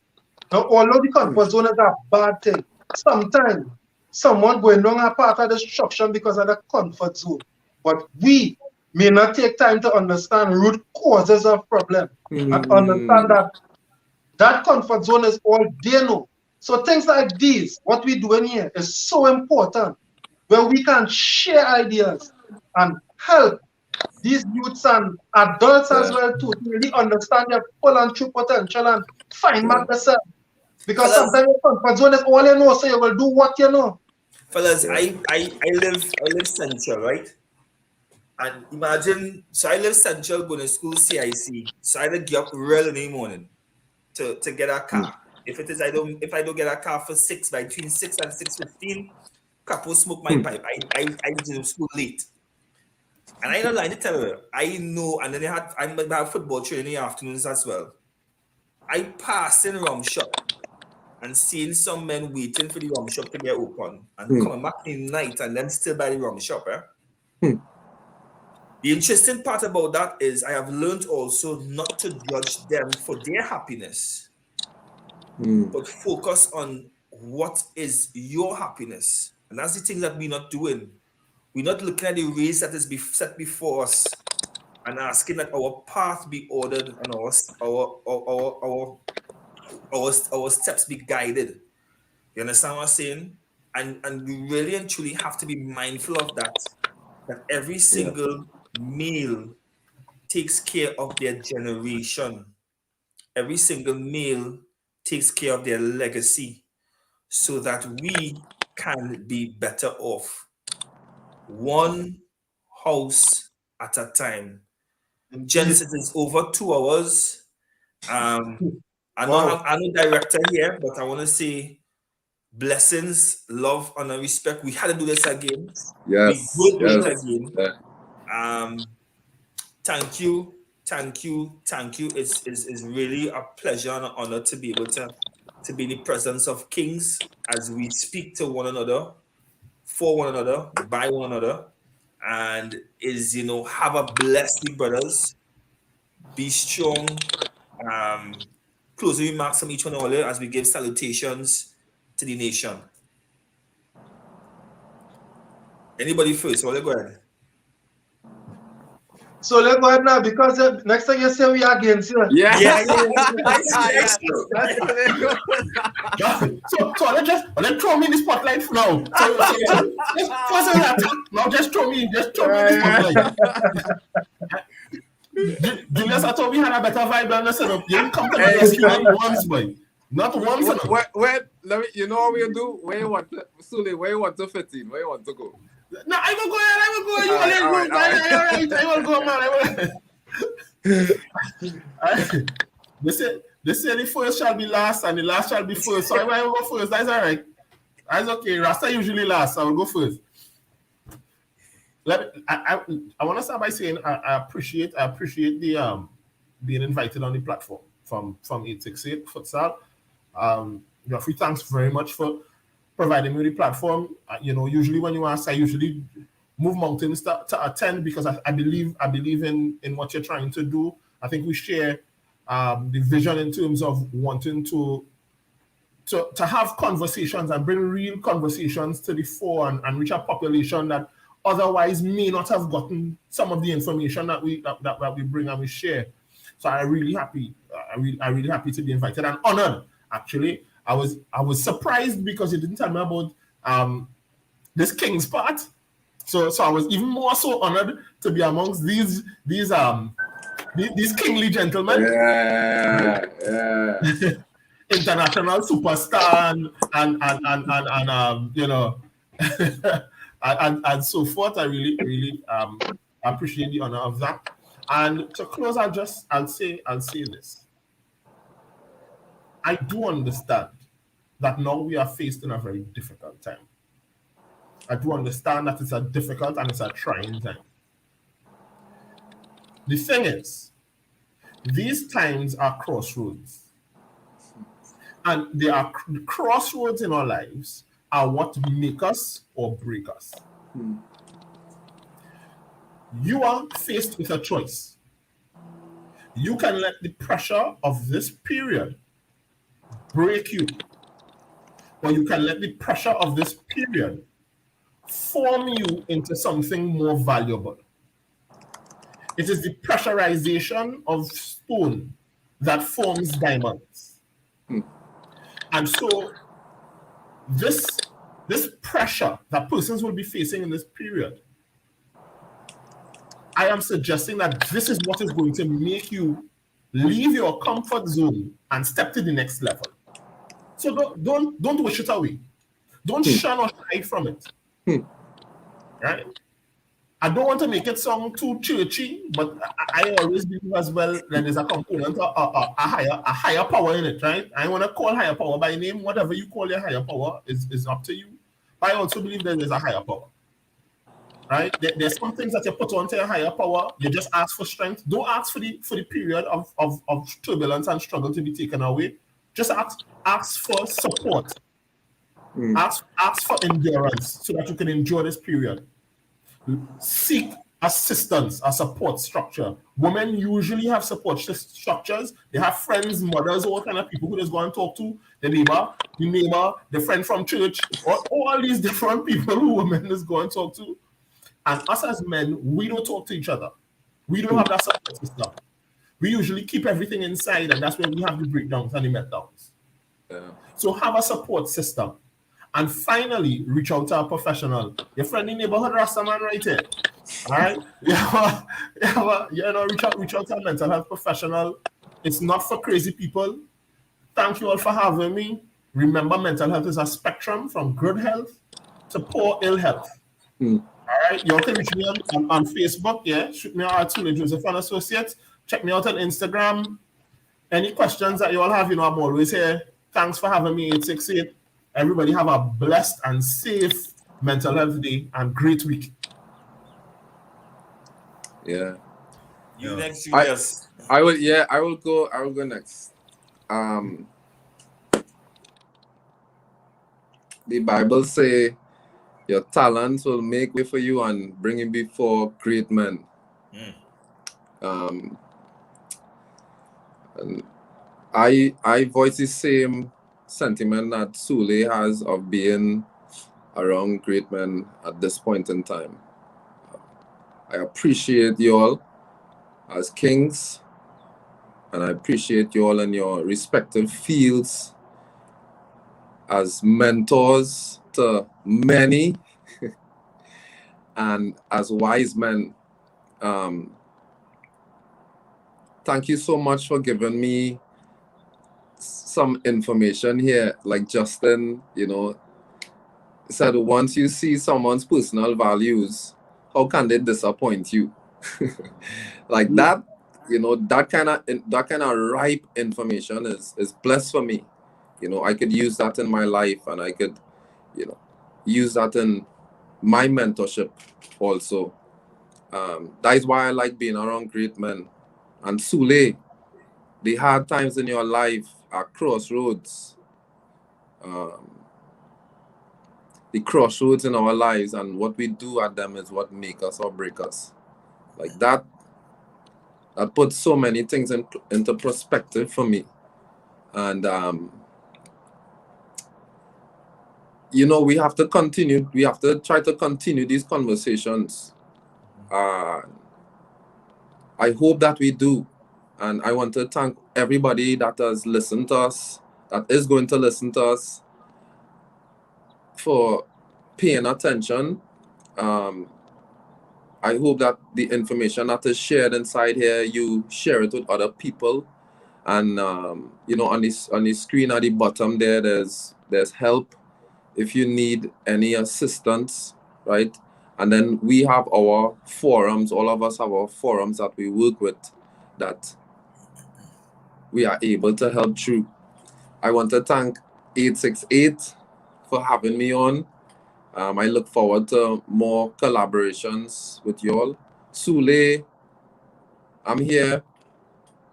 S7: Now, although the comfort zone is a bad thing, sometimes someone going wrong a part of destruction because of the comfort zone. But we may not take time to understand root causes of problem and understand that comfort zone is all they know. So things like these, what we're doing here is so important, where we can share ideas and help these youths and adults as well to really understand their full and true potential and find back themselves. Because sometimes your comfort zone is all you know, so you will do what you know.
S1: Fellas, I live central, right? And imagine, so I live central, going to school CIC. So I had to get up real in the morning to get a car. If I don't get a car for between 6 and 6:15, couple smoke my pipe. I do school late. And I don't like to tell her, I know, and then I have football training in the afternoons as well. I pass in rum shop and seeing some men waiting for the rum shop to get open and coming back in the night and then still by the rum shop. The interesting part about that is I have learned also not to judge them for their happiness, but focus on what is your happiness. And that's the thing that we're not doing. We're not looking at the race that is set before us and asking that our path be ordered and our steps be guided. You understand what I'm saying? And we really and truly have to be mindful of that every single male takes care of their generation. Every single male takes care of their legacy so that we can be better off. One house at a time. Gents, it is over 2 hours. I'm
S6: Wow.
S1: no director here, but I want to say blessings, love, honor, respect. We had to do this again.
S6: Yes.
S1: We will do it
S6: Yes.
S1: again.
S6: Yeah.
S1: Thank you. It's really a pleasure and an honor to be able to be in the presence of kings as we speak to one another, for one another, by one another. And have a blessed week, brothers. Be strong. Closing remarks from each one of you as we give salutations to the nation. Anybody first? Well, go ahead.
S7: So let's go ahead now, because next time you say we are against you.
S6: Yeah.
S4: So let's throw me in the spotlight for now. Just throw me in the spotlight. Julius, I thought we had a better vibe than the setup. You didn't come to the rescue once, boy. Not once.
S6: Wait, let me. You know what we'll do? Where you want to, Sule? Where you want to fit in? Where you want to go?
S4: No, I will go. I will go, man. They say the first shall be last and the last shall be first. So I will go first. That's all right. That's okay. Rasta usually last. So I will go first. I want to start by saying I appreciate the being invited on the platform from 868 Futsal. Geoffrey, thanks very much for providing me the platform. Usually when you ask, I usually move mountains to attend, because I believe in what you're trying to do. I think we share the vision in terms of wanting to have conversations and bring real conversations to the fore and reach a population that otherwise may not have gotten some of the information that we bring and we share. So I'm really happy. I'm really happy to be invited and honored. Actually, I was surprised because you didn't tell me about this king's part. So I was even more so honored to be amongst these kingly gentlemen.
S6: Yeah.
S4: International superstar and so forth. I really appreciate the honor of that. And to close, I'll say this. I do understand that now we are faced in a very difficult time. I do understand that it's a difficult and it's a trying time. The thing is, these times are crossroads. And they are crossroads in our lives are what make us or break us. You are faced with a choice. You can let the pressure of this period break you, or you can let the pressure of this period form you into something more valuable. It is the pressurization of stone that forms diamonds. And so this pressure that persons will be facing in this period, I am suggesting that this is what is going to make you leave your comfort zone and step to the next level. So don't wish it away. Don't shun or hide from it. Right? I don't want to make it sound too churchy, but I always believe as well that there's a component of a higher power in it, right? I want to call higher power by name. Whatever you call your higher power is up to you. But I also believe that there's a higher power, right? There's some things that you put onto your higher power. You just ask for strength. Don't ask for the period of turbulence and struggle to be taken away. Just ask for support. Ask for endurance so that you can endure this period. Seek assistance, a support structure. Women usually have support structures. They have friends, mothers, all kind of people who just go and talk to. The neighbor, the friend from church, all these different people who women just go and talk to. And us as men, we don't talk to each other. We don't have that support system. We usually keep everything inside, and that's where we have the breakdowns and the meltdowns. So have a support system. And finally, reach out to a professional. Your friendly neighborhood Rastaman right here. All right? Reach out to a mental health professional. It's not for crazy people. Thank you all for having me. Remember, mental health is a spectrum from good health to poor ill health. All right? You all can reach me on Facebook. Yeah, shoot me out at Sule Joseph and Associates. Check me out on Instagram. Any questions that you all have, I'm always here. Thanks for having me, 868. Everybody have a blessed and safe mental health day and great week.
S6: Yeah.
S1: You next, Julius.
S6: I will go next. The Bible say your talents will make way for you and bring you before great men. And I voice the same sentiment that Sule has of being around great men at this point in time. I appreciate you all as kings, and I appreciate you all in your respective fields as mentors to many and as wise men. Thank you so much for giving me some information here. Like Justin, said, once you see someone's personal values, how can they disappoint you? Like that, that kind of ripe information is blessed for me. I could use that in my life, and I could, use that in my mentorship also. That is why I like being around great men. And Sule, the hard times in your life are crossroads. The crossroads in our lives, and what we do at them is what make us or break us. Like that puts so many things into perspective for me. And we have to continue. We have to try to continue these conversations. I hope that we do. And I want to thank everybody that has listened to us, that is going to listen to us, for paying attention. I hope that the information that is shared inside here, you share it with other people. And on the screen at the bottom there, there's help if you need any assistance, right? And then we have our forums. All of us have our forums that we work with, that we are able to help through. I want to thank 868 for having me on. I look forward to more collaborations with you all. Sule, I'm here,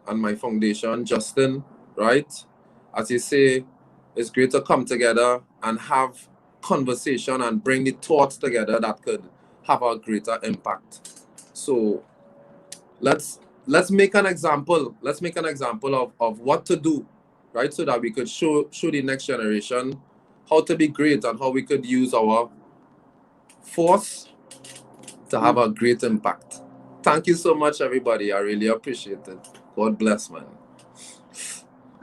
S6: and my foundation, Justin, right? As you say, it's great to come together and have conversation and bring the thoughts together that could have a greater impact. So let's make an example. Let's make an example of what to do, right? So that we could show the next generation how to be great and how we could use our force to have a great impact. Thank you so much, everybody. I really appreciate it. God bless, man.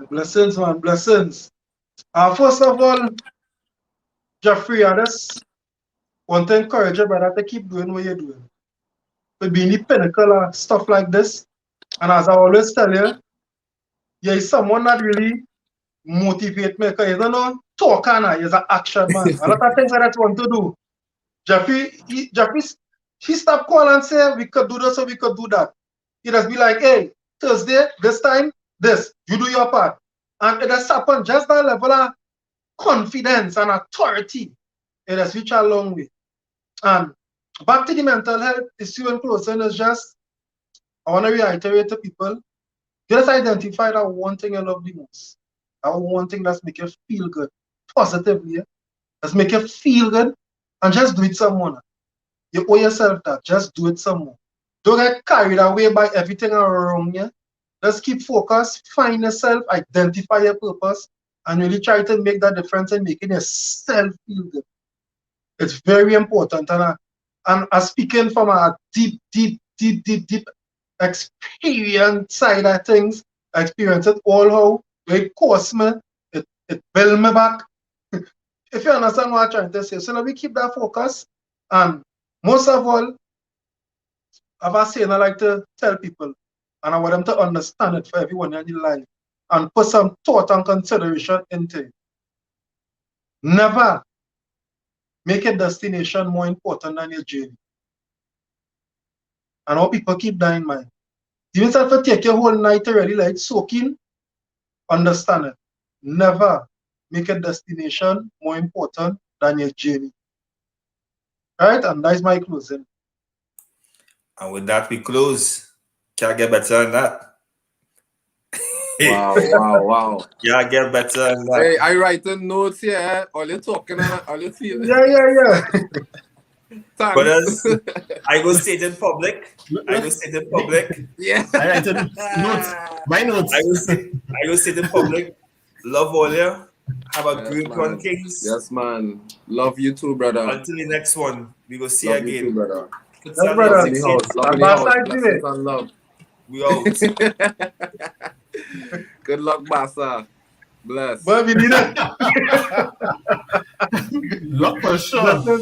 S7: Blessings, man. Blessings. First of all, Jeffrey, I just want to encourage you, brother, to keep doing what you're doing. To be in the pinnacle of stuff like this. And as I always tell you, you're someone that really motivate me. Because you don't know, talker now, he's an action man. A lot of things that I want to do. Jeffrey, he stopped calling and say, we could do this or we could do that. He just be like, hey, Thursday, this time, this. You do your part. And it has happened just that level of confidence and authority. It has reached a long way. And back to the mental health issue and closing is just, I want to reiterate to people, just identify that one thing you love the most. That one thing that's make you feel good, positively. Let's make you feel good, and just do it someone. You owe yourself that. Just do it someone. Don't get carried away by everything around you. Just keep focused, find yourself, identify your purpose, and really try to make that difference in making yourself feel good. It's very important. And I'm speaking from a deep experience side of things. I experienced it all how it cost me, it built me back. If you understand what I'm trying to say. So now we keep that focus. And most of all, I have a saying I like to tell people, and I want them to understand it for everyone in their life, and put some thought and consideration into it. Never make a destination more important than your journey. And how people keep that in mind. Even if you take your whole night to really like soaking, understand it. Never make a destination more important than your journey. Right? And that's my closing.
S1: And with that, we close. Can't get better than that.
S6: Wow.
S1: Can't get better than that.
S6: Hey, I writing notes here. All you talking and all you feeling.
S7: Yeah.
S6: Thanks.
S1: Brothers, I go state in public.
S6: Yeah.
S4: I write in notes. My notes.
S1: I go state in public. Love all you. Have a great
S6: man.
S1: one, Kings.
S6: Yes, man. Love you too, brother.
S1: Until the next one, we go see
S6: Love
S1: again.
S6: you too, brother.
S1: Futsal
S7: brother.
S6: Love in the house. Love in the house. Blessings and love.
S1: We out.
S6: Good luck, Bassa. Bless.
S7: But we need it.
S4: Luck for sure.